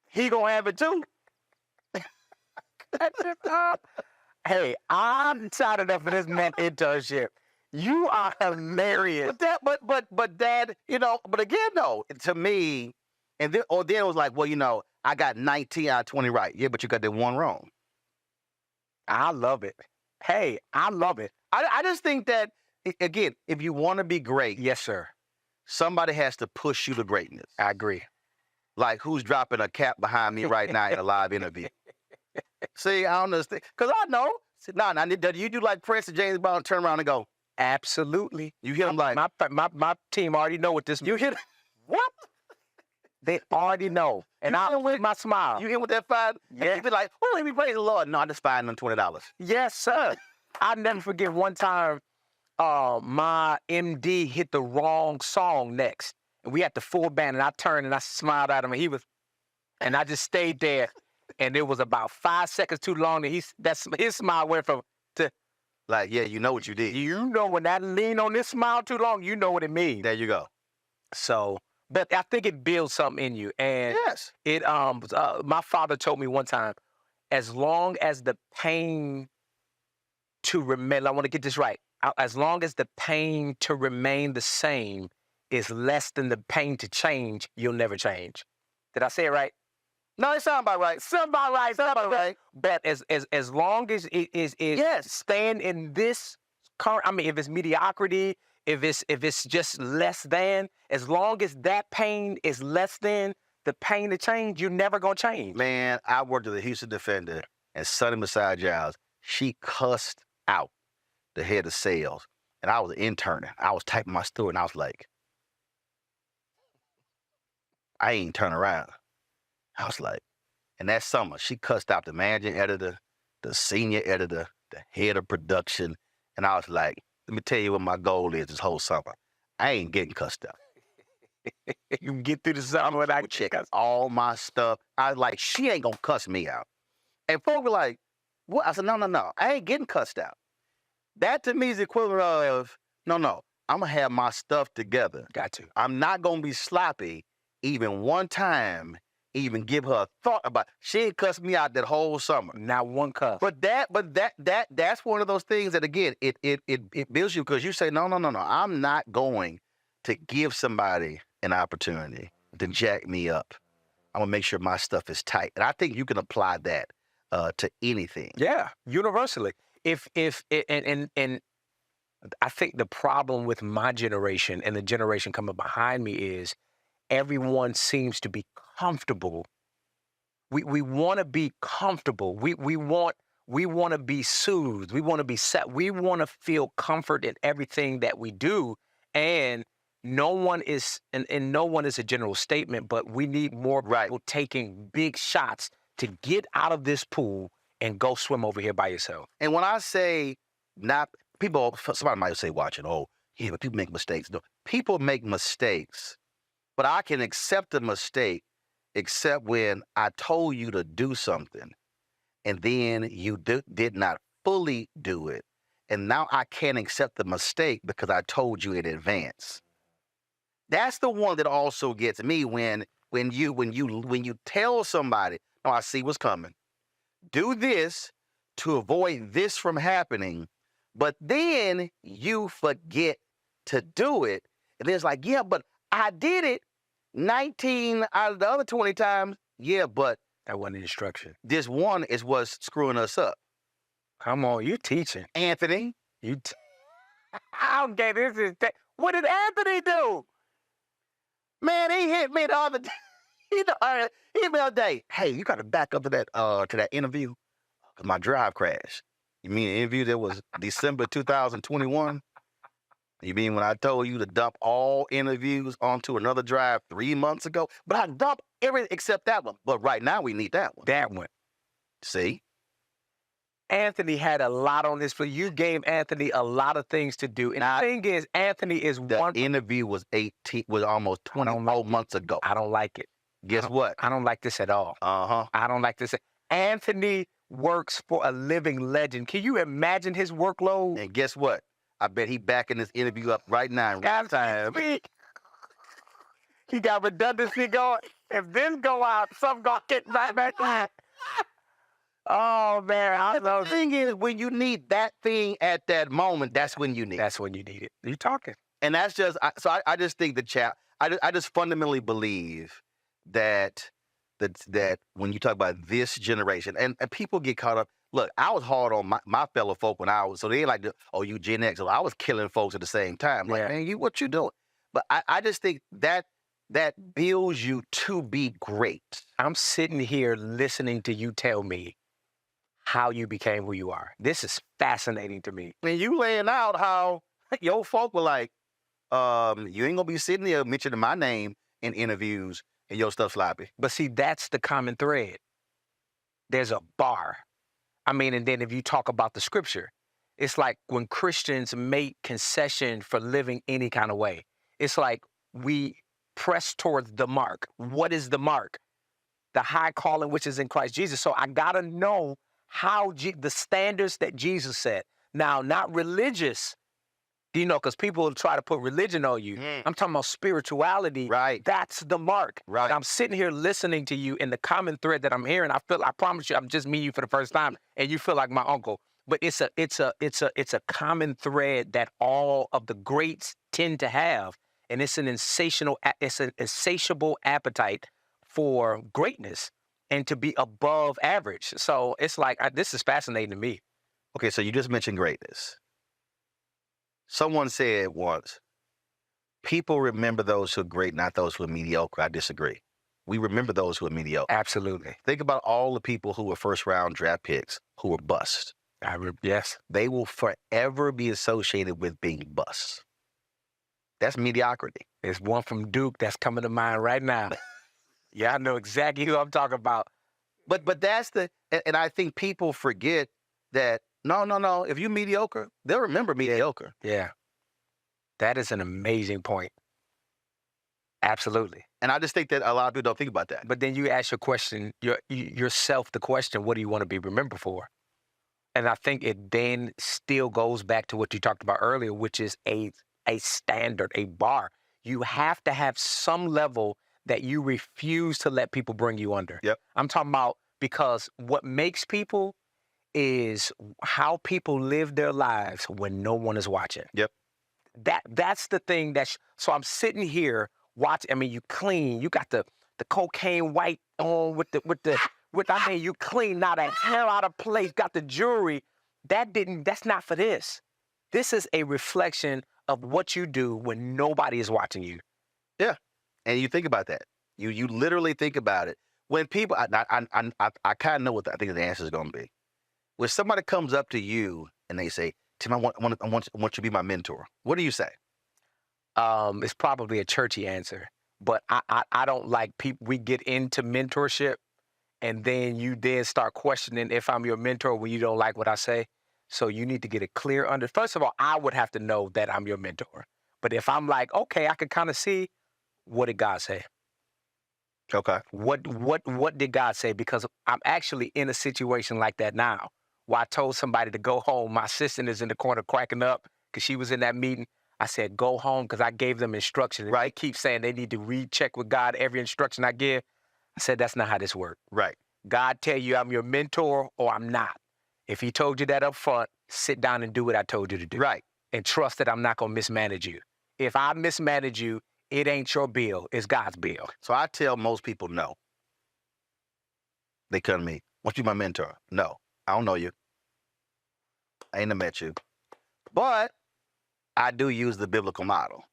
He gonna have it too. Hey, I'm tired enough of this man internship. You are hilarious. But Dad, you know, but again though, to me, and then it was like, well, you know, I got 19 out of 20 right. Yeah, but you got that one wrong. I love it. Hey, I love it. I just think that, again, if you want to be great, yes, sir, somebody has to push you to greatness. I agree. Like who's dropping a cap behind me right now in a live interview? See, I don't understand. Because I know. Nah, you do like Prince and James Brown, turn around and go, absolutely. You hit them like. My team already know what this. You hit what? They already know. And I with my smile. You hit with that $5? Yeah. You be like, oh, let me praise the Lord. No, I just $520. Yes, sir. I'll never forget one time my MD hit the wrong song next. And we had the full band, and I turned and I smiled at him, and I just stayed there. And it was about 5 seconds too long, and his smile went from to like, yeah, you know what you did. You know when that lean on this smile too long, you know what it means. There you go. So, but I think it builds something in you. And yes, it my father told me one time, as long as the pain to remain, I want to get this right. As long as the pain to remain the same is less than the pain to change, you'll never change. Did I say it right? No, it sounds about right. Sound about right. But as long as it is yes, staying in this current, I mean, if it's mediocrity, if it's just less than, as long as that pain is less than the pain to change, you're never gonna change. Man, I worked with a Houston Defender, and Sonny Masai Giles, she cussed out the head of sales, and I was an intern. I was typing my story, and I was like, I ain't turn around. I was like, and that summer, she cussed out the managing editor, the senior editor, the head of production, and I was like, let me tell you what my goal is this whole summer. I ain't getting cussed out. You can get through the summer without check all my stuff. I was like, she ain't gonna cuss me out. And folks were like, what? I said, no, I ain't getting cussed out. That to me is the equivalent of, no, I'm gonna have my stuff together. Got to. I'm not gonna be sloppy even one time, even give her a thought about. She ain't cussed me out that whole summer. Not one cuss. But that's one of those things that again it builds you because you say no. I'm not going to give somebody an opportunity to jack me up. I'm gonna make sure my stuff is tight, and I think you can apply that to anything. Yeah, universally. If and I think the problem with my generation and the generation coming behind me is everyone seems to be comfortable. We want to be comfortable. We want to be soothed. We want to be set. We want to feel comfort in everything that we do. And no one is a general statement, but we need more people taking big shots to get out of this pool and go swim over here by yourself. And when I say not people, somebody might say watching, oh, yeah, but people make mistakes. No, people make mistakes, but I can accept a mistake except when I told you to do something and then you did not fully do it. And now I can't accept the mistake because I told you in advance. That's the one that also gets me when you tell somebody, oh, I see what's coming. Do this to avoid this from happening, but then you forget to do it. And then it's like, yeah, but I did it 19 out of the other 20 times. Yeah, but that wasn't instruction. This one is what's screwing us up. Come on, you're teaching. Anthony. Okay, this is what did Anthony do? Man, he hit me the other day. He hit me the other day. Hey, you got to back up to that interview. My drive crashed. You mean the interview that was December 2021? You mean when I told you to dump all interviews onto another drive 3 months ago? But I dumped everything except that one. But right now we need that one. That one. See? Anthony had a lot on this, but you gave Anthony a lot of things to do. And the thing is, Anthony is the interview was almost 24 months ago. I don't like it. Guess what? I don't like this at all. Uh-huh. I don't like this. Anthony works for a living legend. Can you imagine his workload? And guess what? I bet he backing this interview up right now. He got redundancy going. If this go out, something gonna get back. Oh man, I know. The thing is, when you need that thing at that moment, that's when you need it. That's when you need it. You're talking. And that's just, I just think I just fundamentally believe that when you talk about this generation, and people get caught up. Look, I was hard on my fellow folk when I was, so they like, oh, you Gen X. So I was killing folks at the same time. Like, man, what you doing? But I just think that builds you to be great. I'm sitting here listening to you tell me how you became who you are. This is fascinating to me. And you laying out how your folk were like, you ain't gonna be sitting there mentioning my name in interviews and your stuff sloppy. But see, that's the common thread. There's a bar. I mean, and then if you talk about the scripture, it's like when Christians make concession for living any kind of way, it's like we press towards the mark. What is the mark? The high calling which is in Christ Jesus. So I gotta know how the standards that Jesus set. Now, not religious, because people will try to put religion on you. I'm talking about spirituality. Right. That's the mark. Right. And I'm sitting here listening to you, and the common thread that I'm hearing, I promise you, I'm just meeting you for the first time, and you feel like my uncle. But it's a common thread that all of the greats tend to have, and it's an insatiable appetite for greatness and to be above average. So it's like, this is fascinating to me. Okay, so you just mentioned greatness. Someone said once, people remember those who are great, not those who are mediocre. I disagree. We remember those who are mediocre. Absolutely. Think about all the people who were first-round draft picks who were bust. Yes. They will forever be associated with being bust. That's mediocrity. There's one from Duke that's coming to mind right now. Yeah, I know exactly who I'm talking about. But that's and I think people forget that, no. If you're mediocre, they'll remember mediocre. Yeah. That is an amazing point. Absolutely. And I just think that a lot of people don't think about that. But then you ask yourself the question, what do you want to be remembered for? And I think it then still goes back to what you talked about earlier, which is a standard, a bar. You have to have some level that you refuse to let people bring you under. Yep. I'm talking about, because what makes people is how people live their lives when no one is watching. Yep. That's the thing so I'm sitting here watching. I mean, you clean, you got the cocaine white on with you clean, not a hair out of place, got the jewelry. That's not for this. This is a reflection of what you do when nobody is watching you. Yeah. And you think about that. You literally think about it. When people, I kind of know what I think the answer is going to be. When somebody comes up to you and they say, Tim, I want you to be my mentor. What do you say? It's probably a churchy answer, but I don't like people. We get into mentorship and then you then start questioning if I'm your mentor when you don't like what I say. So you need to get a clear First of all, I would have to know that I'm your mentor. But if I'm like, okay, I can kind of see, what did God say? Okay. What did God say? Because I'm actually in a situation like that now, where I told somebody to go home. My assistant is in the corner cracking up because she was in that meeting. I said, go home, because I gave them instructions. Right. They keep saying they need to recheck with God every instruction I give. I said, that's not how this works. Right. God tell you I'm your mentor or I'm not. If he told you that up front, sit down and do what I told you to do. Right. And trust that I'm not going to mismanage you. If I mismanage you, it ain't your bill. It's God's bill. So I tell most people no. They come to me, want you my mentor? No, I don't know you. I ain't never met you. But I do use the biblical model.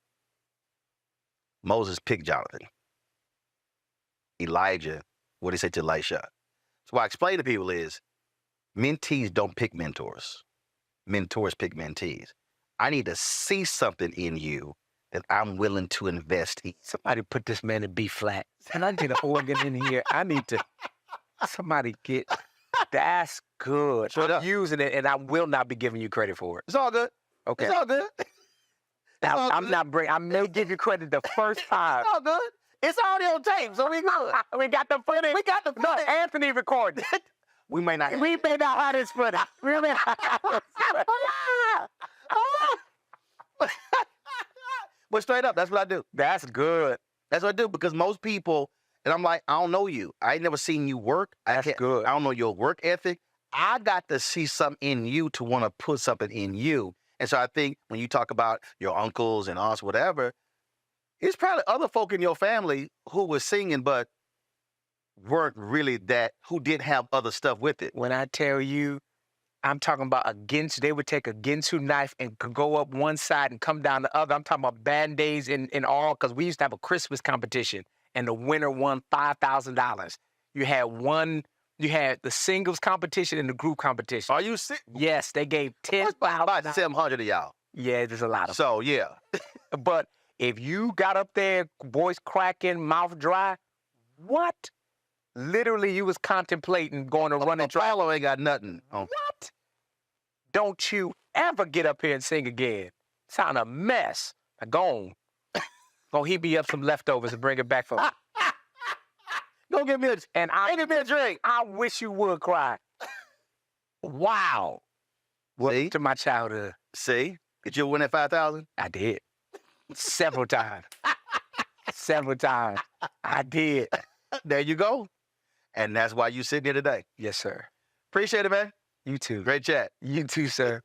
Moses picked Jonathan. Elijah, what did he say to Elisha? So what I explain to people is, mentees don't pick mentors. Mentors pick mentees. I need to see something in you that I'm willing to invest in. Somebody put this man in B flat. And I need an organ in here. I need to, somebody get, that's good. I'm using it, and I will not be giving you credit for it. It's all good. Okay. It's all good. Now, I may give you credit the first time. It's all good. It's already on tape, so we good. We got the footage. We got the footage. No, Anthony recorded. We may not have this footage. We may not have this footage. But straight up, that's what I do. That's good. That's what I do, because most people, and I'm like, I don't know you. I ain't never seen you work. That's good. I don't know your work ethic. I got to see something in you to want to put something in you. And so I think when you talk about your uncles and aunts, whatever, it's probably other folk in your family who were singing, but weren't really that, who did have other stuff with it. When I tell you, I'm talking about they would take a Ginsu knife and could go up one side and come down the other. I'm talking about Band-Aids in all, because we used to have a Christmas competition, and the winner won $5,000. You had the singles competition and the group competition. Are you sick? Yes, they gave $10,000. About 700 of y'all. Yeah, there's a lot of So, yeah. But if you got up there, voice cracking, mouth dry, what? Literally, you was contemplating going to run and try. Apollo ain't got nothing. What? Don't you ever get up here and sing again. Sound a mess. Now, go on. Go heat me up some leftovers and bring it back for me. Go give me a drink. I wish you would cry. Wow. Welcome to my childhood. See? Did you win that 5,000? I did. Several times. Several times. I did. There you go. And that's why you sitting here today. Yes, sir. Appreciate it, man. You too. Great chat. You too, sir.